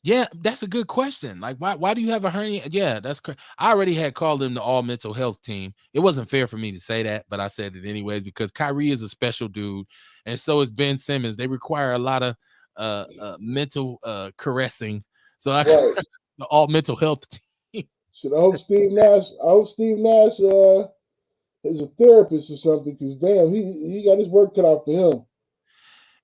Yeah, that's a good question. Like, why do you have a hernia? Yeah, that's correct. I already had called them the all mental health team. It wasn't fair for me to say that, but I said it anyways because Kyrie is a special dude, and so is Ben Simmons. They require a lot of mental caressing. So I the all mental health team. Should I hope Steve Nash? Is a therapist or something because damn, he got his work cut out for him.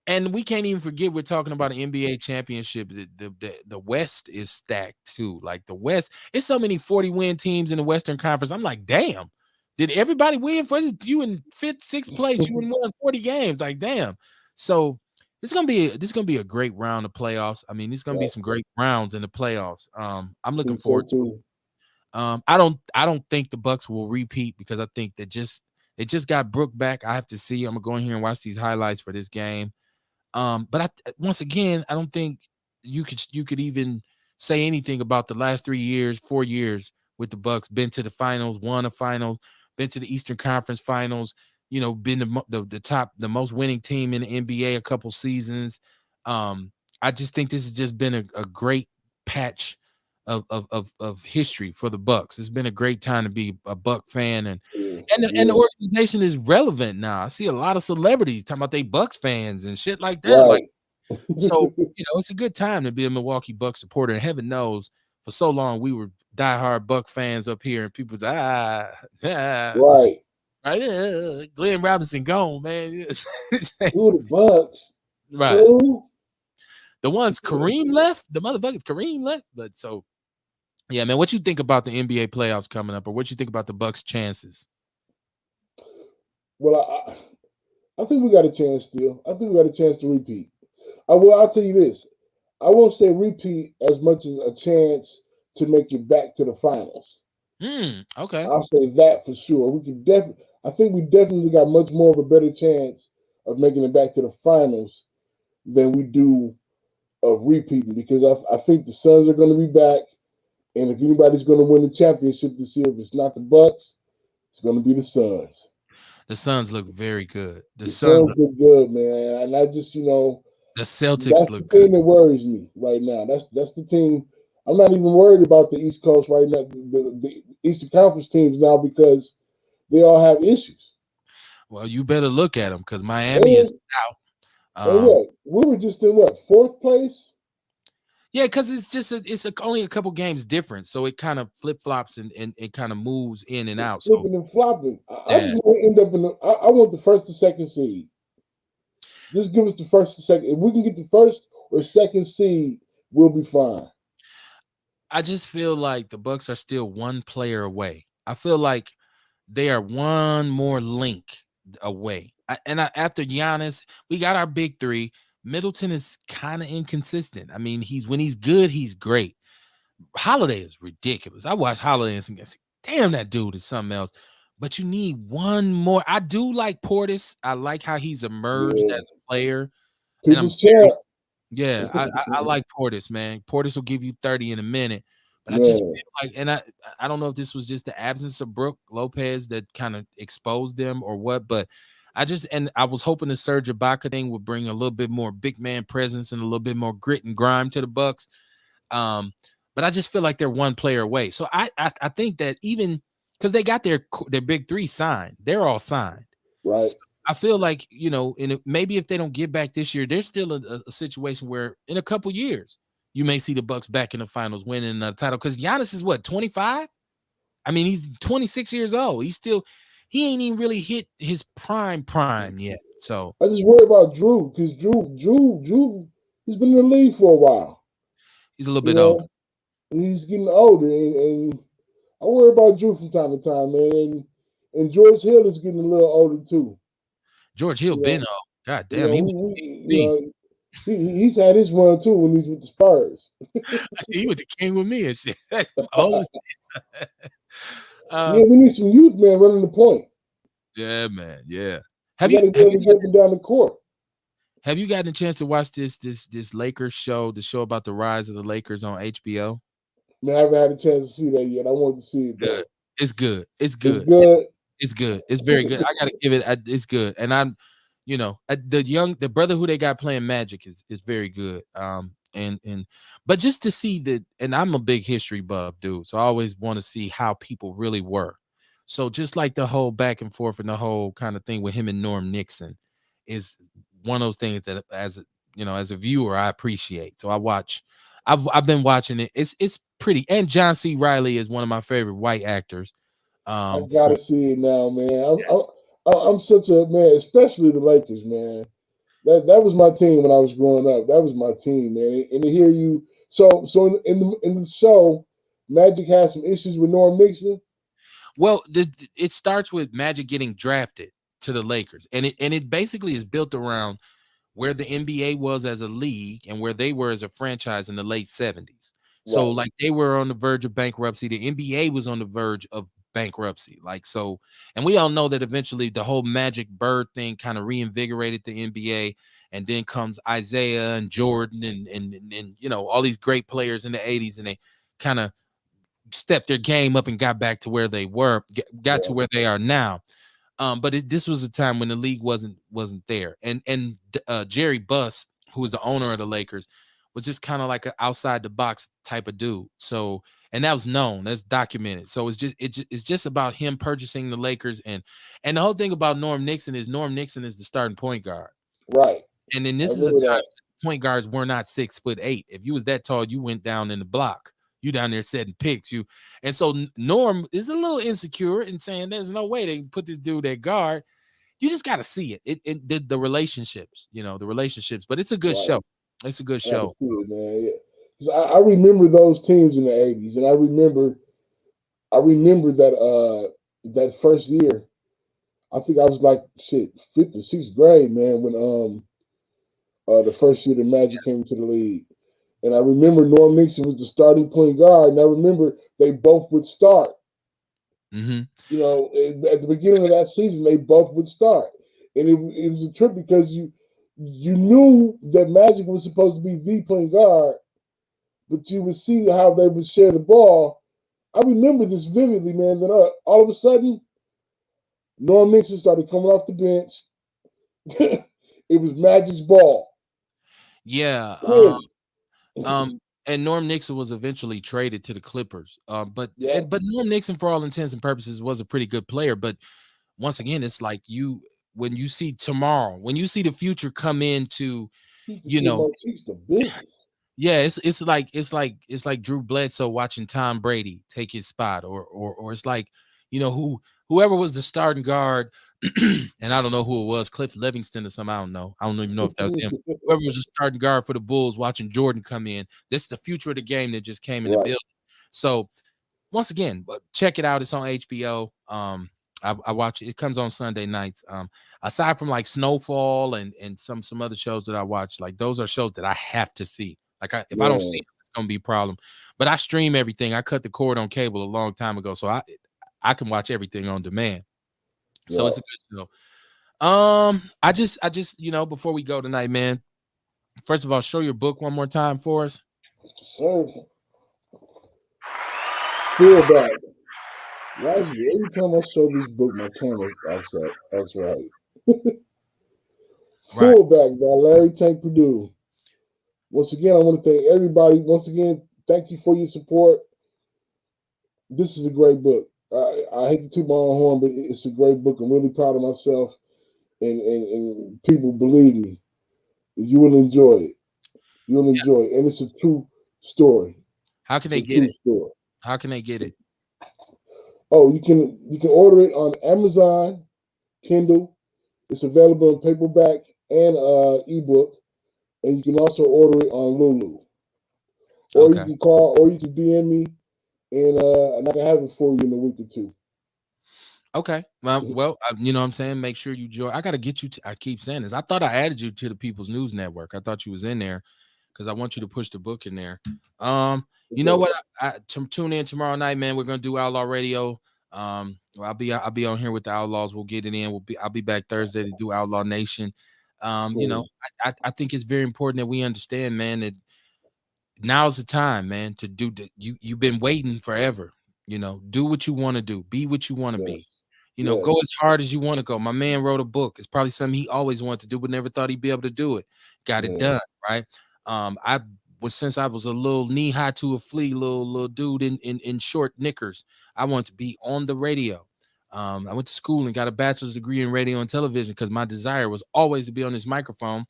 And we can't even forget we're talking about an NBA championship. The West is stacked too. Like the West, it's so many 40-win teams in the Western Conference. I'm like, damn, did everybody win? For you in fifth, sixth place, you won 40 games. Like, damn. So this is gonna be a great round of playoffs. I mean, there's gonna be some great rounds in the playoffs. I'm looking forward to it. I don't think the Bucks will repeat because I think they just got Brook back. I have to see. I'm gonna go in here and watch these highlights for this game. But once again, I don't think you could even say anything about the last 4 years with the Bucks. Been to the finals, won a finals, been to the Eastern Conference Finals. Been the most winning team in the NBA a couple seasons. I just think this has just been a great patch of history for the Bucks. It's been a great time to be a Buck fan, and the organization is relevant now. I see a lot of celebrities talking about they Bucks fans and shit like that. Like, so it's a good time to be a Milwaukee Bucks supporter. And heaven knows, for so long we were diehard Buck fans up here, and people Glenn Robinson gone, man. Who the Bucks? Right. The ones Kareem left, the motherfuckers Kareem left. But so, yeah, man, what you think about the NBA playoffs coming up, or what you think about the Bucks' chances? Well, I think we got a chance still. I think we got a chance to repeat. I'll tell you this. I won't say repeat as much as a chance to make it back to the finals. Okay. I'll say that for sure. I think we definitely got much more of a better chance of making it back to the finals than we do of repeating because I think the Suns are going to be back, and if anybody's going to win the championship this year, if it's not the Bucks, it's going to be the Suns. The Suns look very good. The Suns look good, man, and I just the Celtics that's look the team good. that worries me right now. That's the team. I'm not even worried about the East Coast right now, the Eastern Conference teams now because they all have issues. Well, you better look at them because Miami is out. We were just in fourth place. Yeah, because it's only a couple games difference, so it kind of flip flops and it kind of moves in and out. Flipping and flopping. I just want to end up I want the first and second seed. Just give us the first and second. If we can get the first or second seed, we'll be fine. I just feel like the Bucks are still one player away. I feel like they are one more link away. After Giannis, we got our big three. Middleton is kind of inconsistent. I mean, when he's good, he's great. Holiday is ridiculous. I watched Holiday and some guys say, damn, that dude is something else. But you need one more. I do like Portis. I like how he's emerged as a player. People's champ. Yeah, I like Portis, man. Portis will give you 30 in a minute. But I just feel like, and I don't know if this was just the absence of Brook Lopez that kind of exposed them or what, but I was hoping the Serge Ibaka thing would bring a little bit more big man presence and a little bit more grit and grime to the Bucks. But I just feel like they're one player away. So I think that even because they got their big three signed, they're all signed. Right. So I feel like, maybe if they don't get back this year, there's still a situation where in a couple years you may see the Bucks back in the finals winning the title. Because Giannis is what, 25? I mean, he's 26 years old. He ain't even really hit his prime yet. So I just worry about Drew because Drew, he's been in the league for a while. He's a little bit older. He's getting older, and I worry about Drew from time to time, man. And George Hill is getting a little older too. George Hill been old. God damn, he's had his run too when he's with the Spurs. He was the king with me and shit. Yeah, we need some youth, man, running the point. Yeah, man. Yeah. Have you gotten down the court? Have you gotten a chance to watch this Lakers show, the show about the rise of the Lakers on HBO? Man, I haven't had a chance to see that yet. I want to see it. It's good. It's good. It's very good. I gotta give it. It's good. And I'm, the brother who they got playing Magic is very good. But just to see and I'm a big history buff dude, so I always want to see how people really were. So just like the whole back and forth and the whole kind of thing with him and Norm Nixon is one of those things that as a viewer I appreciate. So I've been watching it. It's pretty. And John C. Reilly is one of my favorite white actors. I gotta see it now, man. I'm such a man, especially the Lakers, man. That was my team when I was growing up. That was my team, man. And to hear you, so in the show, Magic has some issues with Norm Nixon. Well, it starts with Magic getting drafted to the Lakers, and it basically is built around where the NBA was as a league and where they were as a franchise in the late 70s. So like they were on the verge of bankruptcy. The NBA was on the verge of bankruptcy. And we all know that eventually the whole Magic Bird thing kind of reinvigorated the NBA. And then comes Isaiah and Jordan and all these great players in the 80s, and they kind of stepped their game up and got back to where they were, got to where they are now. But this was a time when the league wasn't there, and Jerry Buss, who was the owner of the Lakers, was just kind of like an outside the box type of dude. So, and that was known, that's documented. So it's just about him purchasing the Lakers, and the whole thing about Norm Nixon is the starting point guard, right? And then this is a time point guards were not 6'8". If you was that tall, you went down in the block. You down there setting picks. And so Norm is a little insecure and saying there's no way they can put this dude at guard. You just got to see it. The relationships, but it's a good show. It's a good show. Man. Yeah. I remember those teams in the 80s, and I remember that first year. I think I was like 5th or 6th grade, man, when the first year the Magic came to the league. And I remember Norm Nixon was the starting point guard, and I remember they both would start. Mm-hmm. At the beginning of that season, they both would start, and it was a trip because you knew that Magic was supposed to be the point guard, but you would see how they would share the ball. I remember this vividly, man. Then all of a sudden, Norm Nixon started coming off the bench. It was Magic's ball. Yeah. And Norm Nixon was eventually traded to the Clippers. But Norm Nixon, for all intents and purposes, was a pretty good player. But once again, it's like when you see the future come into, the business. Yeah, it's like Drew Bledsoe watching Tom Brady take his spot, or it's like whoever was the starting guard, and I don't know who it was, Cliff Livingston or something. I don't know. I don't even know if that was him. Whoever was the starting guard for the Bulls, watching Jordan come in. This is the future of the game that just came in the building. So once again, check it out. It's on HBO. I watch it. It comes on Sunday nights. Aside from like Snowfall and some other shows that I watch, like those are shows that I have to see. Like if I don't see it, it's gonna be a problem. But I stream everything. I cut the cord on cable a long time ago, so I can watch everything on demand. So it's a good show. I just before we go tonight, man. First of all, show your book one more time for us. Sure. Fullback. Larry, every time I show this book, my camera outside. That's right. Fullback by Larry Tank Purdue. Once again, I want to thank everybody. Once again, thank you for your support. This is a great book. I hate to toot my own horn, but it's a great book. I'm really proud of myself, and people believe me. You will enjoy it. You'll enjoy it, and it's a true story. How can they get it? Story. How can they get it? Oh, you can order it on Amazon, Kindle. It's available in paperback and ebook, and you can also order it on Lulu. Or you can call, or you can DM me, and I can have it for you in a week or two. Okay. Well, you know what I'm saying? Make sure you join. I got to get you. I keep saying this. I thought I added you to the People's News Network. I thought you was in there because I want you to push the book in there. You know what? Tune in tomorrow night, man. We're gonna do Outlaw Radio. I'll be on here with the Outlaws. We'll get it in. I'll be back Thursday to do Outlaw Nation. You know, I think it's very important that we understand, man, that now's the time, man, to do you've been waiting forever. You know, do what you want to do, be what you want to be. You know, go as hard as you want to go. My man wrote a book. It's probably something he always wanted to do, but never thought he'd be able to do it. Got it done, right? Since I was a little knee high to a flea, little dude in short knickers, I wanted to be on the radio. I went to school and got a bachelor's degree in radio and television because my desire was always to be on this microphone.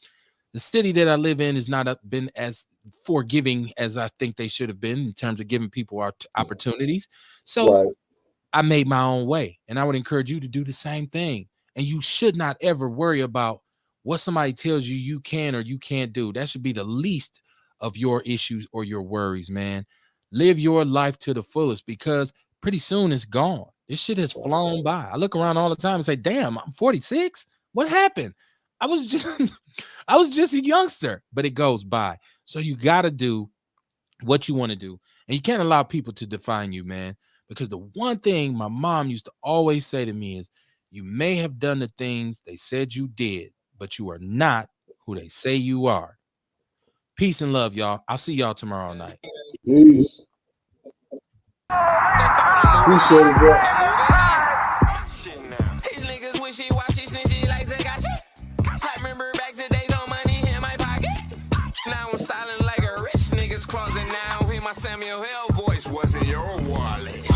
The city that I live in has not been as forgiving as I think they should have been in terms of giving people opportunities. So I made my own way, and I would encourage you to do the same thing. And you should not ever worry about what somebody tells you you can or you can't do. That should be the least of your issues or your worries, man. Live your life to the fullest because pretty soon it's gone. This shit has flown by. I look around all the time and say, damn, I'm 46. What happened? I was just a youngster, but it goes by. So you got to do what you want to do. And you can't allow people to define you, man, because the one thing my mom used to always say to me is you may have done the things they said you did, but you are not who they say you are. Peace and love, y'all. I'll see y'all tomorrow night. Peace. Appreciate it, bro. These niggas wishy-washy, snitchy like Zagachi. I remember back to days on money in my pocket. Now I'm styling like a rich nigga's closet. Now hear my Samuel Hill voice. What's in your wallet?